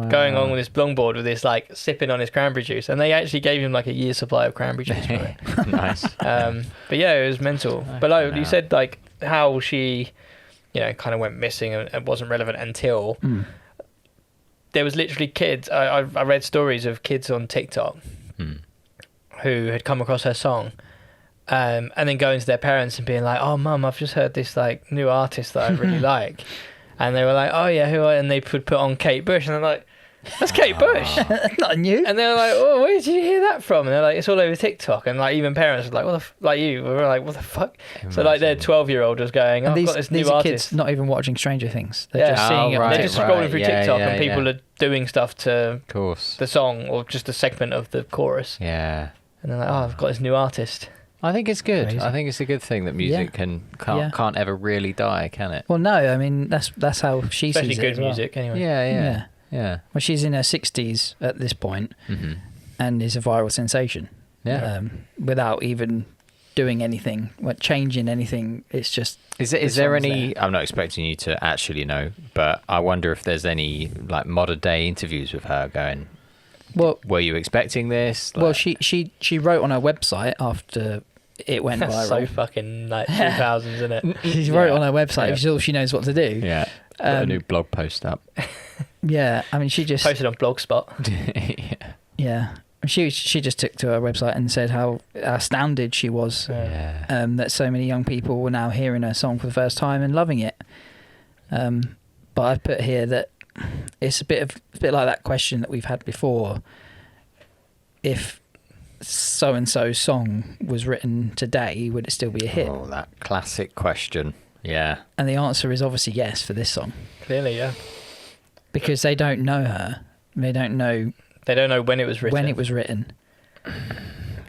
going on with this longboard with this like sipping on his cranberry juice, and they actually gave him like a year's supply of cranberry juice for it. Nice. But yeah, it was mental. But like you said, like how she, kind of went missing and wasn't relevant until. There was literally kids. I read stories of kids on TikTok who had come across her song, and then going to their parents and being like, "Oh, Mum, I've just heard this like new artist that I really like," and they were like, "Oh yeah, who?" And they would put on Kate Bush, and they're like, "That's Kate Bush." Not new. And they were like, "Oh, where did you hear that from?" And they're like, "It's all over TikTok." And like even parents were like, "What the like you?" We were like, "What the fuck?" So like their 12-year-old was going, "Oh, And I've got this these new are artist." kids not even watching Stranger Things. They're Yeah. just seeing it. Oh, on They're right, just TikTok. scrolling through Yeah, TikTok, yeah, and people yeah. are doing stuff to Of course. the song or just a segment of the chorus, Yeah. and they're like, "Oh, I've got this new artist." I think it's good. Crazy. I think it's a good thing that music can't ever really die, can it? Well, no, I mean that's how she Especially sees it good as well. music, anyway. Yeah. Well, she's in her 60s at this point and is a viral sensation. Yeah. Without even doing anything, changing anything. It's just. Is the there song's any? I'm not expecting you to actually know, but I wonder if there's any like modern day interviews with her going. Well, Were you expecting this? well, Like- she wrote on her website after it went That's viral. so fucking like 2000s, isn't it? She wrote on her website. Yeah. Which is all she knows what to do. Yeah. Got a new blog post up. Yeah, I mean, she just. Posted on Blogspot. Yeah, she just took to her website and said how astounded she was Yeah. that so many young people were now hearing her song for the first time and loving it. But I put here that it's a bit like that question that we've had before. If so and so song was written today, would it still be a hit? Oh, that classic question. Yeah. And the answer is obviously yes for this song, Clearly, yeah. because they don't know her. They don't know They don't know when it was written. when it was written.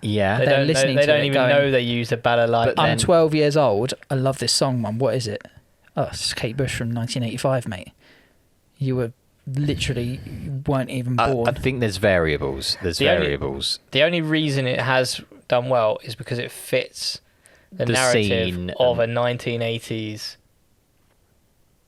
Yeah. They They're don't, listening they to don't it even going, know they used a balalaika. But I'm then- 12 years old. I love this song, Mum. What is it? Oh, it's Kate Bush from 1985, mate. You were literally weren't even born. I think there's variables. There's The only- variables. The only reason it has done well is because it fits the narrative scene of a 1980s.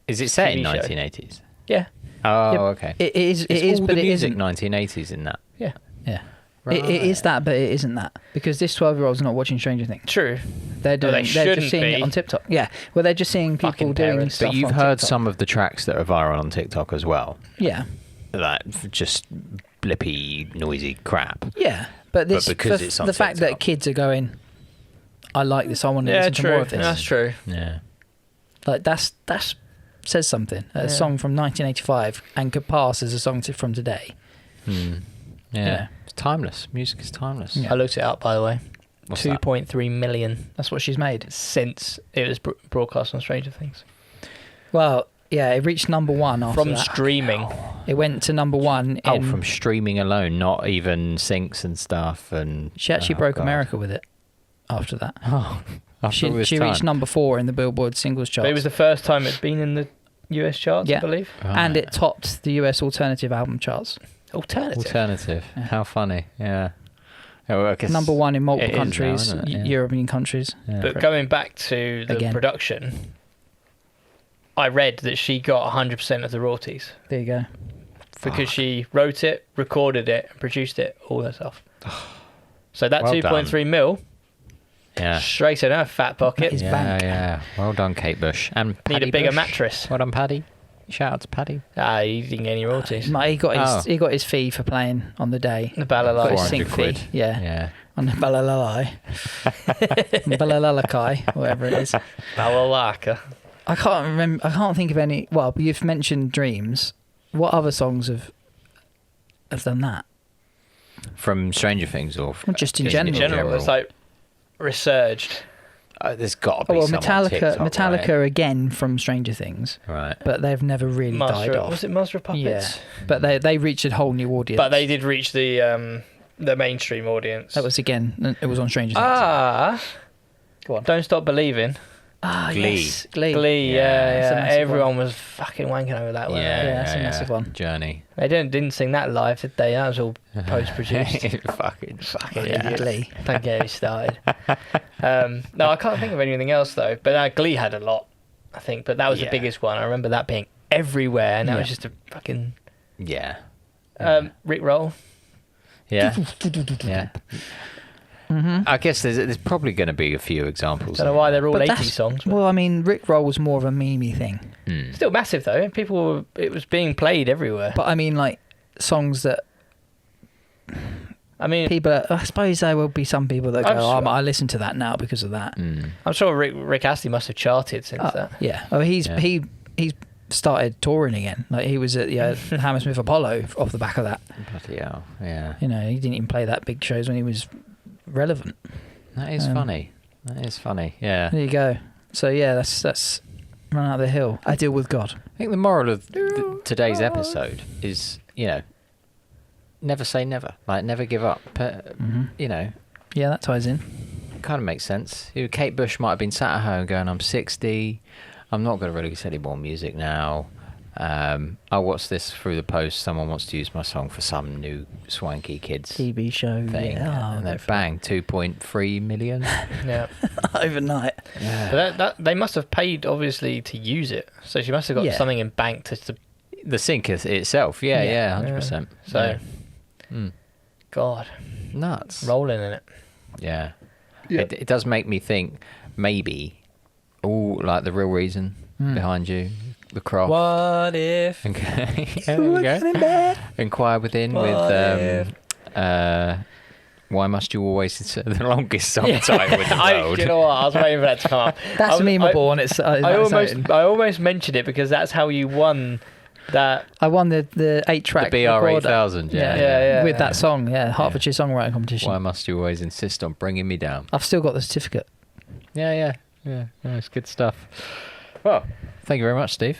Is it set in TV show. 1980s? Yeah, Oh, Yep. okay. It is. It It's is, all but the it music isn't. 1980s in that. yeah, Yeah. Right. It is that, but it isn't that because this 12-year-old's not watching Stranger Things. true. They're doing. they they're shouldn't just seeing be. it on TikTok. Yeah. Well, they're just seeing people Fucking doing parents. stuff. But you've on heard TikTok. some of the tracks that are viral on TikTok as well. Yeah. Like just blippy, noisy crap. Yeah. But this because the, it's on the fact that TikTok. kids are going, I like this. I want to Yeah, listen to more true. of this. That's true. Yeah. Like that's says something. A song from 1985 and could pass as a song from today. Yeah. Yeah. It's timeless. Music is timeless. Yeah. I looked it up, by the way. What's that? 2.3 million That's what she's made. since it was broadcast on Stranger Things. Well, yeah, it reached number one after From that. streaming. It went to number one. Oh, In, from streaming alone, not even syncs and stuff. And she actually oh, broke God. America with it. After that, Oh, after all this she reached time. number 4 in the Billboard singles chart. But it was the first time it's been in the US charts, Yeah. I believe. and Right. it topped the US alternative album charts. Alternative. How funny. Yeah. Oh, well, I guess Number 1 in it multiple is now, countries, isn't it? Yeah. European countries. Yeah. But going back to the Again. production, I read that she got 100% of the royalties There you go. because she wrote it, recorded it, and produced it all herself. So that Well 2.3 mil, Yeah. straight in her fat pocket. His Yeah, bank. yeah. Well done, Kate Bush. And Need Paddy a bigger Bush. mattress. Well done, Paddy. Shout out to Paddy. He didn't get any royalties. He got his Oh. he got his fee for playing on the day. The Got his balalaika. 400 sync quid. fee. Yeah. Yeah. On the Balalalai. Balalalakai, whatever it is. Balalaika. I can't remember. I can't think of any. Well, you've mentioned Dreams. What other songs have done that? From Stranger Things or Well, just in In general. general, it's like resurged. there's got to Oh be well, some on Metallica. TikTok, Metallica again from Stranger Things, Right. but they've never really died off. Was it Master of Puppets? Yeah, but they reached a whole new audience. But they did reach the mainstream audience. That was again. It was on Stranger Things. Go on. Don't Stop Believing. Glee. Yes, Glee. Glee, Yeah, it's a yeah. massive Everyone was fucking wanking over that one. Yeah, Yeah, it's a massive one. Journey. They didn't sing that live, did they? That was all post-produced. fucking yeah. Glee. Don't get me started. No, I can't think of anything else though. But Glee had a lot, I think. But that was the Yeah. biggest one. I remember that being everywhere, and that was Yeah. just a fucking Yeah. Rick Roll. Yeah. Yeah. Mm-hmm. I guess there's probably going to be a few examples. Don't know why they're all But 80 that's- songs. But Well, I mean, Rick Roll was more of a memey thing. still massive though. It was being played everywhere. But I mean, like songs that I mean, people. I suppose there will be some people that go, I'm "Oh, sure- I listen to that now because of that." I'm sure Rick Astley must have charted since that. Yeah. Oh, he's started touring again. Like he was at Hammersmith Apollo off the back of that. Bloody hell. Yeah. You know, he didn't even play that big shows when he was relevant. That is funny. That is funny. Yeah. There you go. So yeah, that's run out the hill. I deal with God. I think the moral of today's episode is, never say never. Like, never give up. You know, Yeah, that ties in. kind of makes sense. Kate Bush might have been sat at home going, I'm 60. I'm not going to release any more music now. I watched this through the post. Someone wants to use my song for some new swanky kids TV show. thing. Yeah, And then bang, 2.3 million. Yeah. overnight. But that they must have paid obviously to use it. So she must have got Yeah. something in bank to The sync itself. Yeah, Yeah. 100%. So Yeah. God, Nuts. rolling in it. Yeah. It does make me think maybe, like the real reason behind you, the croft. What if? Yeah, there we go. Inquire Within with Why Must You Always Insert the longest song title in the world. You know what? I was waiting for that to come up. That's memeable, and it's. I almost mentioned it because that's how you won that. I won the 8-track The BR recorder. 8000, Yeah, yeah. with that song, Hertfordshire songwriting competition. Why Must You Always Insist on Bringing Me Down? I've still got the certificate. Yeah, it's good stuff. Well, thank you very much, Steve.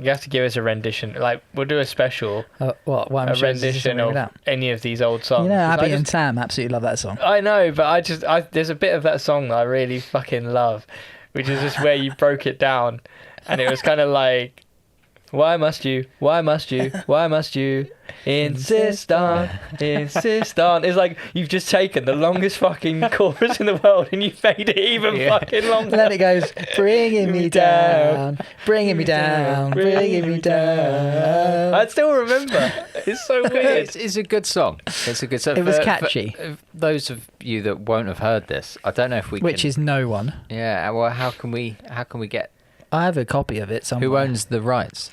You have to give us a rendition. Like, we'll do a special, What? Why a rendition of any of these old songs. You know, 'Cause Abby and Sam absolutely love that song. I know, but there's a bit of that song that I really fucking love, which is just where you broke it down, and it was kind of like, why must you insist on? It's like you've just taken the longest fucking chorus in the world and you made it even fucking longer. And then it goes, bringing me down, bringing me down, bringing me down. I still remember. It's so weird. It's a good song. It's a good song. It was catchy. For those of you that won't have heard this, I don't know if we Which can... is no one. Yeah, well, how can we get... I have a copy of it somewhere. Who owns the rights?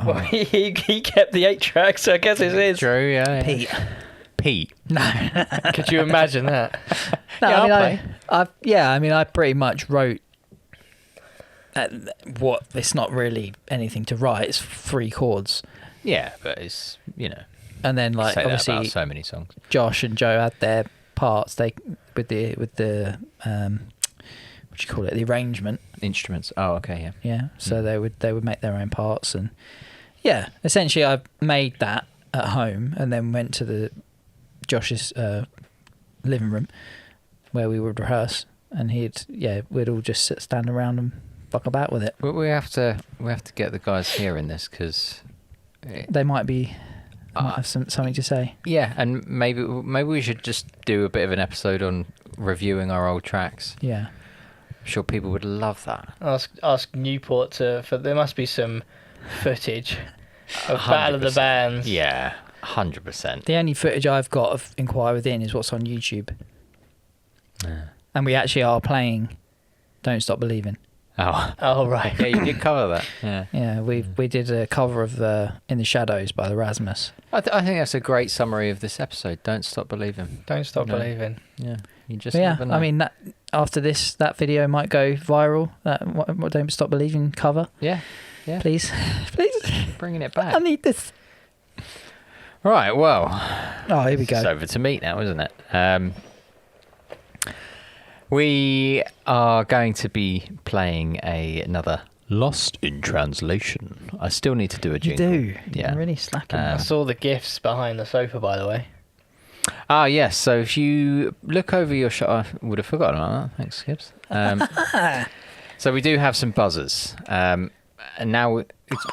Well, he kept the 8 tracks, so I guess it's his. True, yeah. Pete. No. Could you imagine that? No, Yeah, I mean, I pretty much wrote what it's not really anything to write. It's 3 chords. Yeah, but it's, And then like say that obviously about so many songs. Josh and Joe had their parts. They with the what do you call it? The arrangement. Instruments. Oh, okay, yeah. Yeah. So they would make their own parts, and yeah, essentially I made that at home and then went to Josh's living room where we would rehearse, and we'd all just stand around and fuck about with it. But we have to get the guys here in this because they might have something to say. Yeah, and maybe we should just do a bit of an episode on reviewing our old tracks. Yeah. I'm sure people would love that. Ask Newport there must be some footage of Battle of the Bands. Yeah, 100%. The only footage I've got of Inquire Within is what's on YouTube. Yeah. And we actually are playing Don't Stop Believing. Oh right. Yeah, you did cover that. Yeah. Yeah, we did a cover of In the Shadows by the Rasmus. I think that's a great summary of this episode. Don't stop believing. Don't stop believing. Yeah, you just Yeah, never know. I mean after this, that video might go viral. That what Don't Stop Believing cover. Yeah. Please. Bringing it back. I need this. Right. Well. Oh, here we go. It's over to me now, isn't it? We are going to be playing another Lost in Translation. I still need to do a jingle. You do. Yeah. You're really slacking. I saw the gifts behind the sofa, by the way. Ah, yes. So if you look over your shot, I would have forgotten about that. Thanks, Gibbs. So we do have some buzzers. And now it's...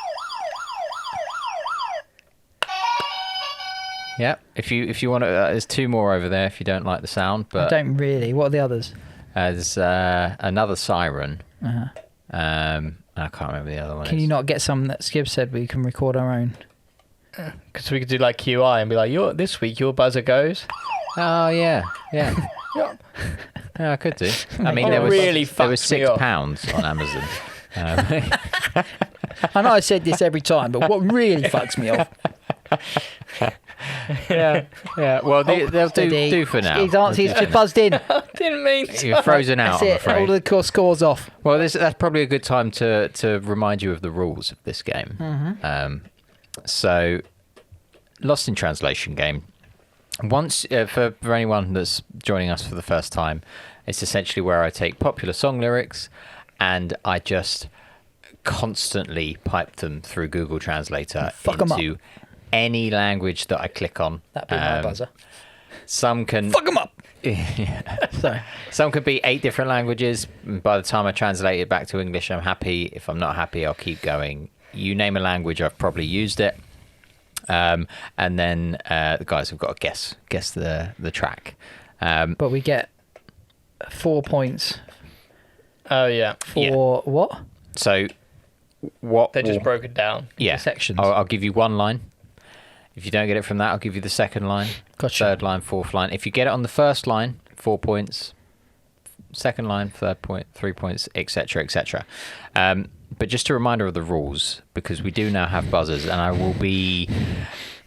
Yeah, if you want to, there's 2 more over there if you don't like the sound. But I don't really. What are the others? There's another siren. Uh-huh. I can't remember the other one. Can you not get some that Skib said we can record our own? Because we could do like QI and be like, this week your buzzer goes. Oh yeah. Yeah, I could do. I mean, there was £6 on Amazon. I know I said this every time, but what really fucks me off. Yeah. Well, they'll do for now. His answer's just buzzed in. I didn't mean to. You're frozen out, That's I'm it. afraid. All the scores off. Well, that's probably a good time to remind you of the rules of this game. Mm-hmm. So, Lost in Translation game. Once, for anyone that's joining us for the first time, it's essentially where I take popular song lyrics and I just constantly pipe them through Google Translator into any language that I click on. That'd be my buzzer. Some can... Fuck them up! Sorry. Some could be 8 different languages. By the time I translate it back to English, I'm happy. If I'm not happy, I'll keep going. You name a language, I've probably used it. And then the guys have got to guess the track. But we get 4 points. Oh yeah. For what? So what? They're just broken down. Yeah. Sections. I'll give you 1 line. If you don't get it from that, I'll give you the 2nd line, Gotcha. 3rd line, 4th line. If you get it on the 1st line, 4 points. 2nd line, 3rd point, 3 points, etc., etc. But just a reminder of the rules, because we do now have buzzers, and I will be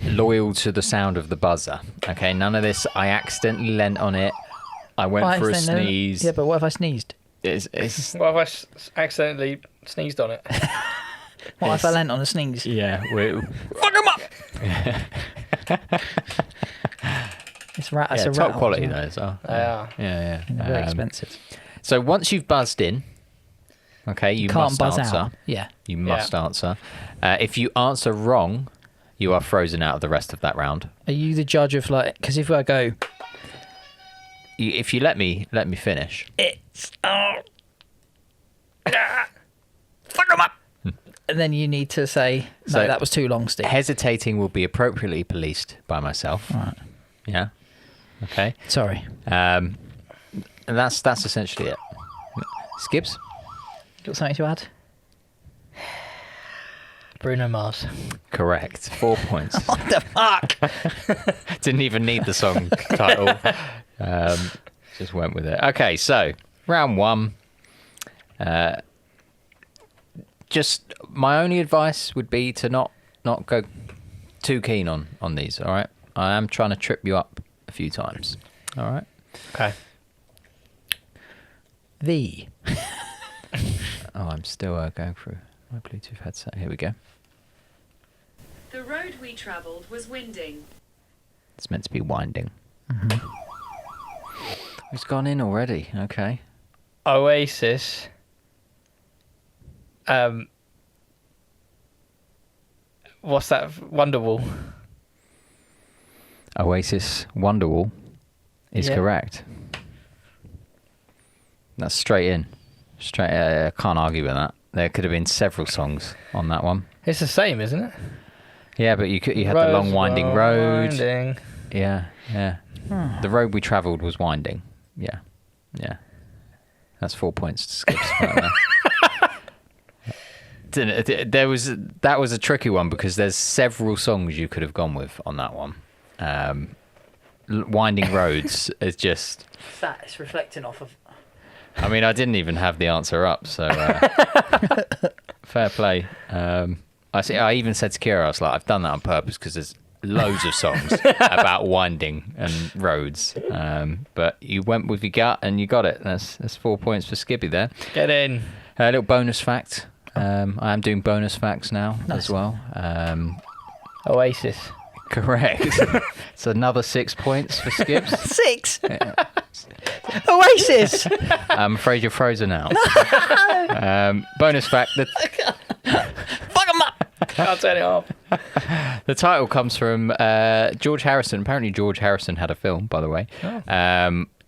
loyal to the sound of the buzzer. Okay, none of this. I accidentally leant on it. I went for a sneeze. Yeah, but what if I sneezed? It's What if I accidentally sneezed on it? What if I leant on a sneeze? yeah. Fuck them up! It's a Yeah, rattle. top quality though. So They are. yeah. They're very expensive. So once you've buzzed in, Okay, you Can't must buzz answer. out. Yeah. You must answer. If you answer wrong, you are frozen out of the rest of that round. Are you the judge of like? Because if I go, If you let me finish. it's fuck 'em up, and then you need to say no. So, That was too long, Steve. Hesitating will be appropriately policed by myself. Right. Yeah. Okay. Sorry. And that's essentially it. Skips? Got something to add? Bruno Mars. Correct. 4 points. What the fuck? Didn't even need the song title. Just went with it. Okay, so round 1. Just my only advice would be to not go too keen on these. All right, I am trying to trip you up a few times. All right. Okay. Oh, I'm still going through my Bluetooth headset. Here we go. The road we travelled was winding. It's meant to be winding. Mm-hmm. It's gone in already. Okay. Oasis. What's that? Wonderwall. Oasis Wonderwall is correct. That's straight in. I can't argue with that. There could have been several songs on that one. It's the same, isn't it? Yeah, but you had the long winding road. Winding. Yeah. The road we travelled was winding. Yeah. That's 4 points to Skips right there. That was a tricky one because there's several songs you could have gone with on that one. Winding Roads is just... That is reflecting off of... I mean, I didn't even have the answer up, so fair play. I even said to Kira, I was like, I've done that on purpose because there's loads of songs about winding and roads. But you went with your gut and you got it. That's 4 points for Skippy there. Get in. A little bonus fact. I am doing bonus facts now as well. Oasis. Correct. It's another 6 points for Skips. 6. Oasis. I'm afraid you're frozen out. Bonus fact. Fuck 'em up. Can't turn it off. The title comes from George Harrison. Apparently, George Harrison had a film, by the way,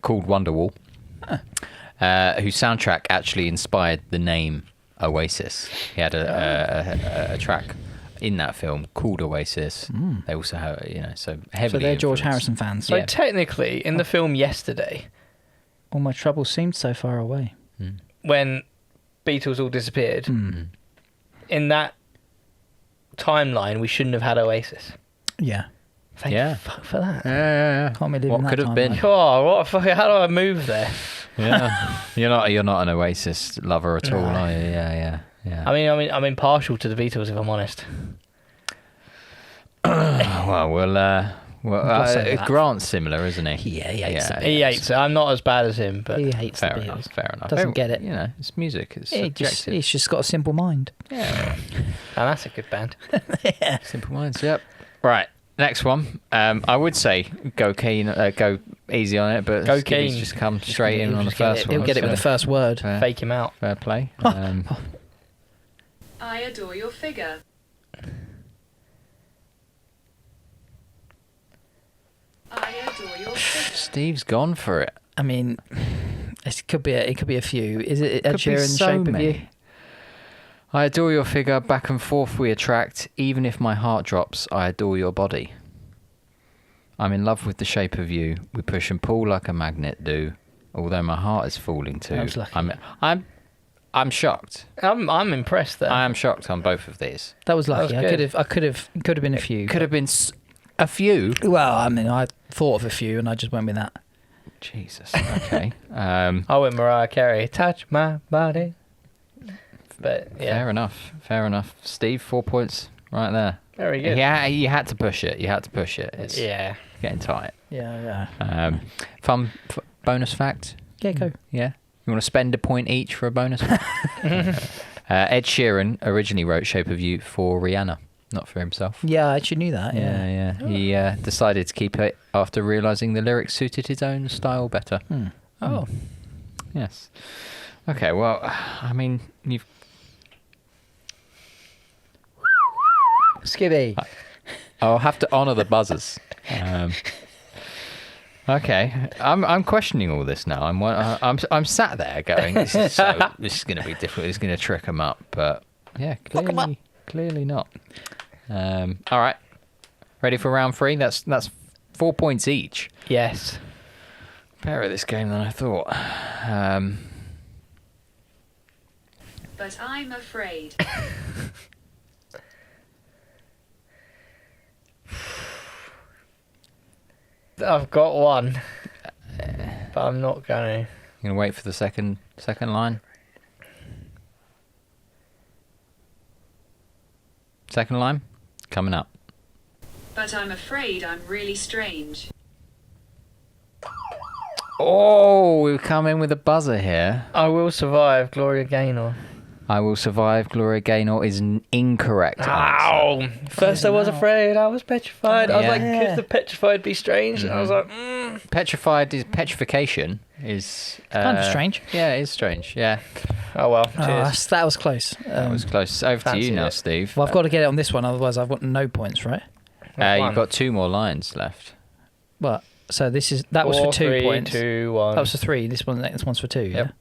called Wonderwall, whose soundtrack actually inspired the name Oasis. He had a track in that film called Oasis. They also have, so heavily. So they're George influenced. Harrison fans. So technically, in the film Yesterday, All my troubles seemed so far away. when Beatles all disappeared, in that timeline, we shouldn't have had Oasis. Yeah. Thank fuck for that. Yeah. Can't be living What that could have timeline. been? God, what the fuck? How do I move there? Yeah. You're not an Oasis lover at all, are you? Yeah. I mean, I'm impartial to the Beatles, if I'm honest. Grant's similar, isn't he? Yeah, he hates the He hates it. I'm not as bad as him, but He hates Fair the enough. Beatles. Fair enough. Doesn't get it. It's music. It's He's just got a simple mind. and that's a good band. Simple minds. Yep. Right. Next one. I would say go easy on it, but Go Skipper's keen. just come straight in on the first one. He'll get it with the first word. Fake him out. Fair play. I adore your figure. I adore your figure. Steve's gone for it. I mean, it could be a few. Is it Ed Could be Sheeran's so Shape many. of You? I adore your figure, back and forth we attract. Even if my heart drops, I adore your body. I'm in love with the shape of you. We push and pull like a magnet do. Although my heart is falling too. That was lucky. I'm shocked. I'm impressed there. I am shocked on both of these. That was lucky. That was good. I could have been a few. Could have been a few. Well, I mean, I thought of a few and I just went with that. Jesus. Okay. I went Mariah Carey. Touch my body. But yeah, Fair enough. Steve, 4 points right there. very good. Yeah, you had to push it. It's Yeah. getting tight. Yeah. Fun bonus fact. Yeah, go. Yeah. You want to spend a point each for a bonus? Ed Sheeran originally wrote "Shape of You" for Rihanna, not for himself. Yeah, I actually knew that. Yeah. He decided to keep it after realizing the lyrics suited his own style better. Oh, Yes. Okay, well, I mean, you've... Skibby. I'll have to honour the buzzers. Okay, I'm questioning all this now. I'm sat there going, this is going to be difficult. It's going to trick them up, but yeah, clearly not. All right, ready for round 3? That's 4 points each. Yes. Better at this game than I thought. But I'm afraid. I've got one, but I'm not going to. You're gonna wait for the second line. Second line, coming up. But I'm afraid I'm really strange. Oh, we've come in with a buzzer here. I Will Survive, Gloria Gaynor. I Will Survive, Gloria Gaynor is an incorrect answer. Ow! First I was afraid, I was petrified. I was like, Yeah. could the petrified be strange? And I was like, Petrification is Kind of strange. Yeah, it is strange. Yeah, oh well, Oh, cheers. that was close. that was close. Over to fancy you now, it. Steve. Well, I've got to get it on this one, otherwise I've got no points, right? You've got 2 more lines left. But so that was for 2 3, points. 2, 1. That was for 3. This one's for 2. Yep.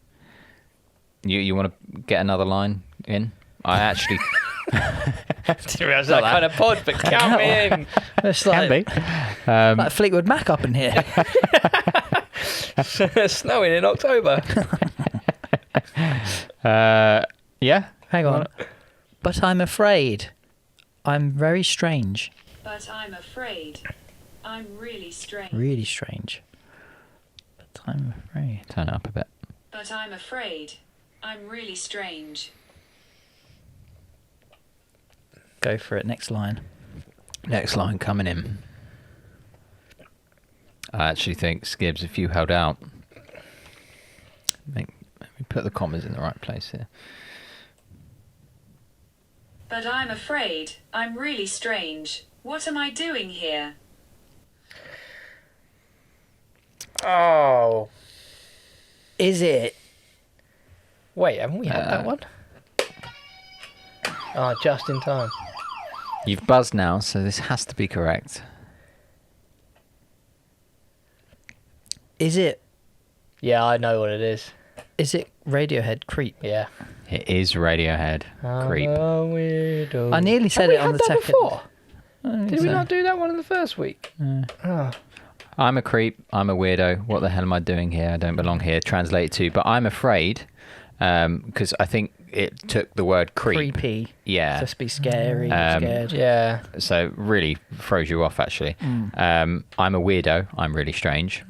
You want to get another line in? I actually Didn't realise that kind of pod, but count me in. Yeah? It's like, like Fleetwood Mac up in here. Snowing in October. yeah. Hang on. But I'm afraid. I'm very strange. But I'm afraid I'm really strange. Really strange. But I'm afraid. Turn it up a bit. But I'm afraid I'm really strange. Go for it. Next line. Next line coming in. I actually think, Skibbs, if you held out, let me put the commas in the right place here. But I'm afraid I'm really strange. What am I doing here? Oh. Is it? Wait, haven't we had that one? Oh, just in time. You've buzzed now, so this has to be correct. Is it? Yeah, I know what it is. Is it Radiohead Creep? Yeah. It is Radiohead. Creep. I nearly said it on the second. Before? Did we not do that one in the first week? Oh. I'm a creep. I'm a weirdo. What the hell am I doing here? I don't belong here. Translate to, but I'm afraid, because I think it took the word creep. Creepy. Yeah. Just be scary. Scared. Yeah. So really throws you off, actually. I'm a weirdo. I'm really strange.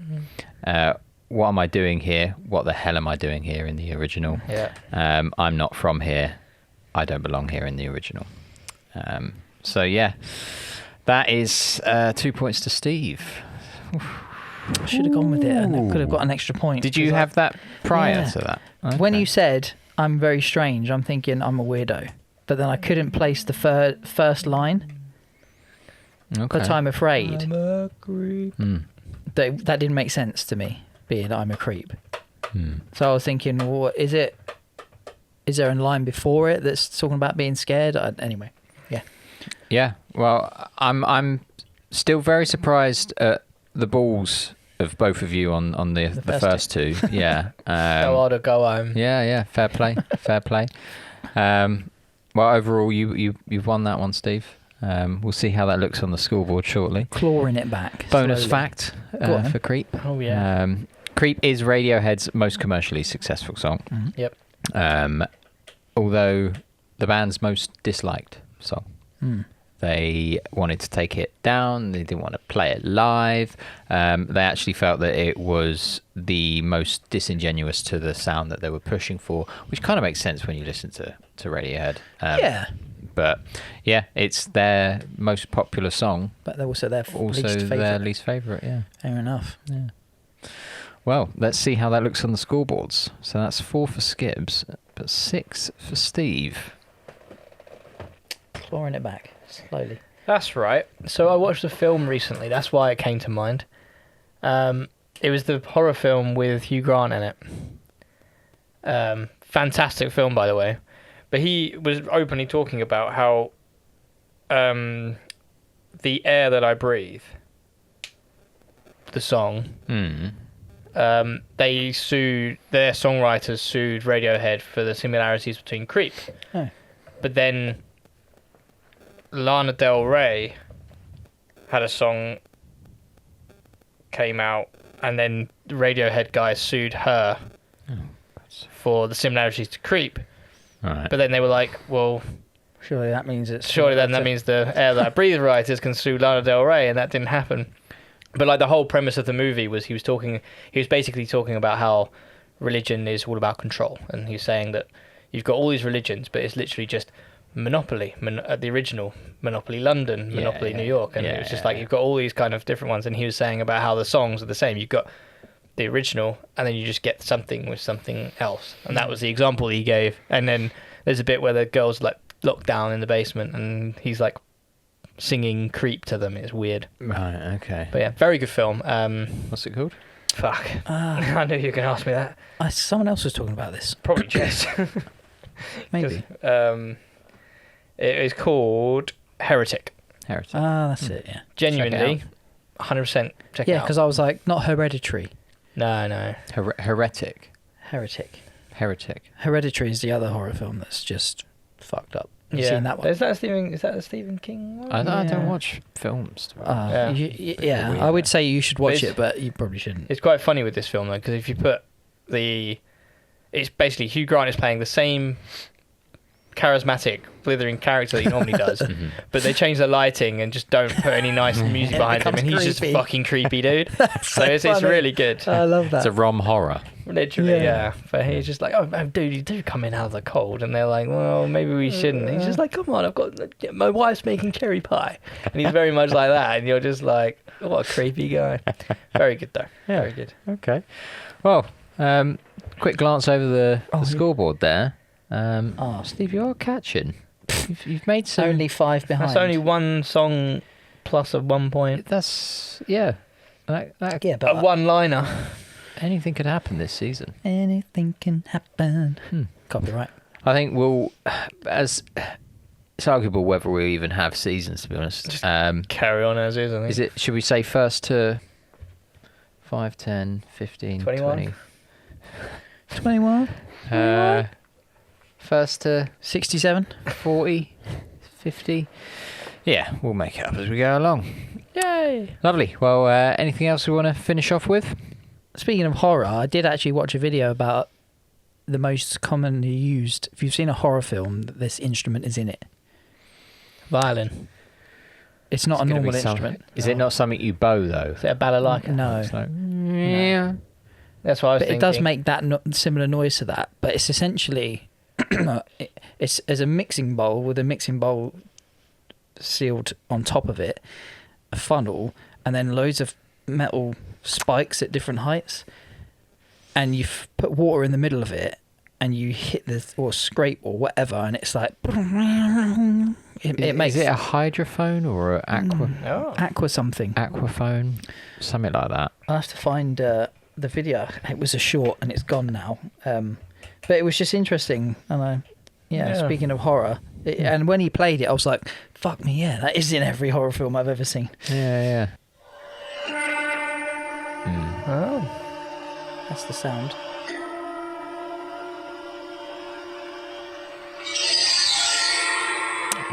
What am I doing here? What the hell am I doing here in the original? Yeah. I'm not from here. I don't belong here in the original. So yeah, that is 2 points to Steve. I should have gone with it and could have got an extra point. Did you have that prior Yeah. to that? When Okay. you said I'm very strange, I'm thinking I'm a weirdo. But then I couldn't place the first line. Okay. But I'm afraid. I'm a creep. That didn't make sense to me, being I'm a creep. So I was thinking, well, is there a line before it that's talking about being scared? Anyway, yeah. Yeah. Well, I'm still very surprised at the balls of both of you on the first two. Yeah. Go on or go home. Yeah. Fair play. Fair play. Well, overall, you've won that one, Steve. We'll see how that looks on the scoreboard shortly. Clawing it back. Bonus slowly. fact Go on. for Creep. Oh, yeah. Creep is Radiohead's most commercially successful song. Yep. Although the band's most disliked song. They wanted to take it down. They didn't want to play it live. They actually felt that it was the most disingenuous to the sound that they were pushing for, which kind of makes sense when you listen to Radiohead. Yeah. But yeah, it's their most popular song. But they're also their Also least favourite. their least favourite, yeah. Fair enough. Yeah. Well, let's see how that looks on the scoreboards. So that's 4 for Skibbs, but 6 for Steve. Clawing it back slowly. That's right. So I watched a film recently. That's why it came to mind. It was the horror film with Hugh Grant in it. Fantastic film, by the way. But he was openly talking about how The Air That I Breathe, the song, their songwriters sued Radiohead for the similarities between Creep. Oh. But then Lana Del Rey had a song came out, and then the Radiohead guys sued her for the similarities to Creep. Right. But then they were like, well, Surely that means it's... that means the Air That I Breathe writers can sue Lana Del Rey, and that didn't happen. But like the whole premise of the movie was he was basically talking about how religion is all about control, and he's saying that you've got all these religions, but it's literally just Monopoly, the original Monopoly London, Monopoly New York, and it was just like you've got all these kind of different ones, and he was saying about how the songs are the same. You've got the original, and then you just get something with something else, and that was the example he gave. And then there's a bit where the girls like locked down in the basement, and he's like singing Creep to them. It's weird. Right. Okay. But yeah, very good film. What's it called? Fuck. I knew you were going to ask me that. Someone else was talking about this. Probably Jess. Maybe. It is called Heretic. Heretic. That's it, yeah. Genuinely, 100% check it out. Yeah, because I was like, not Hereditary. No. Heretic. Heretic. Hereditary is the other horror film that's just fucked up. Have you seen that one? Is that a Stephen King one? I don't watch films. I would say you should watch it, but you probably shouldn't. It's quite funny with this film, though, because if you put it's basically Hugh Grant is playing the same charismatic, blithering character that he normally does, but they change the lighting and just don't put any nice music behind him, and he's just fucking creepy, dude. So it's really good. I love that. It's a rom horror. Literally, yeah. But he's just like, oh, dude, you do come in out of the cold. And they're like, well, maybe we shouldn't. He's just like, come on, my wife's making cherry pie. And he's very much like that. And you're just like, what a creepy guy. Very good, though. Yeah. Very good. Okay. Well, quick glance over the scoreboard there. Steve, you are catching. You've made some... Only 5 behind. That's only one song plus of 1 point. That's... Yeah. But a one-liner. Anything could happen this season. Anything can happen. Copyright. I think it's arguable whether we even have seasons, to be honest. Just carry on as is, I think. Should we say first to 5, 10, 15, 21? 21? First to 67? 40, 50. Yeah, we'll make it up as we go along. Yay! Lovely. Well, anything else we want to finish off with? Speaking of horror, I did actually watch a video about the most commonly used... If you've seen a horror film, this instrument is in it. Violin. It's not a normal instrument. Is it not something you bow, though? Is it a balalaika? No. It's like, yeah. That's what I was thinking. It does make that similar noise to that, but it's essentially... it's a mixing bowl with a mixing bowl sealed on top of it, a funnel, and then loads of metal spikes at different heights, and you put water in the middle of it, and you hit or scrape or whatever, and it's like it makes... Is it a hydrophone or an aqua something? Aquaphone, something like that. I'll have to find the video. It was a short, and it's gone now. But it was just interesting, and speaking of horror, and when he played it, I was like, "Fuck me, yeah, that is in every horror film I've ever seen." Yeah. Oh, that's the sound.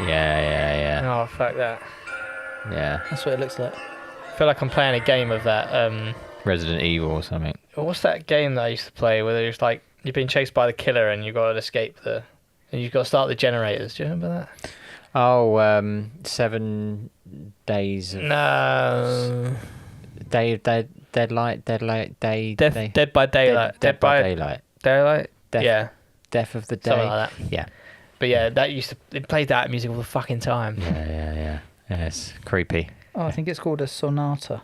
Yeah. Oh, fuck that. Yeah. That's what it looks like. I feel like I'm playing a game of that. Resident Evil or something. What's that game that I used to play where it's like you've been chased by the killer and you've got to escape and you've got to start the generators. Do you remember that? Oh, 7 days of... No. Dead by Daylight. Dead by Daylight. Daylight? Yeah. Death of the Day. Something like that. Yeah. But yeah, they played that music all the fucking time. Yeah. Yeah, it's creepy. Oh, I think it's called a sonata.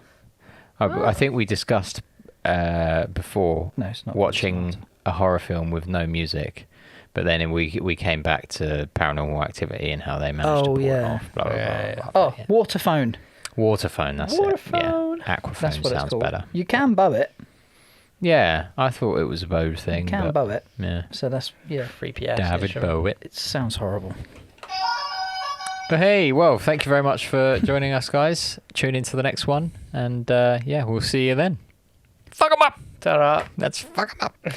I think we discussed before watching a horror film with no music, but then we came back to Paranormal Activity and how they managed to pull it off. Blah, blah, blah, blah. Waterphone. Waterphone, that's it. Yeah. Aquaphone that's what sounds it's called. better. You can bow it. Yeah, I thought it was a bow thing. You can bow it. Yeah. So that's, yeah. Creepy ass. David Bowitt. It sounds horrible. But hey, well, thank you very much for joining us, guys. Tune into the next one. And yeah, we'll see you then. Fuck 'em up! Ta-ra. Let's fuck 'em up.